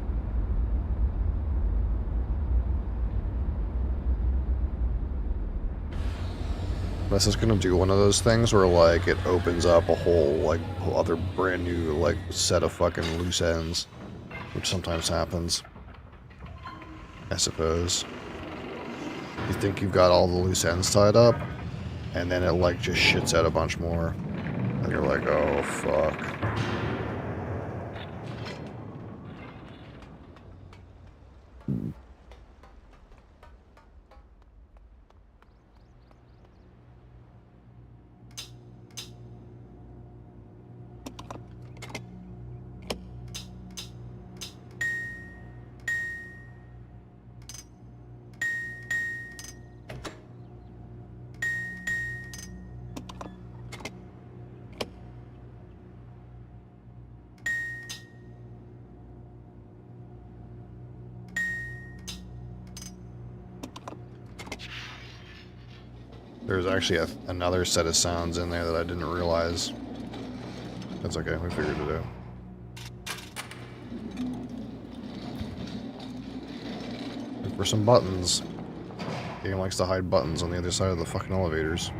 This is gonna do one of those things where like it opens up a whole other brand new like set of fucking loose ends, which sometimes happens. I suppose. You think you've got all the loose ends tied up, and then it like just shits out a bunch more, and you're like, oh fuck. There's actually another set of sounds in there that I didn't realize. That's okay, we figured it out. Look for some buttons. The game likes to hide buttons on the other side of the fucking elevators.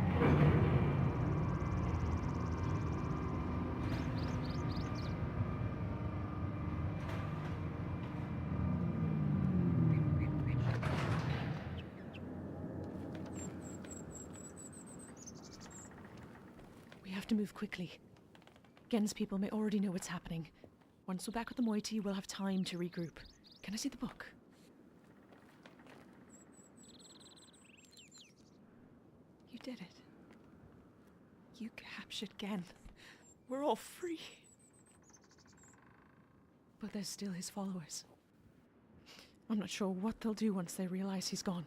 We have to move quickly. Gen's people may already know what's happening. Once we're back with the moiety, we'll have time to regroup. Can I see the book? You did it. You captured Gen. We're all free. But there's still his followers. I'm not sure what they'll do once they realize he's gone.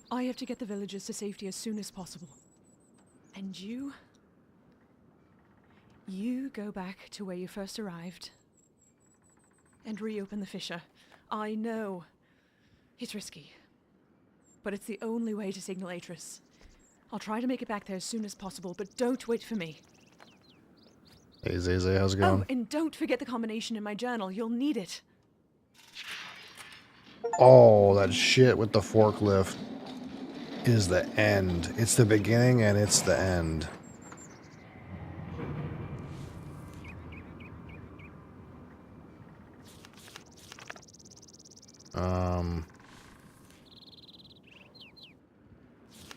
I have to get the villagers to safety as soon as possible. And you go back to where you first arrived and reopen the fissure. I know it's risky, but it's the only way to signal Atris. I'll try to make it back there as soon as possible, but don't wait for me. Hey, Zay, how's it going? Oh, and don't forget the combination in my journal. You'll need it. Oh, that shit with the forklift is the end. It's the beginning and it's the end.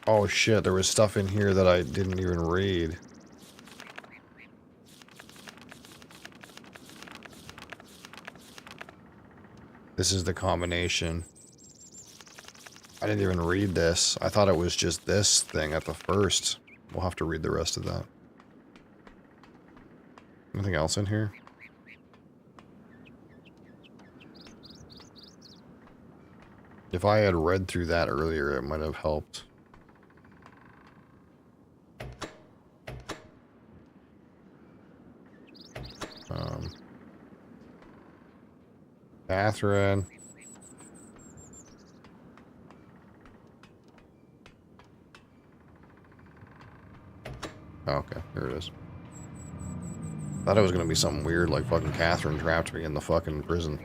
Oh shit, there was stuff in here that I didn't even read. This is the combination. I didn't even read this. I thought it was just this thing at the first. We'll have to read the rest of that. Anything else in here? If I had read through that earlier, it might have helped. Catherine. Oh, okay, here it is. Thought it was gonna be something weird like fucking Catherine trapped me in the fucking prison.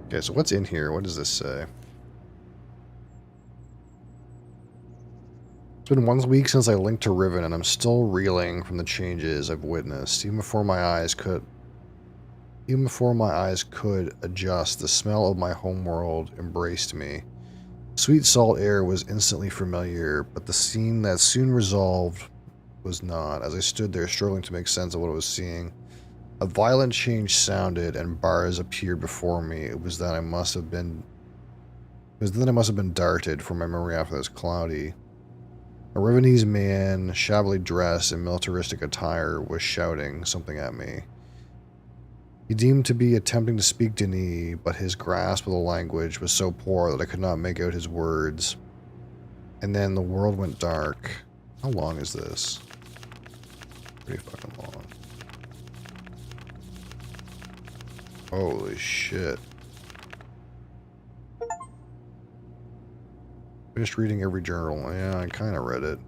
Okay, so what's in here? What does this say? It's been 1 week since I linked to Riven, and I'm still reeling from the changes I've witnessed. Even before my eyes could adjust, the smell of my homeworld embraced me. Sweet salt air was instantly familiar, but the scene that soon resolved was not. As I stood there struggling to make sense of what I was seeing, a violent change sounded and bars appeared before me. It was then I must have been darted from my memory after this cloudy. A Rivenese man, shabbily dressed in militaristic attire, was shouting something at me. He deemed to be attempting to speak Dini, but his grasp of the language was so poor that I could not make out his words. And then the world went dark. How long is this? Pretty fucking long. Holy shit. Finished reading every journal. Yeah, I kind of read it.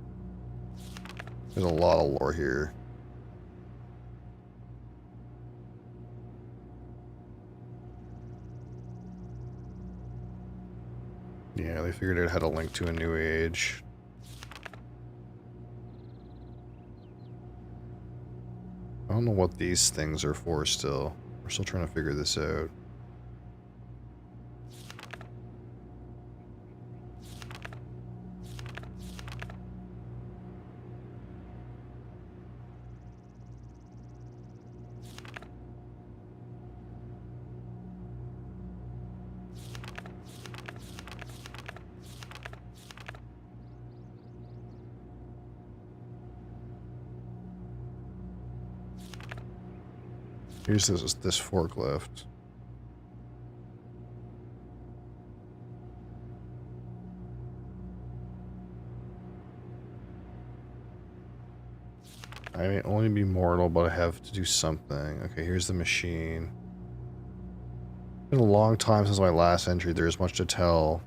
There's a lot of lore here. Yeah, they figured it had a link to a new age. I don't know what these things are for still. We're still trying to figure this out. Here's this forklift. I may only be mortal, but I have to do something. Okay, here's the machine. It's been a long time since my last entry. There is much to tell.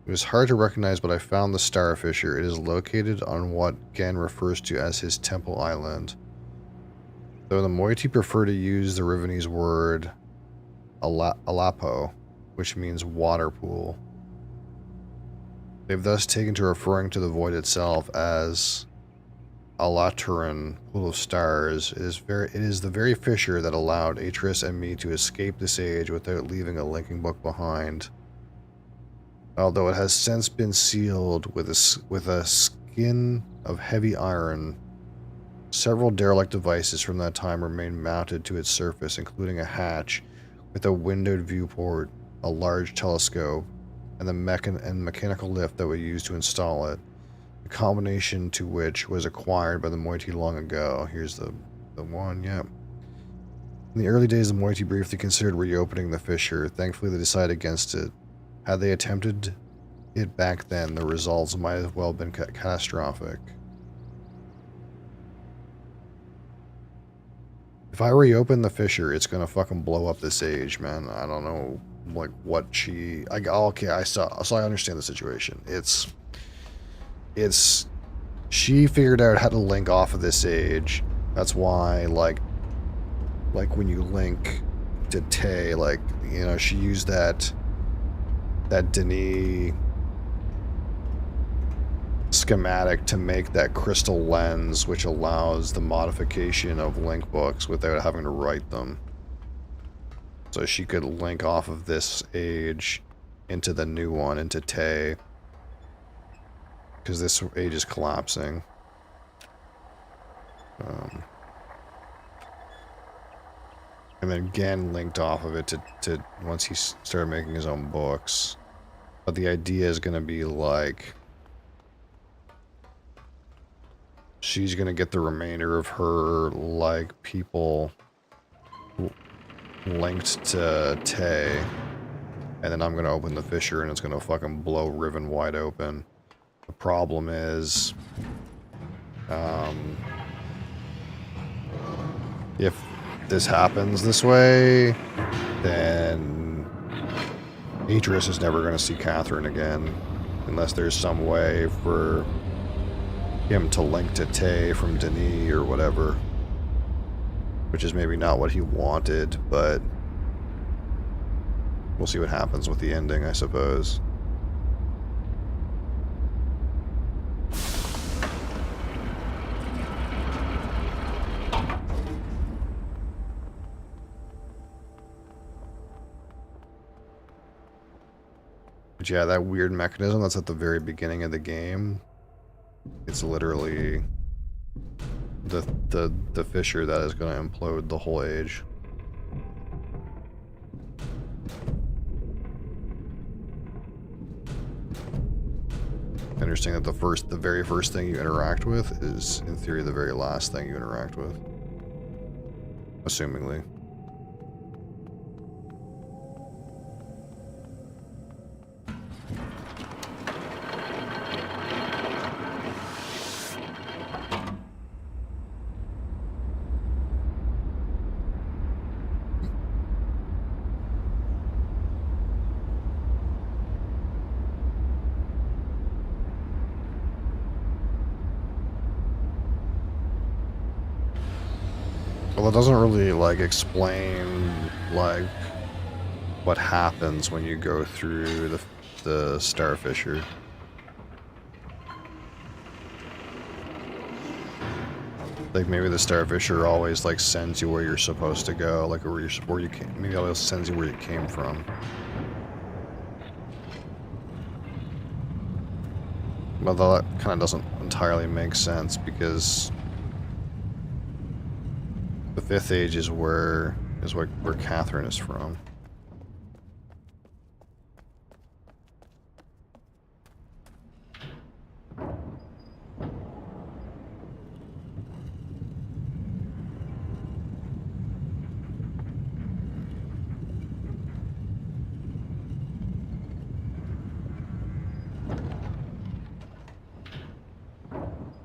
It was hard to recognize, but I found the Starfisher. It is located on what Gen refers to as his Temple Island. Though the moiety prefer to use the Rivenese word Alapo, which means water pool. They've thus taken to referring to the void itself as Alaturan, pool of stars. It is the very fissure that allowed Atris and me to escape this age without leaving a linking book behind. Although it has since been sealed with a skin of heavy iron, several derelict devices from that time remain mounted to its surface, including a hatch with a windowed viewport, a large telescope, and the mechanical lift that was used to install it. The combination to which was acquired by the Moiety long ago. Here's the one, yeah. In the early days, the Moiety briefly considered reopening the fissure. Thankfully, they decided against it. Had they attempted it back then, the results might have well been catastrophic. If I reopen the fissure, it's gonna fucking blow up this age, man. I don't know, like, what she... okay, so I understand the situation. She figured out how to link off of this age. That's why, like when you link to Tay, like, you know, she used that Denis schematic to make that crystal lens, which allows the modification of link books without having to write them. So she could link off of this age into the new one, into Tay. Because this age is collapsing. And then again linked off of it to once he started making his own books. But the idea is going to be like... she's going to get the remainder of her, like, people linked to Tay. And then I'm going to open the fissure and it's going to fucking blow Riven wide open. The problem is, if this happens this way, then Atris is never going to see Catherine again, unless there's some way for him to link to Tay from Denis or whatever, which is maybe not what he wanted, but we'll see what happens with the ending, I suppose. But yeah, that weird mechanism that's at the very beginning of the game, it's literally the fissure that is going to implode the whole age. Interesting that the very first thing you interact with is, in theory, the very last thing you interact with. Assumingly. Well, it doesn't really, like, explain, like, what happens when you go through the star fissure. Like, maybe the star fissure always, like, sends you where you're supposed to go, like, where you came, maybe it always sends you where you came from. Well, that kind of doesn't entirely make sense, because the fifth age is where Catherine is from.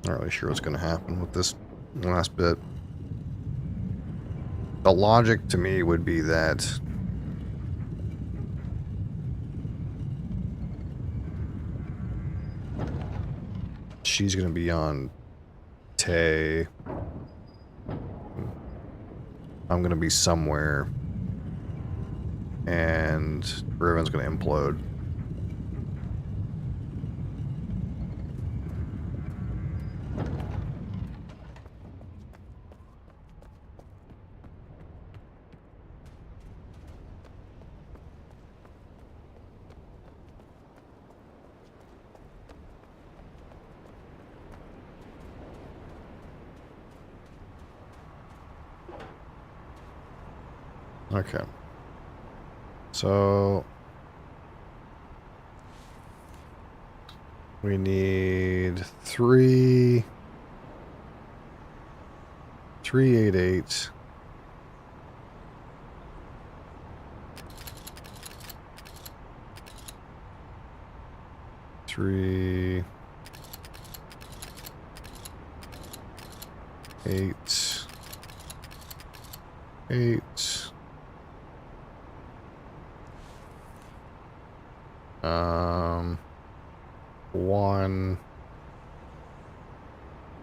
Not really sure what's going to happen with this last bit. The logic to me would be that she's going to be on Tay. I'm going to be somewhere. And Riven's going to implode. Okay. So we need 388. Three, 8, 8. 1,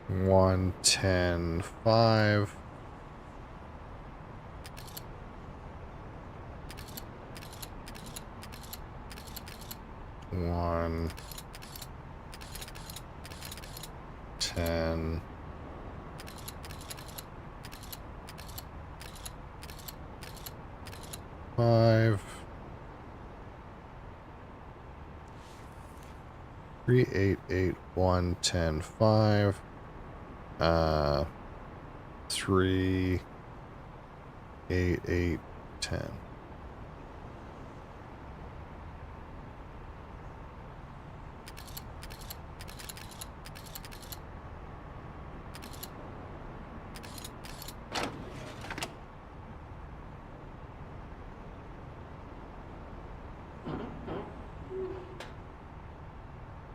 1, 10, 5. 1, 10. 5. 3, 8, 8, 1, 10, 5. 3, 8, 8, 10.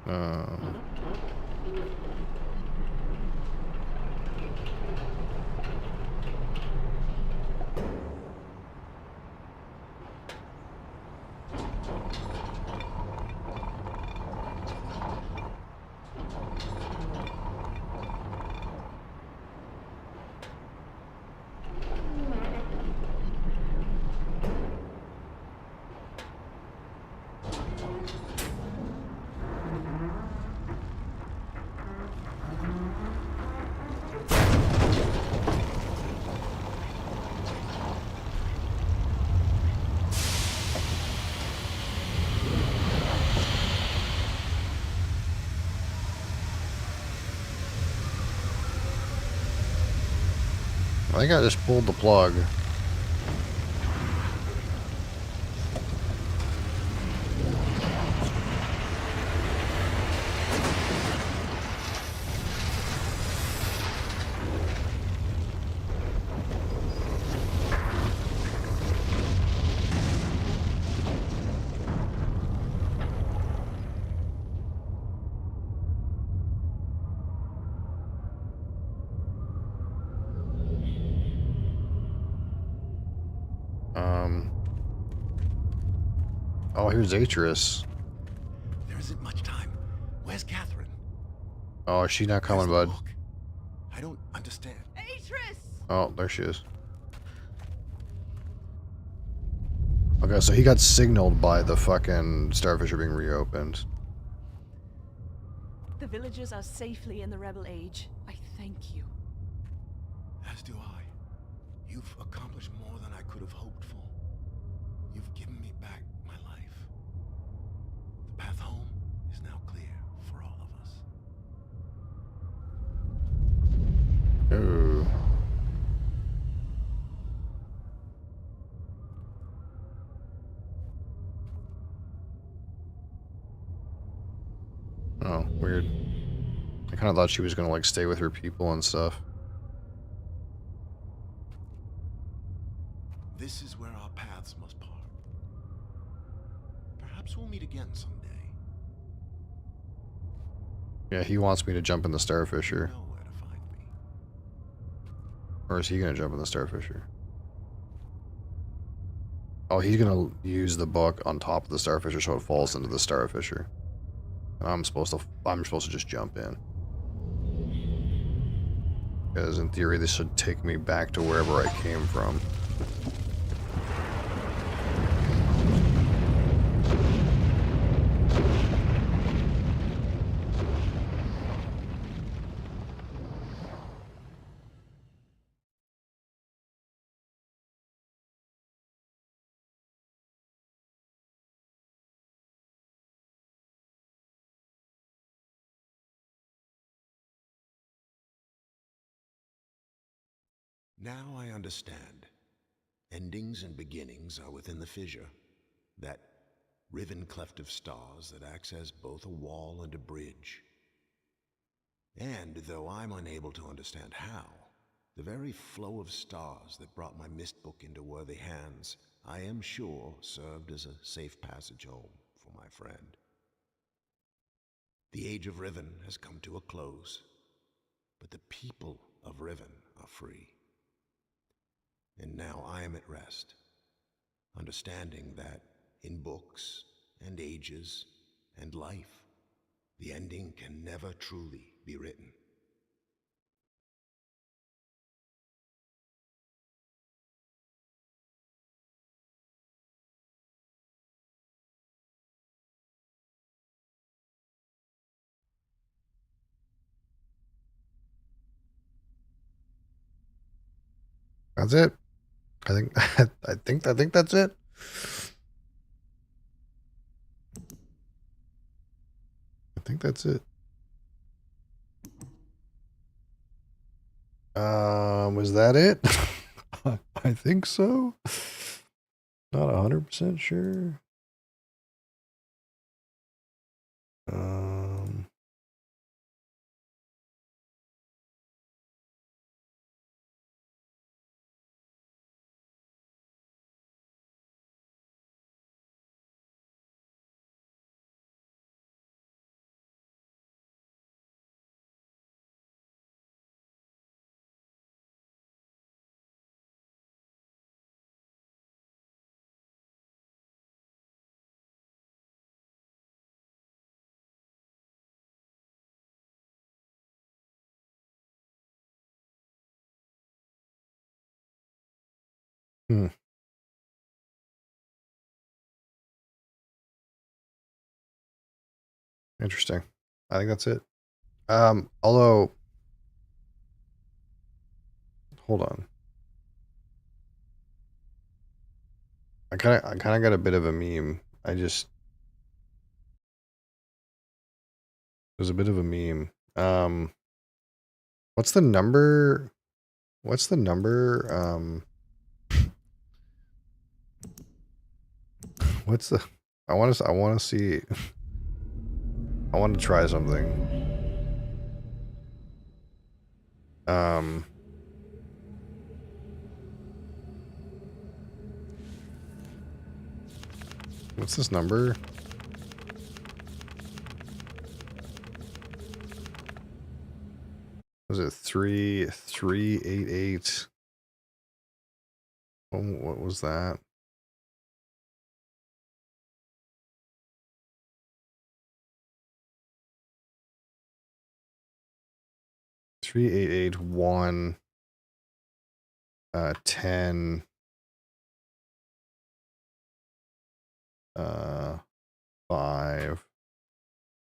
Um, I think I just pulled the plug. Oh, here's Atris. There isn't much time. Where's Catherine? Oh, is she not Where's coming, the bud? book? I don't understand. Atris! Oh, there she is. Okay, so he got signaled by the fucking starfisher being reopened. The villagers are safely in the Rebel Age. I thank you. As do I. You've accomplished more than I could have hoped for. You've given me back my life. The path home is now clear for all of us. Ooh. Oh, weird. I kind of thought she was gonna like stay with her people and stuff. This is where our paths must part. Perhaps we'll meet again someday. Yeah, he wants me to jump in the You starfisher. know where to find me. Or is he gonna jump in the starfisher? Oh, he's gonna use the book on top of the starfisher so it falls into the starfisher. And I'm supposed to just jump in. Because in theory this should take me back to wherever I came from. Now I understand. Endings and beginnings are within the fissure, that riven cleft of stars that acts as both a wall and a bridge. And though I'm unable to understand how, the very flow of stars that brought my mist book into worthy hands, I am sure served as a safe passage home for my friend. The age of Riven has come to a close, but the people of Riven are free. And now I am at rest, understanding that in books and ages and life, the ending can never truly be written. That's it. I think I think that's it. I think that's it. Was that it? I think so. Not 100% sure. Um, hmm, interesting. I think that's it. Although, hold on. I kind of got a bit of a meme. There's a bit of a meme. What's the number? What's the number? What's the? I want to see. I want to try something. Um, what's this number? Was it 3388? What was that? Three eight eight one 10 5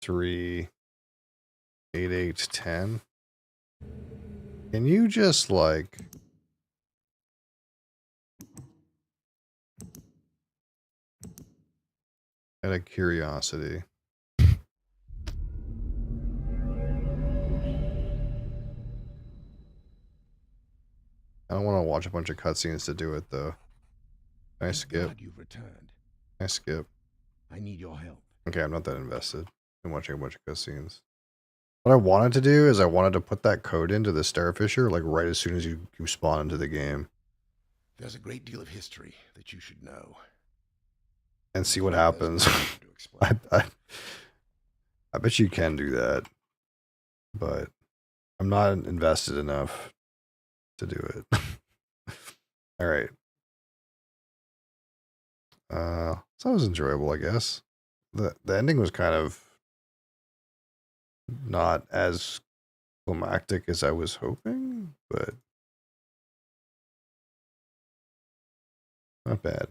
3 8 8 10. Can you just like out of curiosity? I don't want to watch a bunch of cutscenes to do it though. Can I skip? Glad you've returned. Can I skip? I need your help. Okay, I'm not that invested in watching a bunch of cutscenes. What I wanted to do is I wanted to put that code into the Starfisher like right as soon as you spawn into the game There's a great deal of history that you should know. and see what There's happens. no time to explain. I bet you can do that, but I'm not invested enough to do it. All right. So it was enjoyable, I guess. The ending was kind of not as climactic as I was hoping, but not bad.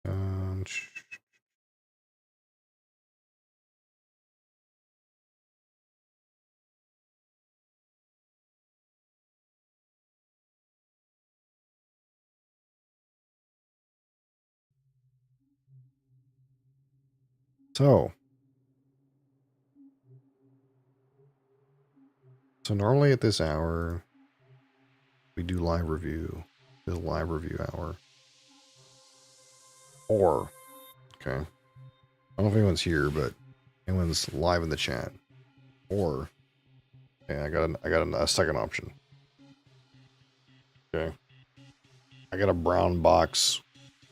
Um, so normally at this hour, We do live review. The live review hour. Or, okay. I don't know if anyone's here, but anyone's live in the chat. Or, okay, I got a second option. Okay. I got a brown box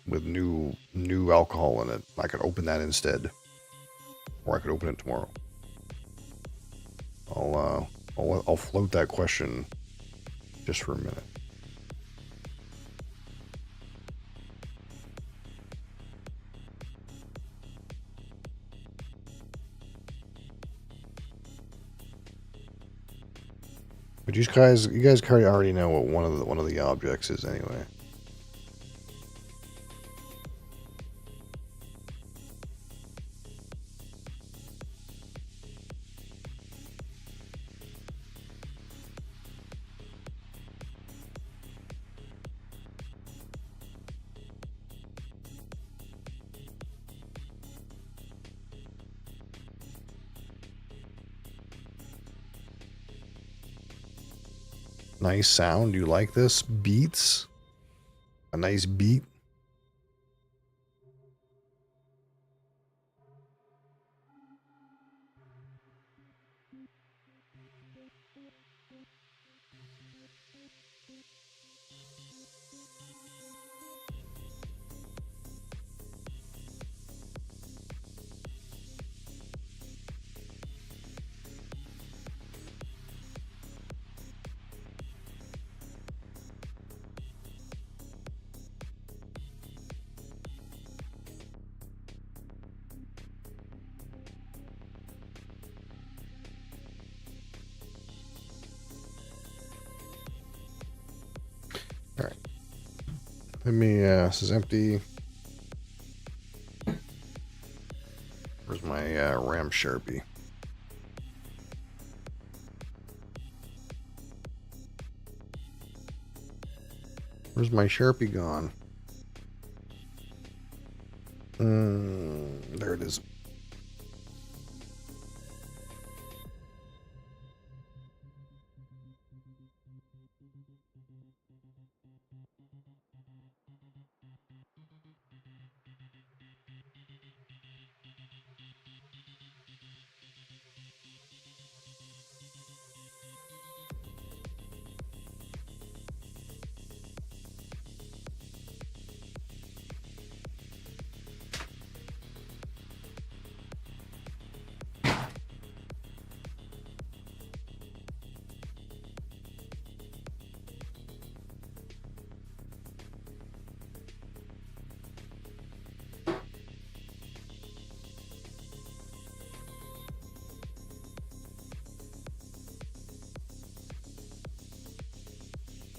with new alcohol in it. I could open that instead. Or I could open it tomorrow. I'll float that question just for a minute. But you guys already know what one of the objects is anyway. Nice sound. You like this? Beats? A nice beat? All right. Let me, this is empty. Where's my RAM Sharpie? Where's my Sharpie gone? There it is.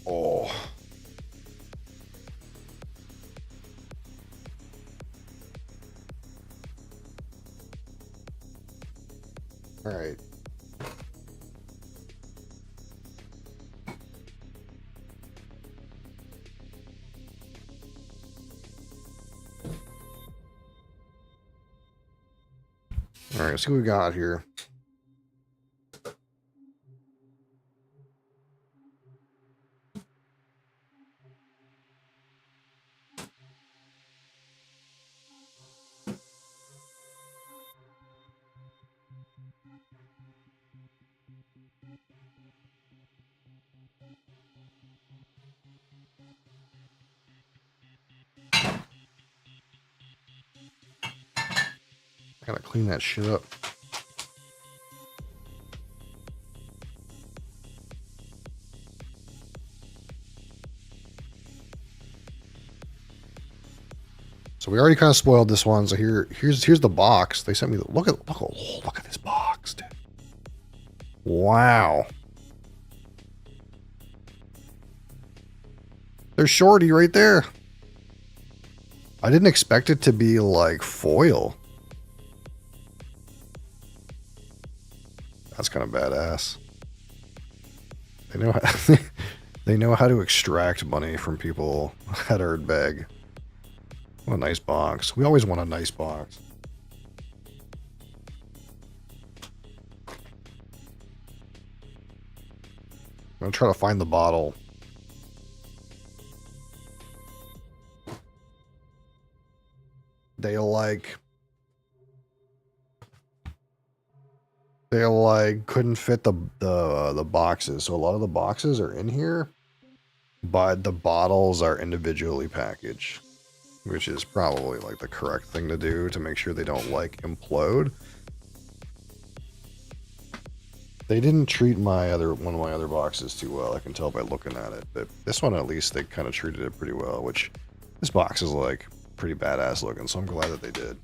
Oh. All right. All right, let's see what we got here. I gotta clean that shit up. So we already kind of spoiled this one. So here's the box. They sent me the look at this box, dude. Wow. There's Shorty right there. I didn't expect it to be like foil. That's kind of badass. They know how to extract money from people at Erdbeg. What a nice box. We always want a nice box. I'm gonna try to find the bottle they couldn't fit the boxes. So a lot of the boxes are in here, but the bottles are individually packaged, which is probably like the correct thing to do to make sure they don't like implode. They didn't treat one of my other boxes too well. I can tell by looking at it, but this one at least they kind of treated it pretty well, which this box is like pretty badass looking, so I'm glad that they did.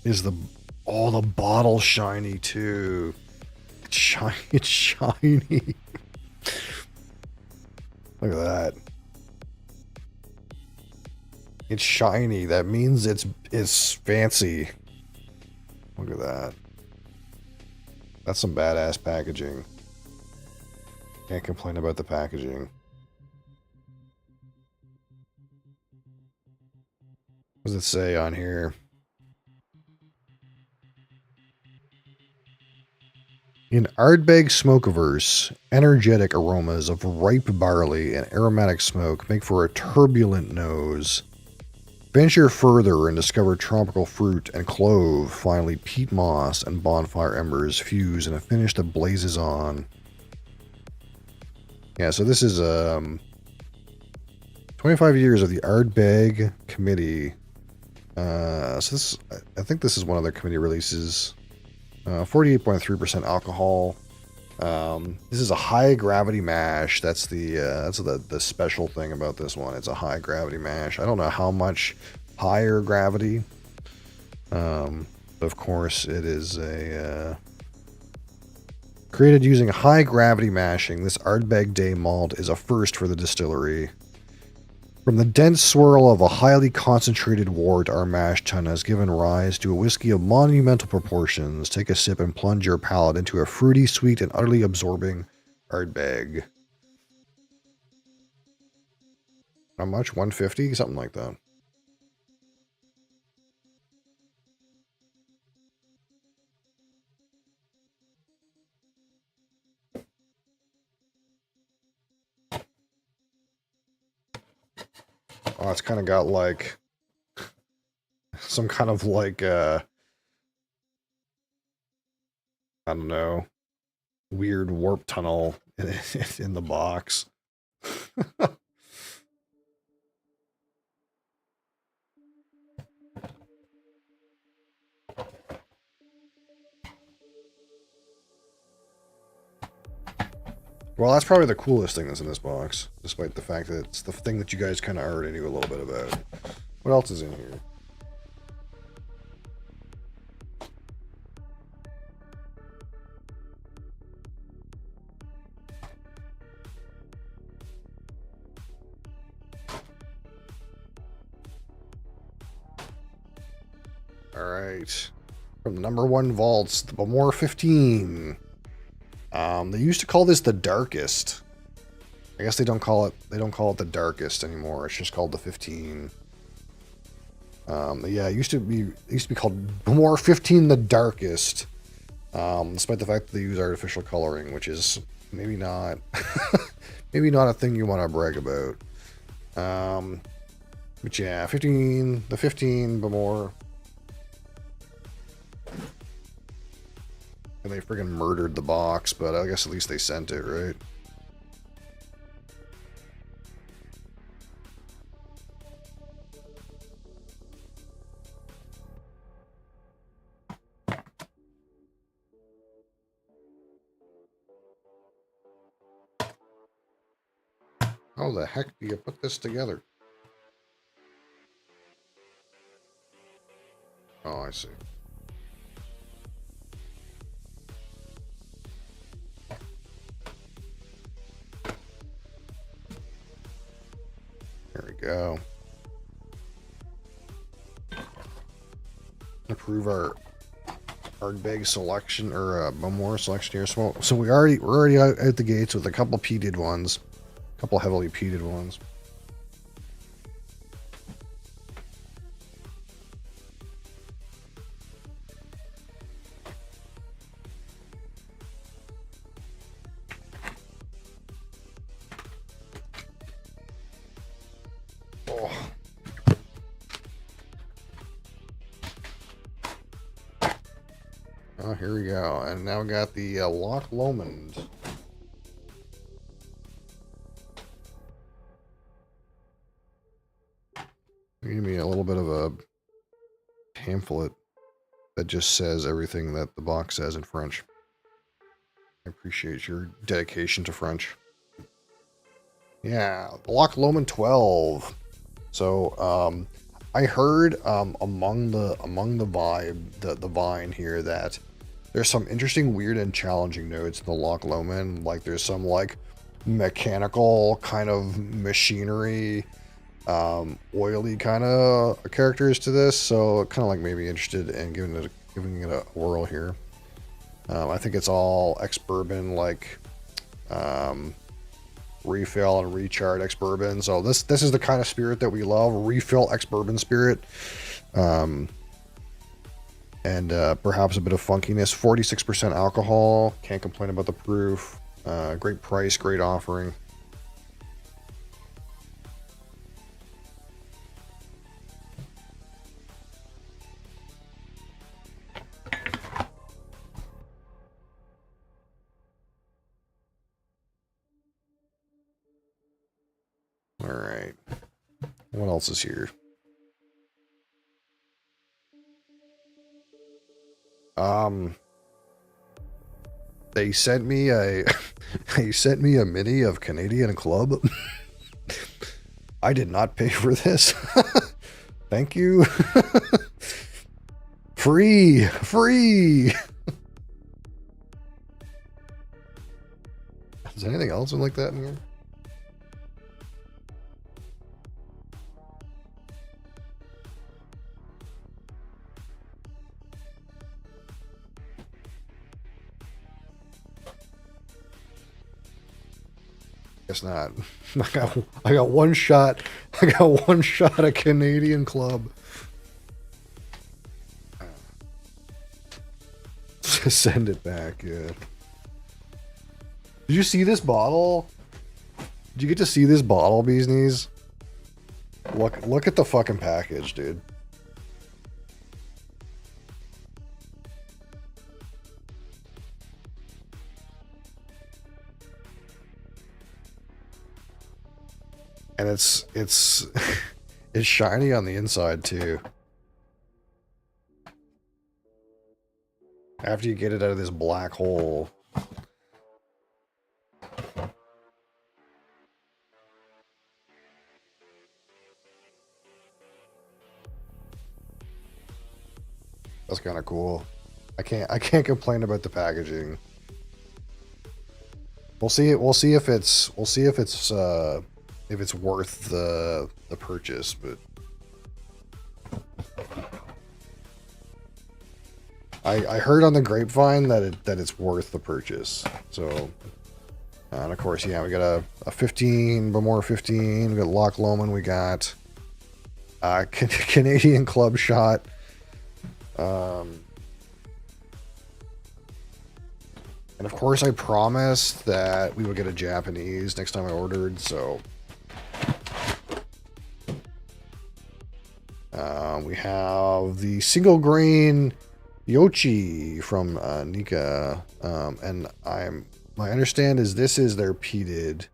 Is the bottle shiny too? It's shiny. It's shiny. Look at that. It's shiny. That means it's fancy. Look at that. That's some badass packaging. Can't complain about the packaging. What does it say on here? In Ardbeg Smokeaverse, energetic aromas of ripe barley and aromatic smoke make for a turbulent nose. Venture further and discover tropical fruit and clove. Finally, peat moss and bonfire embers fuse in a finish that blazes on. Yeah, so this is 25 years of the Ardbeg Committee. So this, I think this is one of their committee releases. 48.3% alcohol. This is a high gravity mash. That's the special thing about this one. It's a high gravity mash. I don't know how much higher gravity. Of course, it is a created using high gravity mashing. This Ardbeg Day malt is a first for the distillery. From the dense swirl of a highly concentrated wort, our mash tun has given rise to a whiskey of monumental proportions. Take a sip and plunge your palate into a fruity, sweet, and utterly absorbing Ardbeg. How much? 150? Something like that. Oh, it's kind of got like some kind of like I don't know, weird warp tunnel in the box. Well, that's probably the coolest thing that's in this box, despite the fact that it's the thing that you guys kind of already knew a little bit about. What else is in here? Alright. From the #1 vaults, the Bamor 15. They used to call this the Darkest. I guess they don't call it the Darkest anymore. It's just called the 15. Yeah, it used to be called Bamor 15 the Darkest. Despite the fact that they use artificial coloring, which is maybe not maybe not a thing you want to brag about. But yeah, the 15 Bamor. And they friggin' murdered the box, but I guess at least they sent it, right? How the heck do you put this together? Oh, I see. There we go. Approve our Ardbeg selection or Bamor selection here. So we're already out the gates with a couple peated ones, a couple heavily peated ones. Oh, here we go. And now we got the Loch Lomond. Give me a little bit of a pamphlet that just says everything that the box says in French. I appreciate your dedication to French. Yeah, Loch Lomond 12. So, I heard among the vine here that there's some interesting, weird, and challenging notes in the Loch Lomond. Like there's some like mechanical kind of machinery, oily kind of characters to this. So kind of like maybe interested in giving it a whirl here. I think it's all ex-bourbon, like refill and recharge ex-bourbon. So this is the kind of spirit that we love, refill ex-bourbon spirit. And perhaps a bit of funkiness. 46% alcohol. Can't complain about the proof. Great price, great offering. All right. What else is here? They sent me a mini of Canadian Club. I did not pay for this. Thank you. Free. Is there anything else like that in here? Guess not. I got one shot. I got one shot at Canadian Club. Send it back, yeah. Did you see this bottle? Did you get to see this bottle, Bees Knees? Look at the fucking package, dude. And it's it's shiny on the inside too. After you get it out of this black hole. That's kind of cool. I can't complain about the packaging. We'll see if it's worth the purchase, but I heard on the grapevine that it's worth the purchase. So, and of course, yeah, we got a 15, Bowmore 15. We got Loch Lomond. We got Canadian Club Shot. And of course, I promised that we would get a Japanese next time I ordered. So, we have the single grain Yochi from Nika, and my understand is this is their peated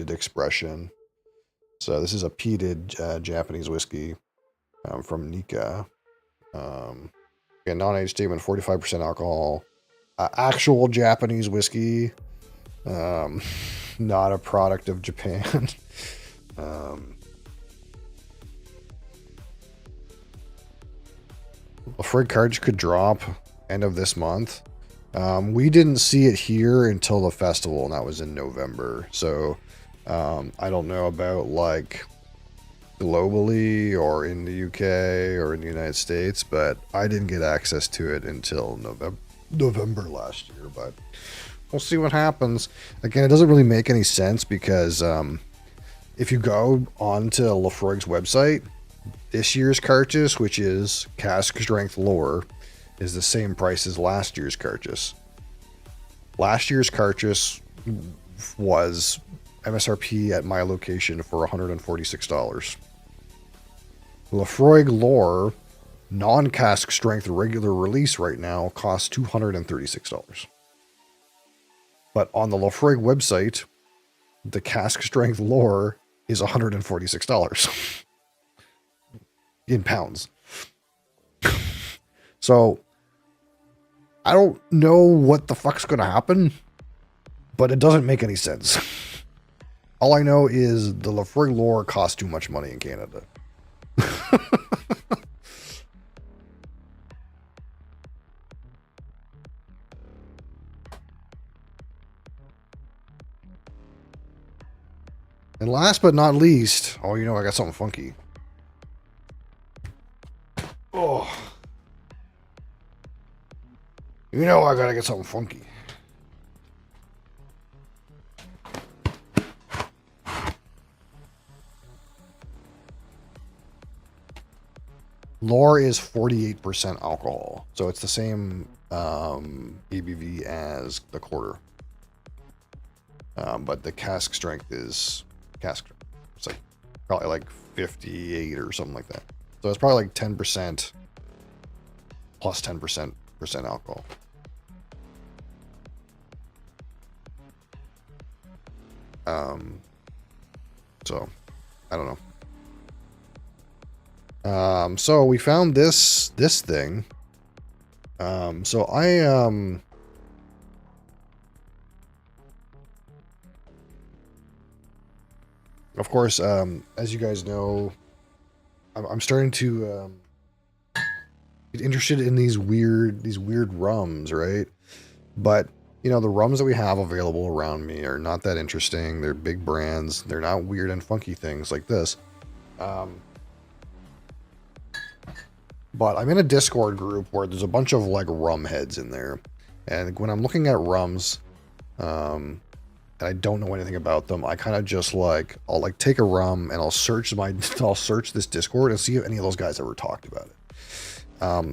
expression. So this is a peated Japanese whiskey from Nika. Again, non-age statement, 45% alcohol, actual Japanese whiskey, not a product of Japan. A frig cartridge could drop end of this month. We didn't see it here until the festival, and that was in November. So I don't know about like globally or in the UK or in the United States, but I didn't get access to it until November last year. But we'll see what happens. Again, it doesn't really make any sense because if you go onto Lafroig's website, this year's cartridge, which is cask strength lore, is the same price as last year's cartridge. Last year's cartridge was MSRP at my location for $146. Lafroig lore non-cask strength regular release right now costs $236. But on the Lafroig website, the cask strength lore is $146 in pounds. So I don't know what the fuck's going to happen, but it doesn't make any sense. All I know is the Lafroig lore costs too much money in Canada. And last but not least, oh, you know, I got something funky. Oh. You know, I gotta get something funky. Lore is 48% alcohol. So it's the same ABV as the quarter. But the cask strength is cask. It's like probably like 58 or something like that. So it's probably like 10% plus 10% alcohol. So I don't know. So we found this thing. So of course, as you guys know, I'm starting to get interested in these weird rums, right? But you know, the rums that we have available around me are not that interesting. They're big brands. They're not weird and funky things like this. But I'm in a Discord group where there's a bunch of like rum heads in there. And when I'm looking at rums, and I don't know anything about them, I kind of just like, I'll like take a rum and I'll search this Discord and see if any of those guys ever talked about it.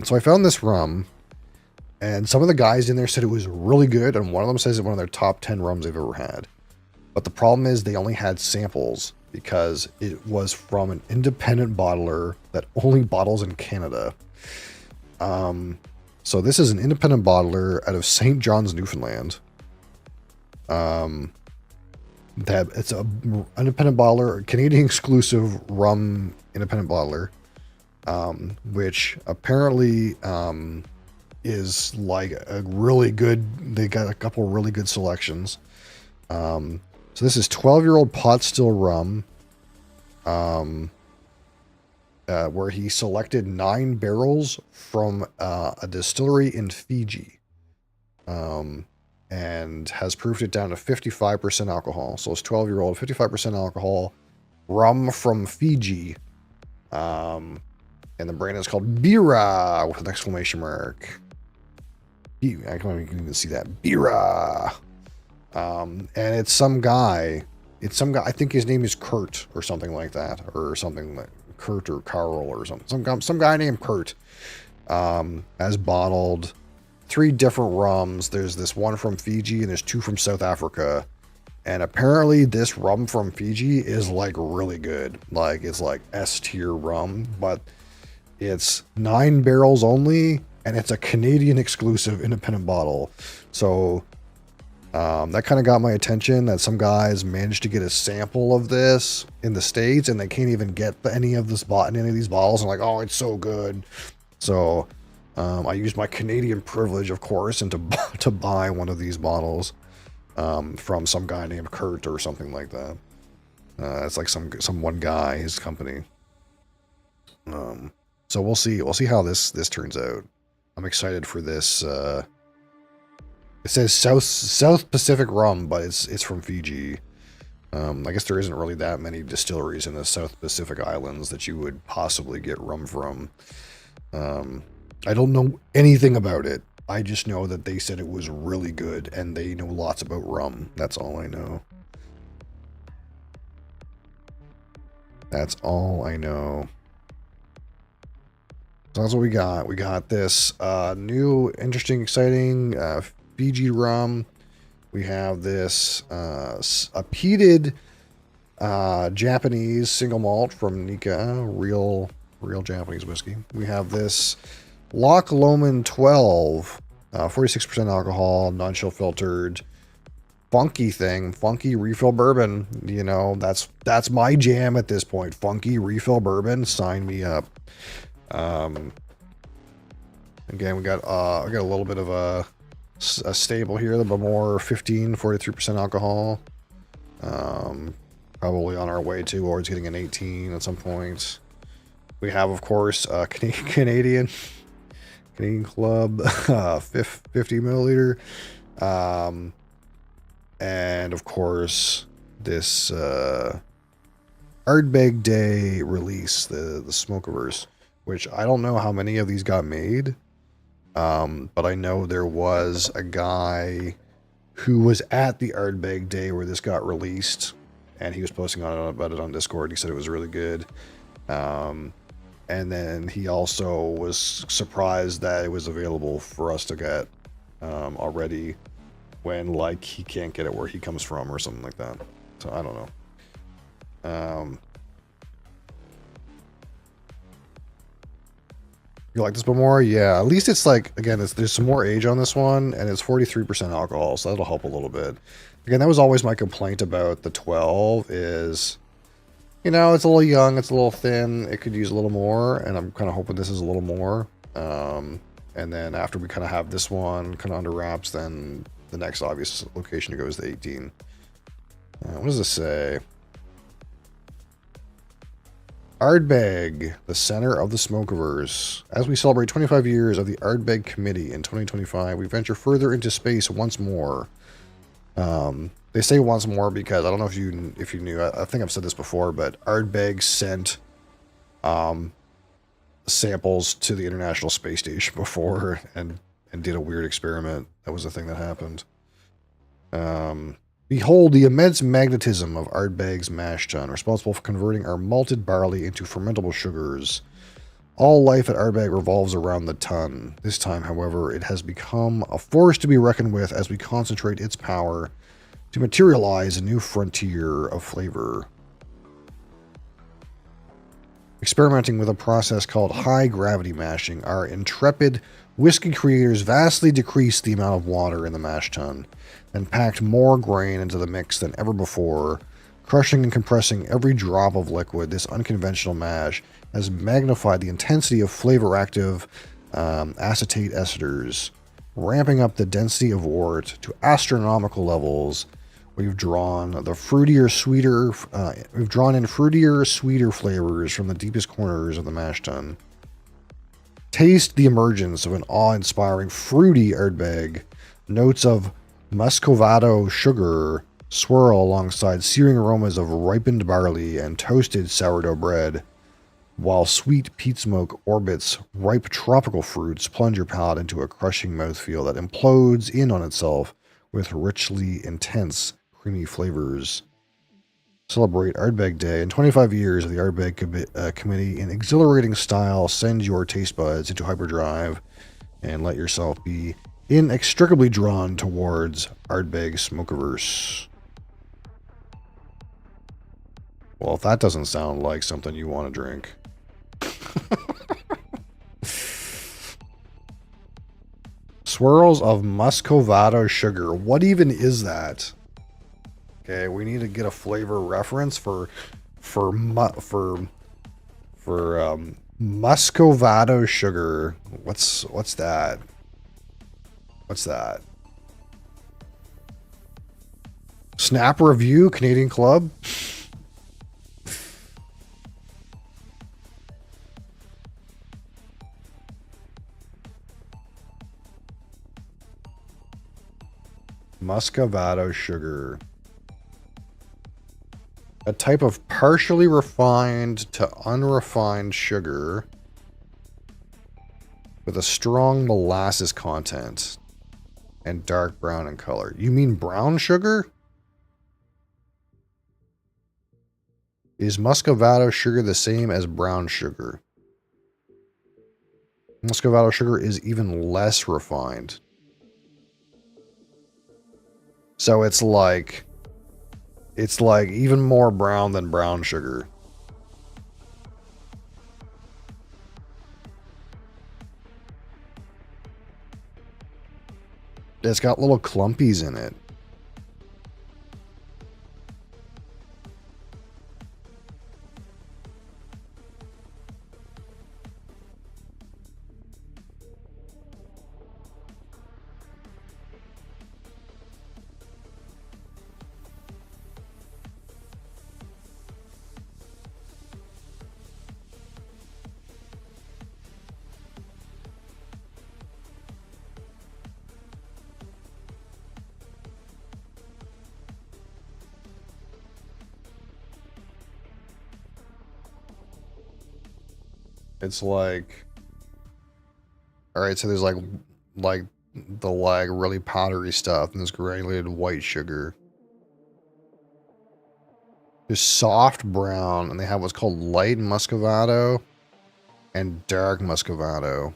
So I found this rum, and some of the guys in there said it was really good, and one of them says it's one of their top 10 rums they've ever had. But the problem is they only had samples because it was from an independent bottler that only bottles in Canada. So this is an independent bottler out of St. John's, Newfoundland. That it's a independent bottler, Canadian exclusive rum independent bottler, which apparently is like a really good. They got a couple of really good selections. So this is 12-year-old pot still rum, where he selected 9 barrels from a distillery in Fiji, and has proofed it down to 55% alcohol. So it's 12-year-old, 55% alcohol, rum from Fiji, and the brand is called Bira with an exclamation mark. I can't even see that. Bira. And it's some guy. I think his name is Kurt or something like that, or something like Kurt or Carl or something. Some guy named Kurt has bottled 3 different rums. There's this one from Fiji and there's 2 from South Africa. And apparently this rum from Fiji is like really good. Like it's like S tier rum, but it's 9 barrels only, and it's a Canadian exclusive independent bottle. So that kind of got my attention, that some guys managed to get a sample of this in the States and they can't even get any of these bottles. And like, oh, it's so good. So I used my Canadian privilege, of course, and to buy one of these bottles from some guy named Kurt or something like that. It's like some one guy, his company. So we'll see how this turns out. I'm excited for this. It says South Pacific rum, but it's from Fiji. I guess there isn't really that many distilleries in the South Pacific Islands that you would possibly get rum from. I don't know anything about it. I just know that they said it was really good, and they know lots about rum. That's all I know. That's all I know. So that's what we got. We got this new, interesting, exciting Fiji rum. We have this a peated Japanese single malt from Nika, real Real Japanese whiskey. We have this Loch Lomond 12, 46% alcohol, non-chill filtered, funky thing, funky refill bourbon. You know, that's my jam at this point. Funky refill bourbon, sign me up. Again, we got a little bit of a staple here, the Bamor 15, 43% alcohol. Probably on our way towards getting an 18 at some point. We have, of course, Canadian Club 50 milliliter. And of course, this Ardbeg Day release, the Smokeverse, which I don't know how many of these got made. But I know there was a guy who was at the Ardbeg Day where this got released, and he was posting about it on Discord. He said it was really good. And then he also was surprised that it was available for us to get already, when like he can't get it where he comes from or something like that. So I don't know. You like this bit more? Yeah, at least it's like, again, there's some more age on this one, and it's 43% alcohol, so that'll help a little bit. Again, that was always my complaint about the 12 is, you know, it's a little young, it's a little thin, it could use a little more, and I'm kind of hoping this is a little more. And then after we kind of have this one kind of under wraps, then the next obvious location to go is the 18. What does this say? Ardbeg, the center of the Smokeverse. As we celebrate 25 years of the Ardbeg Committee in 2025, we venture further into space once more. They say once more because I don't know if you knew. I think I've said this before, but Ardbeg sent samples to the International Space Station before and did a weird experiment. That was the thing that happened. Behold the immense magnetism of Ardbeg's mash tun, responsible for converting our malted barley into fermentable sugars. All life at Ardbeg revolves around the tun. This time, however, it has become a force to be reckoned with as we concentrate its power to materialize a new frontier of flavor. Experimenting with a process called high-gravity mashing, our intrepid whiskey creators vastly decreased the amount of water in the mash tun, and packed more grain into the mix than ever before. Crushing and compressing every drop of liquid, this unconventional mash has magnified the intensity of flavor-active acetate esters, ramping up the density of wort to astronomical levels. We've drawn in fruitier, sweeter flavors from the deepest corners of the mash tun. Taste the emergence of an awe-inspiring fruity Ardbeg. Notes of muscovado sugar swirl alongside searing aromas of ripened barley and toasted sourdough bread, while sweet peat smoke orbits ripe tropical fruits plunge your palate into a crushing mouthfeel that implodes in on itself with richly intense, creamy flavors. Celebrate Ardbeg Day and 25 years of the Ardbeg Committee in exhilarating style. Send your taste buds into hyperdrive and let yourself be inextricably drawn towards Ardbeg Smokeverse. Well, if that doesn't sound like something you want to drink. Swirls of muscovado sugar. What even is that? Okay, we need to get a flavor reference for muscovado sugar. What's that? What's that? Snap review, Canadian Club. Muscovado sugar. A type of partially refined to unrefined sugar with a strong molasses content and dark brown in color. You mean brown sugar? Is muscovado sugar the same as brown sugar? Muscovado sugar is even less refined. So it's like even more brown than brown sugar. It's got little clumpies in it. It's like, all right, so there's like the like really powdery stuff and this granulated white sugar. There's soft brown, and they have what's called light muscovado and dark muscovado.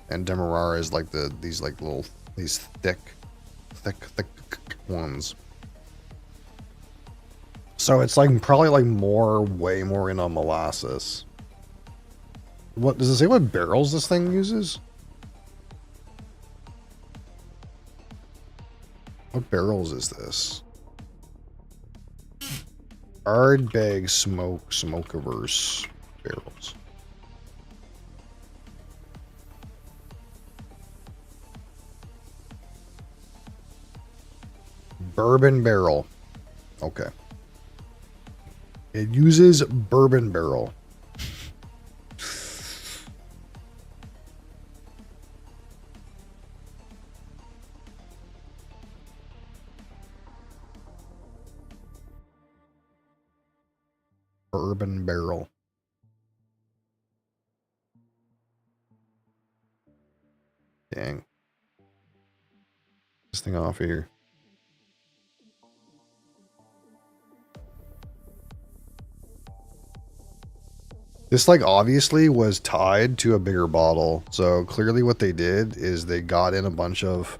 And Demerara is like these thick ones. So it's like probably like way more in on molasses. What does it say? What barrels this thing uses? What barrels is this? Ardbeg smokeaverse barrels. Bourbon barrel. Okay. It uses bourbon barrel. Bourbon barrel. Dang. This thing off here. This like obviously was tied to a bigger bottle. So clearly what they did is they got in a bunch of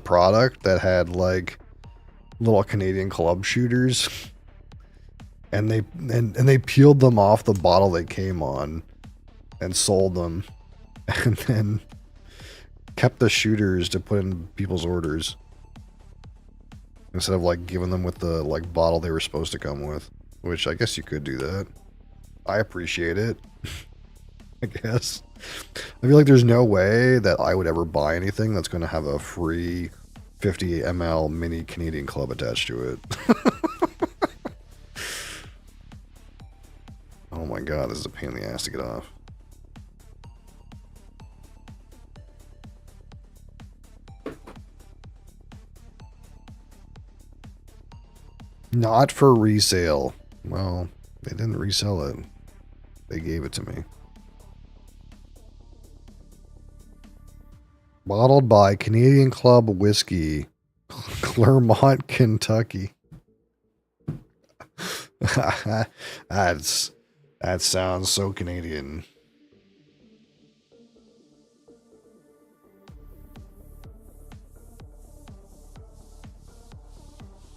product that had like little Canadian club shooters. And they peeled them off the bottle they came on and sold them, and then kept the shooters to put in people's orders instead of like giving them with the like bottle they were supposed to come with, which I guess you could do that. I appreciate it. I guess. I feel like there's no way that I would ever buy anything that's going to have a free 50 ml mini Canadian club attached to it. Oh my god, this is a pain in the ass to get off. Not for resale. Well, they didn't resell it. They gave it to me. Bottled by Canadian Club Whiskey, Claremont, Kentucky. That sounds so Canadian.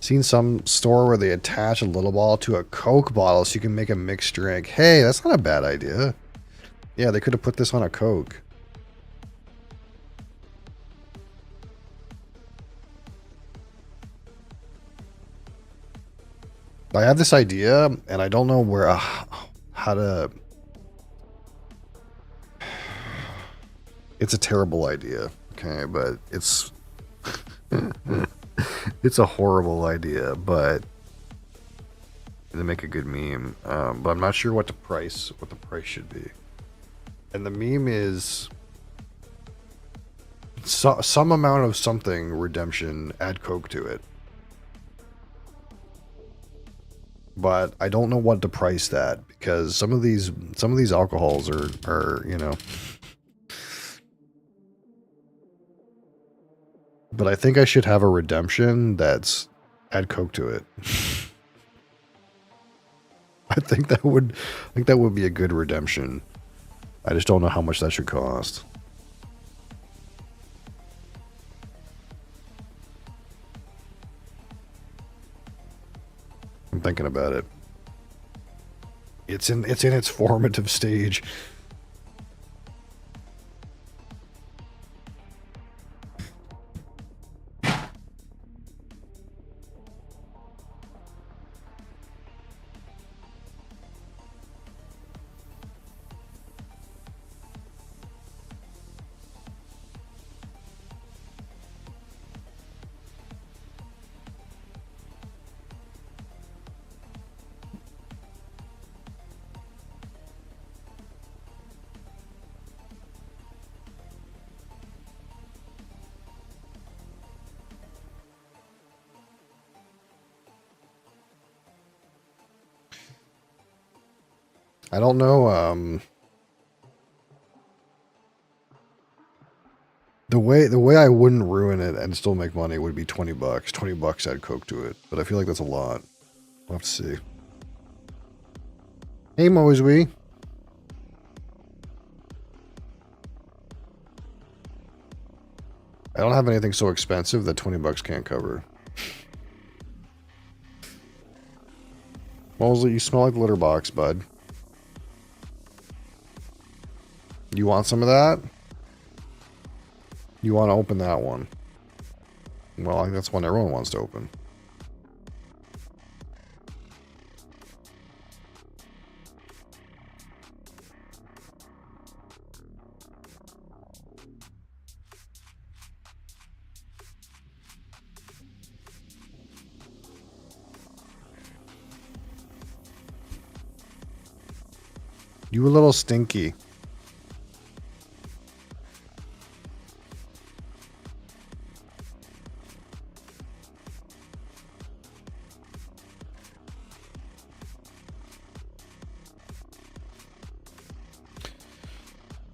Seen some store where they attach a little bottle to a Coke bottle so you can make a mixed drink. Hey, that's not a bad idea. Yeah, they could have put this on a Coke. I have this idea, and I don't know where, how to... It's a terrible idea, okay, but it's... It's a horrible idea, but they make a good meme. But I'm not sure what the price should be. And the meme is some amount of something redemption, add Coke to it. But I don't know what to price that, because some of these alcohols are, you know. But I think I should have a redemption that's add Coke to it. I think that would be a good redemption. I just don't know how much that should cost. I'm thinking about it. It's in its formative stage. I don't know, the way I wouldn't ruin it and still make money would be $20. $20 add Coke to it. But I feel like that's a lot. We'll have to see. Hey, Mosby. I don't have anything so expensive that $20 can't cover. Mosley, you smell like the litter box, bud. You want some of that? You want to open that one? Well, I think that's one everyone wants to open. You a little stinky.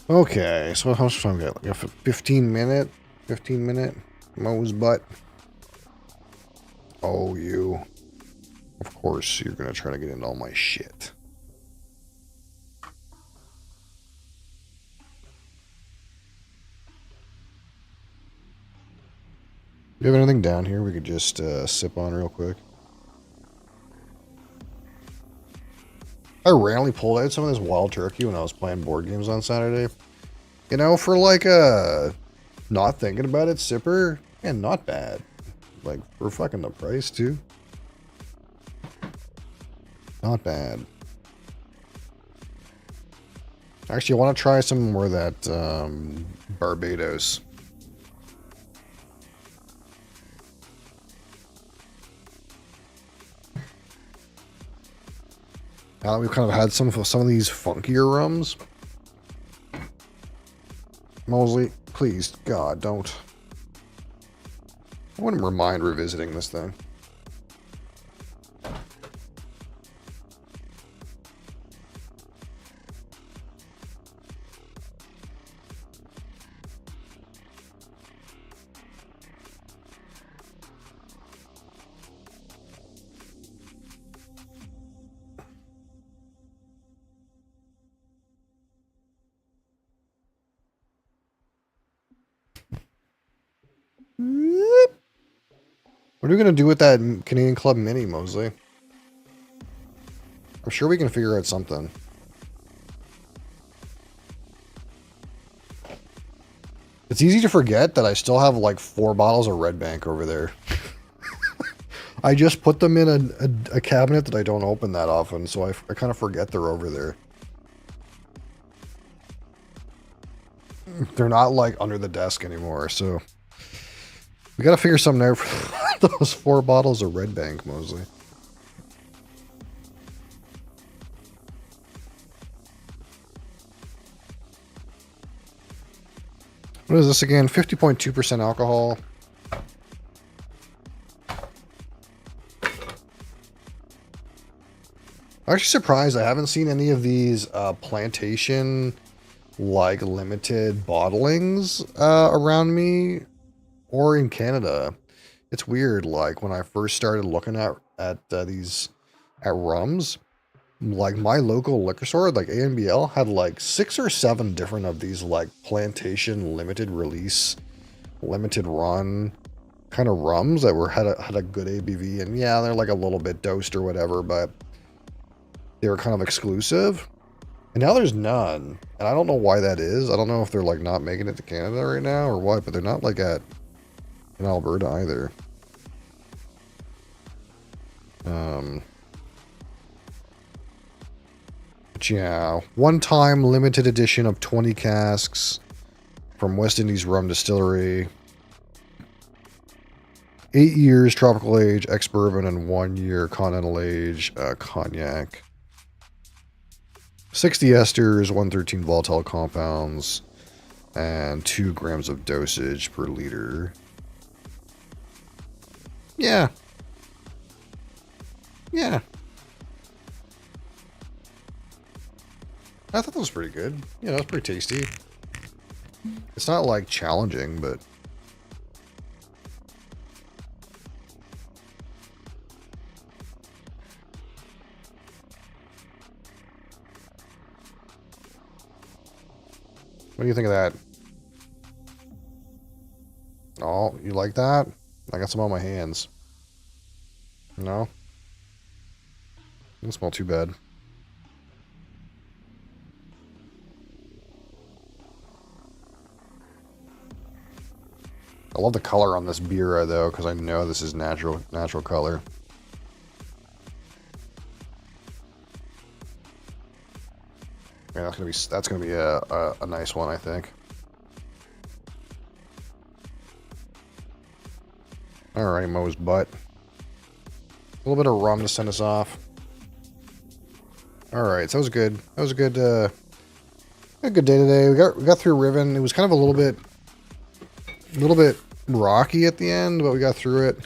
Okay, so how much time we got? Like a 15 minute Mo's butt. Oh, you. Of course, you're gonna try to get into all my shit. Do you have anything down here we could just sip on real quick? I randomly pulled out some of this wild turkey when I was playing board games on Saturday. You know, for like a not thinking about it sipper, and not bad. Like, for fucking the price too. Not bad. Actually, I want to try some more of that Barbados. Now that we've kind of had some of these funkier rums. Mosley, please, God, don't. I wouldn't mind revisiting this thing. What are we going to do with that Canadian Club Mini, Mosley? I'm sure we can figure out something. It's easy to forget that I still have like 4 bottles of Red Bank over there. I just put them in a cabinet that I don't open that often, so I kind of forget they're over there. They're not like under the desk anymore, so we got to figure something out for those 4 bottles of Red Bank, Mosley. What is this again? 50.2% alcohol. I'm actually surprised I haven't seen any of these plantation like limited bottlings around me or in Canada. It's weird, like when I first started looking at rums, like my local liquor store, like ANBL, had like 6 or 7 different of these like plantation limited release, limited run kind of rums that had a good ABV, and yeah, they're like a little bit dosed or whatever, but they were kind of exclusive. And now there's none, and I don't know why that is. I don't know if they're like not making it to Canada right now or what, but they're not like in Alberta either. But yeah, one-time limited edition of 20 casks from West Indies Rum Distillery. 8 years tropical age ex-bourbon and 1 year continental age cognac. 60 esters, 113 volatile compounds, and 2 grams of dosage per liter. Yeah. Yeah. I thought that was pretty good. You know, it's pretty tasty. It's not like challenging, but what do you think of that? Oh, you like that? I got some on my hands. No? Doesn't smell too bad. I love the color on this beer though, because I know this is natural color. Yeah, that's gonna be a nice one, I think. Alright, Mo's butt. A little bit of rum to send us off. Alright, so that was good. That was a good day today. We got through Riven. It was kind of a little bit rocky at the end, but we got through it.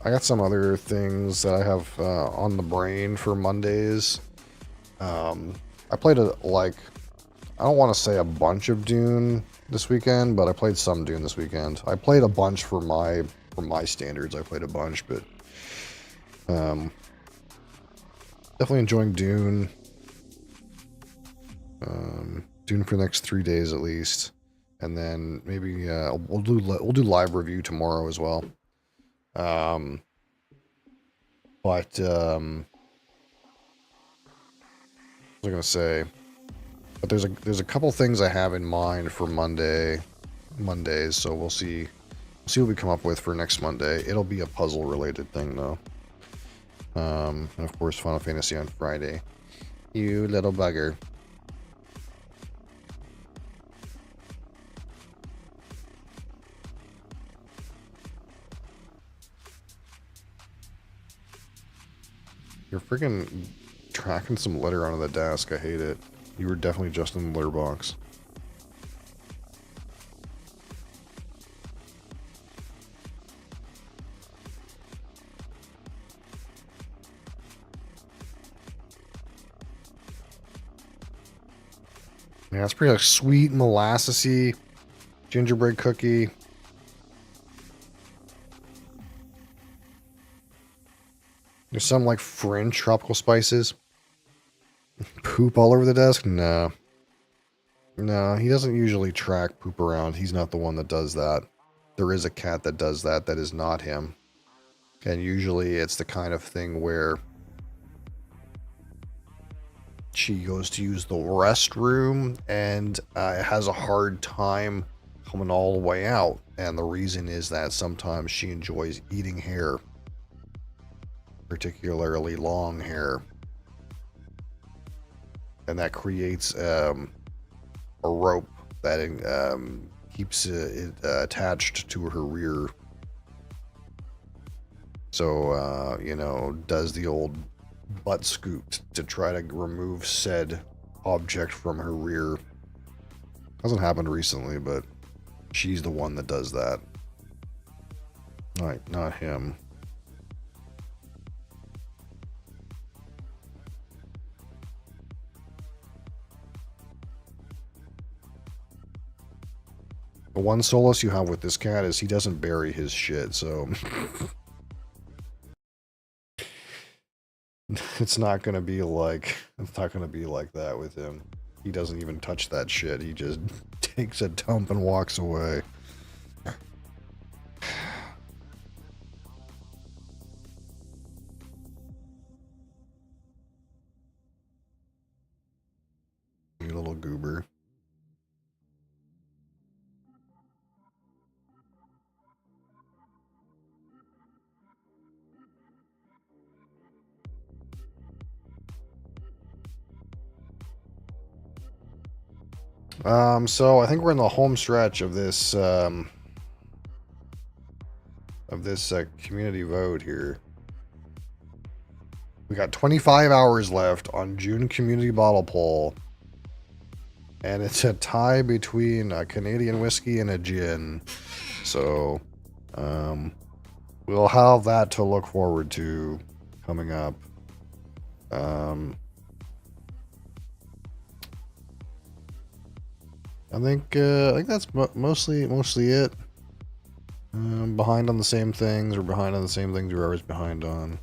I got some other things that I have on the brain for Mondays. I played I don't want to say a bunch of Dune this weekend, but I played some Dune this weekend. I played a bunch for my standards. I played a bunch, but definitely enjoying Dune. Dune for the next 3 days at least, and then maybe we'll do live review tomorrow as well. What was I gonna say? But there's a couple things I have in mind for Mondays, so we'll see what we come up with for next Monday. It'll be a puzzle related thing though. And of course Final Fantasy on Friday. You little bugger. You're freaking tracking some litter onto the desk. I hate it. You were definitely just in the litter box. Yeah, it's pretty like sweet molassesy gingerbread cookie. There's some like French tropical spices. Poop all over the desk? No. No, he doesn't usually track poop around. He's not the one that does that. There is a cat that does that. That is not him. And usually it's the kind of thing where she goes to use the restroom and has a hard time coming all the way out. And the reason is that sometimes she enjoys eating hair. Particularly long hair. And that creates a rope that keeps it attached to her rear. So, you know, does the old butt scoot to try to remove said object from her rear. Hasn't happened recently, but she's the one that does that. Alright, not him. The one solace you have with this cat is he doesn't bury his shit, so it's not gonna be like that with him. He doesn't even touch that shit. He just takes a dump and walks away. You little goober. So I think we're in the home stretch of this community vote here. We got 25 hours left on June community bottle poll, and it's a tie between a Canadian whiskey and a gin. So we'll have that to look forward to coming up. I think that's mostly it. Behind on the same things, or behind on the same things you're always behind on.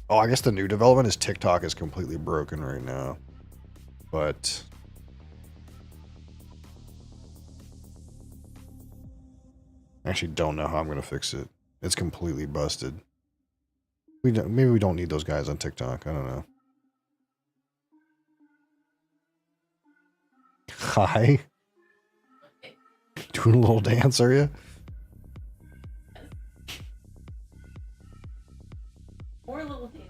Oh, I guess the new development is TikTok is completely broken right now. But I actually don't know how I'm going to fix it. It's completely busted. Maybe we don't need those guys on TikTok. I don't know. Hi. Doing a little dance, are you? Or a little dance.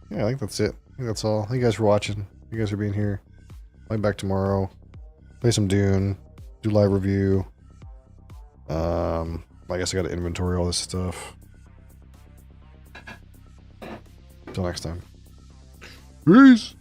Yeah, I think that's it. I think that's all. Thank you guys for watching. You guys for being here. I'll be back tomorrow. Play some Dune. Do live review. I guess I got to inventory all this stuff. Until next time. Peace.